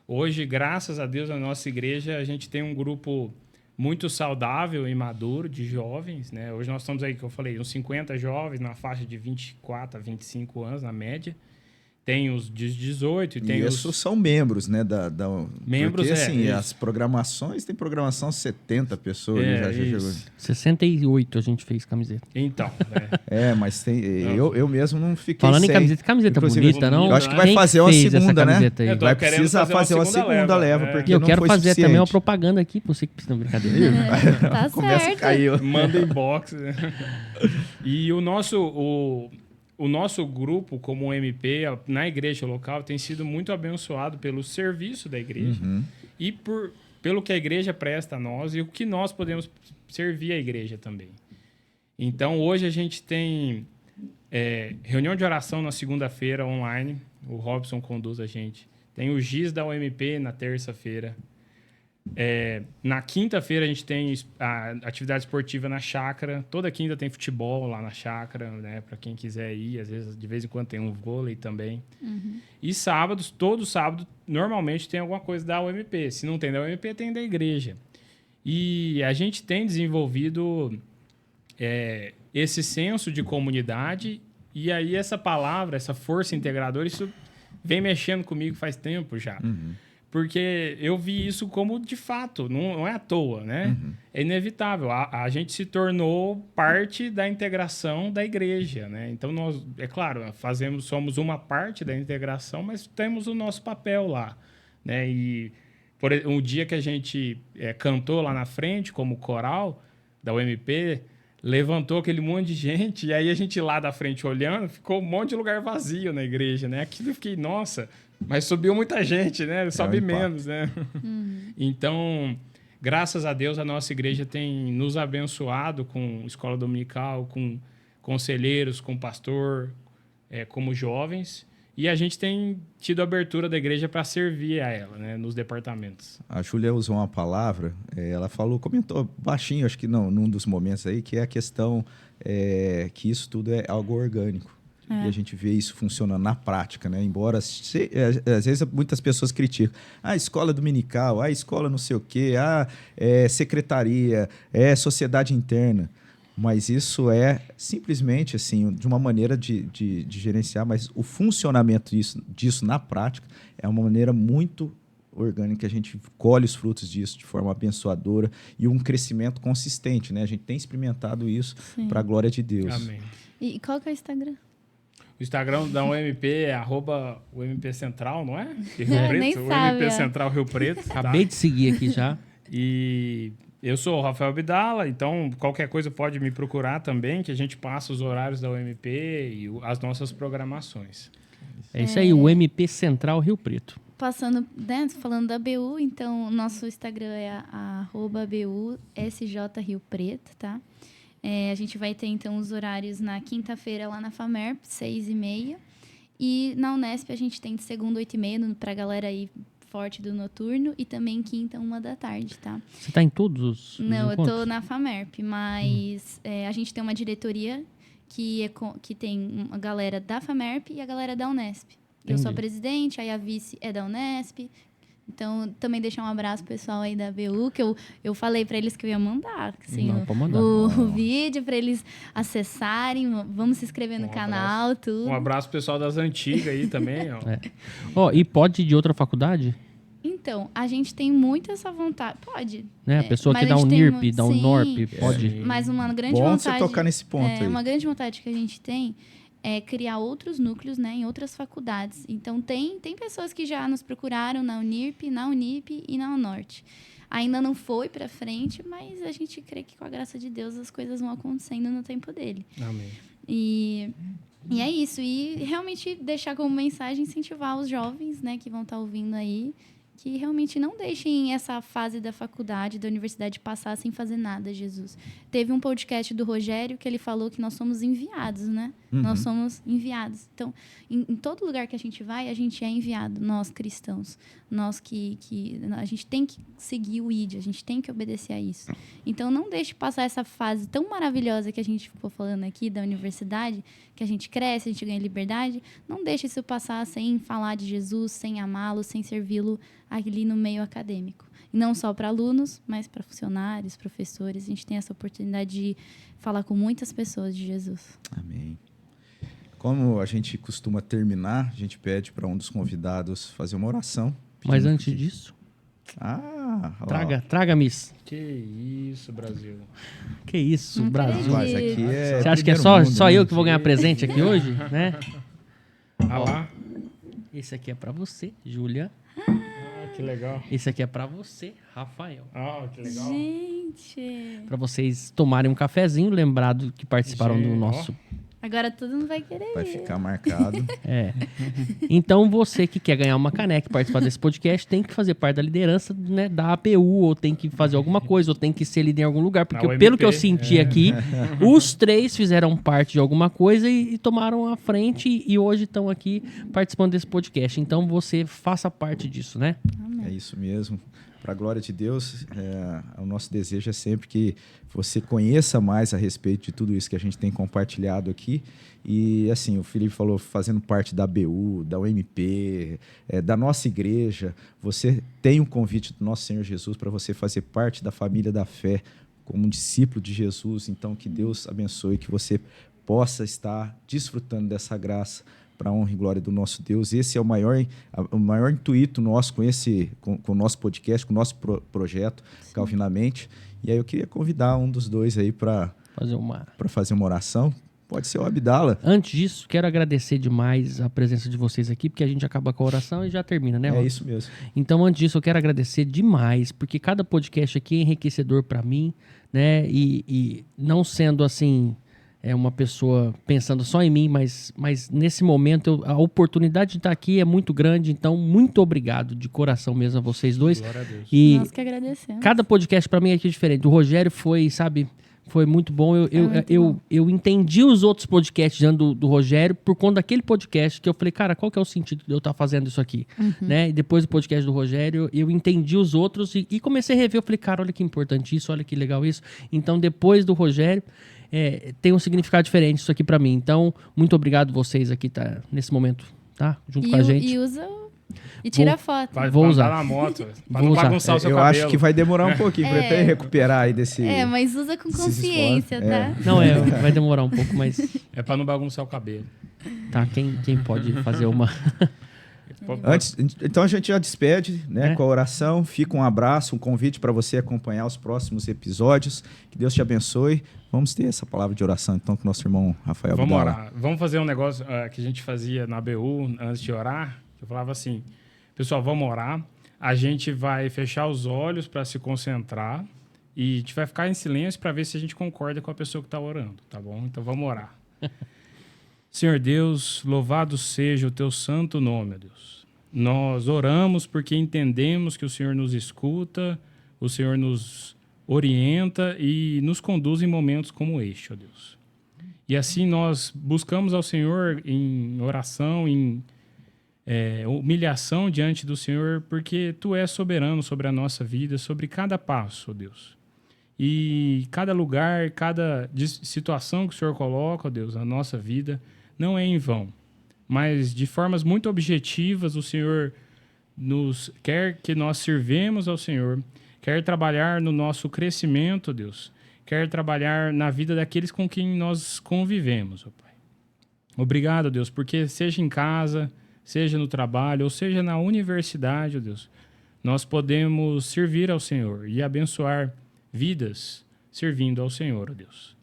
hoje, graças a Deus, na nossa igreja, a gente tem um grupo muito saudável e maduro de jovens, né? Hoje nós estamos aí, que eu falei, uns 50 jovens na faixa de 24 a 25 anos, na média. Tem os de 18 e tem isso são membros, né? Membros, porque, assim, as programações, tem programação 70 pessoas. Já chegou. 68 a gente fez camiseta. Então, mas tem, eu mesmo não fiquei falando sem. Em camiseta bonita, não? Eu acho que vai fazer uma segunda, né? Vai precisar fazer uma segunda leva, porque eu não quero foi fazer suficiente. também uma propaganda aqui, pra você que precisa de brincadeira. Tá Começa a cair. Manda inbox. E o nosso grupo, como MP, na igreja local, tem sido muito abençoado pelo serviço da igreja e pelo que a igreja presta a nós e o que nós podemos servir a igreja também. Então, hoje a gente tem reunião de oração na segunda-feira online. O Robson conduz a gente. Tem o GIS da UMP na terça-feira. Na quinta-feira a gente tem a atividade esportiva na chácara. Toda quinta tem futebol lá na chácara, né? Para quem quiser ir. Às vezes, de vez em quando tem um vôlei também. E sábados, todo sábado, normalmente tem alguma coisa da UMP. Se não tem da UMP, tem da igreja. E a gente tem desenvolvido esse senso de comunidade. E aí essa palavra, essa força integradora, isso vem mexendo comigo faz tempo já. Porque eu vi isso como, de fato, não é à toa, né? É inevitável. A gente se tornou parte da integração da igreja, né? Então, nós, é claro, somos uma parte da integração, mas temos o nosso papel lá, né? E um dia que a gente cantou lá na frente, como coral da UMP, levantou aquele monte de gente, e aí a gente lá da frente olhando, ficou um monte de lugar vazio na igreja, né? Aquilo eu fiquei, nossa... Mas subiu muita gente, né? Sobe menos, né? Então, graças a Deus, a nossa igreja tem nos abençoado com escola dominical, com conselheiros, com pastor, como jovens. E a gente tem tido a abertura da igreja para servir a ela, né? Nos departamentos. A Júlia usou uma palavra, ela comentou baixinho, acho que num dos momentos aí, que é a questão que isso tudo é algo orgânico. E a gente vê isso funcionando na prática, né? Embora, às vezes, muitas pessoas criticam. Escola dominical, escola não sei o quê, secretaria, sociedade interna. Mas isso é simplesmente, assim, de uma maneira de gerenciar, mas o funcionamento disso na prática é uma maneira muito orgânica, a gente colhe os frutos disso de forma abençoadora e um crescimento consistente, né? A gente tem experimentado isso para a glória de Deus. Amém. E qual que é o Instagram? O Instagram da UMP é @UMPCentral, não é? Nem sabe, UMP Central Rio Preto. Acabei de seguir aqui já. E Eu sou o Rafael Abdala, então qualquer coisa pode me procurar também, que a gente passa os horários da UMP e as nossas programações. É isso aí, o MP Central Rio Preto. Passando, né, falando da BU, então o nosso Instagram é @BUSJ Rio Preto, tá? A gente vai ter, então, os horários na quinta-feira lá na FAMERP, 6h30. E na Unesp a gente tem de segunda, 8h30, pra galera aí forte do noturno. E também quinta, 1h da tarde, tá? Você tá em todos os Não, eu encontros? tô na FAMERP, mas a gente tem uma diretoria que tem uma galera da FAMERP e a galera da Unesp. Eu sou a Entendi. presidente, aí a vice é da Unesp. Então, também deixar um abraço pro pessoal aí da BU, que eu falei pra eles que eu ia mandar, assim, Não, pode mandar. o vídeo pra eles acessarem, vamos se inscrever no canal, tudo. Um abraço pro pessoal das antigas aí também, ó. Ó, e pode ir de outra faculdade? Então, a gente tem muito essa vontade. Pode. Né? A pessoa mas que dá a um gente tem NIRP, mu- dá um sim, NORP, pode. Mas uma grande Bom vontade. você tocar nesse ponto aí. Uma grande vontade que a gente tem é criar outros núcleos, né, em outras faculdades. Então, tem pessoas que já nos procuraram na Unirp, na Unip e na Unorte. Ainda não foi para frente, mas a gente crê que, com a graça de Deus, as coisas vão acontecendo no tempo dele. Amém. E é isso. E realmente deixar como mensagem incentivar os jovens, né, que vão estar ouvindo aí, que realmente não deixem essa fase da faculdade, da universidade passar sem fazer nada, Jesus. Teve um podcast do Rogério que ele falou que nós somos enviados, né? Nós somos enviados. Então, em todo lugar que a gente vai, a gente é enviado, nós cristãos. Nós que a gente tem que seguir o ID, a gente tem que obedecer a isso. Então, não deixe passar essa fase tão maravilhosa que a gente ficou falando aqui da universidade, que a gente cresce, a gente ganha liberdade. Não deixe isso passar sem falar de Jesus, sem amá-lo, sem servi-lo ali no meio acadêmico. E não só para alunos, mas para funcionários, professores. A gente tem essa oportunidade de falar com muitas pessoas de Jesus. Amém. Como a gente costuma terminar, a gente pede para um dos convidados fazer uma oração. Mas pedindo antes que- disso, ó. traga, Miss. Que isso, Brasil. Que isso, Não Brasil. Mas aqui é Você acha que é primeiro só, mundo, só né? eu que vou ganhar presente aqui hoje, né? Ah lá. Esse aqui é pra você, Júlia. Ah, que legal. Esse aqui é pra você, Rafael. Ah, que legal. Gente, Pra vocês tomarem um cafezinho, lembrado que participaram do Gente, nosso. agora todo mundo vai querer Vai ver. ficar marcado. É. Então, você que quer ganhar uma caneca e participar desse podcast, tem que fazer parte da liderança, né, da APU, ou tem que fazer alguma coisa, ou tem que ser líder em algum lugar. Porque, Na pelo UMP, que eu senti aqui, os três fizeram parte de alguma coisa e tomaram a frente e hoje estão aqui participando desse podcast. Então, você faça parte disso, né? É isso mesmo. Para a glória de Deus, o nosso desejo é sempre que você conheça mais a respeito de tudo isso que a gente tem compartilhado aqui. E, assim, o Felipe falou, fazendo parte da BU, da UMP, da nossa igreja, você tem um convite do nosso Senhor Jesus para você fazer parte da família da fé, como um discípulo de Jesus. Então, que Deus abençoe, que você possa estar desfrutando dessa graça para a honra e glória do nosso Deus. Esse é o maior intuito nosso com o nosso podcast, com o nosso projeto, Calvinamente. E aí eu queria convidar um dos dois aí para fazer uma oração. Pode ser o Abdala. Antes disso, quero agradecer demais a presença de vocês aqui, porque a gente acaba com a oração e já termina, né? É Rob? isso mesmo. Então, antes disso, eu quero agradecer demais, porque cada podcast aqui é enriquecedor para mim, né? E não sendo assim, uma pessoa pensando só em mim, mas nesse momento a oportunidade de estar aqui é muito grande. Então, muito obrigado de coração mesmo a vocês dois. Glória a Deus. E Nós que agradecemos. cada podcast para mim é aqui diferente. O Rogério foi, sabe, foi muito bom. Eu entendi os outros podcasts do Rogério por conta daquele podcast que eu falei, cara, qual que é o sentido de eu estar fazendo isso aqui? Né? E depois do podcast do Rogério, eu entendi os outros e comecei a rever. Eu falei, cara, olha que importante isso, olha que legal isso. Então, depois do Rogério, tem um significado diferente isso aqui para mim. Então, muito obrigado vocês aqui nesse momento, tá? Junto com a gente. E usa e tira foto. Vou Pra usar. andar na moto, pra Vou não usar. bagunçar o seu Eu cabelo. acho que vai demorar um pouquinho para até recuperar aí desse... Mas usa com esses consciência, esforços. tá? Não, vai demorar um pouco, mas É pra não bagunçar o cabelo. tá, quem pode fazer uma... Então a gente já despede, né, É. com a oração. Fica um abraço, um convite para você acompanhar os próximos episódios. Que Deus te abençoe. Vamos ter essa palavra de oração então com o nosso irmão Rafael Vamos Abdala. orar. Vamos fazer um negócio que a gente fazia na BU antes de orar. Eu falava assim, pessoal, vamos orar. A gente vai fechar os olhos para se concentrar E a gente vai ficar em silêncio para ver se a gente concorda com a pessoa que está orando, tá bom? Então vamos orar. Senhor Deus, louvado seja o teu santo nome, ó Deus. Nós oramos porque entendemos que o Senhor nos escuta, o Senhor nos orienta e nos conduz em momentos como este, ó Deus. E assim nós buscamos ao Senhor em oração, em humilhação diante do Senhor, porque Tu és soberano sobre a nossa vida, sobre cada passo, ó Deus. E cada lugar, cada situação que o Senhor coloca, ó Deus, na nossa vida, não é em vão. Mas de formas muito objetivas, o Senhor quer que nós sirvemos ao Senhor, quer trabalhar no nosso crescimento, ó Deus, quer trabalhar na vida daqueles com quem nós convivemos, ó Pai. Obrigado, ó Deus, porque seja em casa, seja no trabalho, ou seja na universidade, ó Deus, nós podemos servir ao Senhor e abençoar vidas servindo ao Senhor, ó Deus.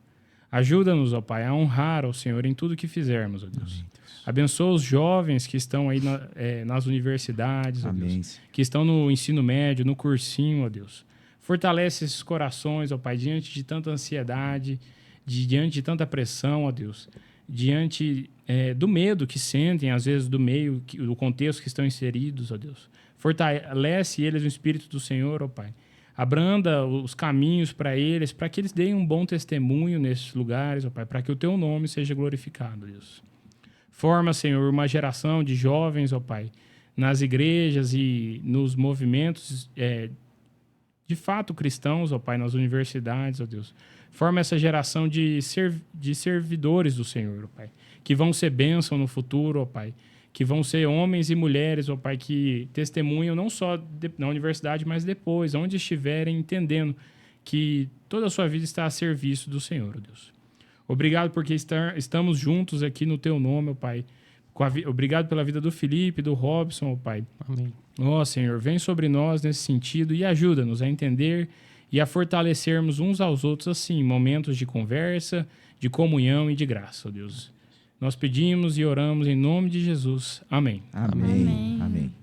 Ajuda-nos, ó Pai, a honrar ao Senhor em tudo que fizermos, ó Deus. Amém, Deus. Abençoa os jovens que estão aí nas universidades, ó Deus, que estão no ensino médio, no cursinho, ó Deus. Fortalece esses corações, ó Pai, diante de tanta ansiedade, diante de tanta pressão, ó Deus, diante do medo que sentem, às vezes, do meio, do contexto que estão inseridos, ó Deus. Fortalece eles no Espírito do Senhor, ó Pai. Abranda os caminhos para eles, para que eles deem um bom testemunho nesses lugares, ó Pai, para que o Teu nome seja glorificado, Deus. Forma, Senhor, uma geração de jovens, ó Pai, nas igrejas e nos movimentos de fato cristãos, ó Pai, nas universidades, ó Deus. Forma essa geração de servidores do Senhor, ó Pai, que vão ser bênção no futuro, ó Pai, que vão ser homens e mulheres, ó Pai, que testemunham não só na universidade, mas depois, onde estiverem, entendendo que toda a sua vida está a serviço do Senhor, ó Deus. Obrigado porque estamos juntos aqui no Teu nome, ó Pai. Obrigado pela vida do Felipe, do Robson, ó Pai. Amém. Ó Senhor, vem sobre nós nesse sentido e ajuda-nos a entender e a fortalecermos uns aos outros, assim, em momentos de conversa, de comunhão e de graça, ó Deus. Nós pedimos e oramos em nome de Jesus. Amém. Amém. Amém. Amém.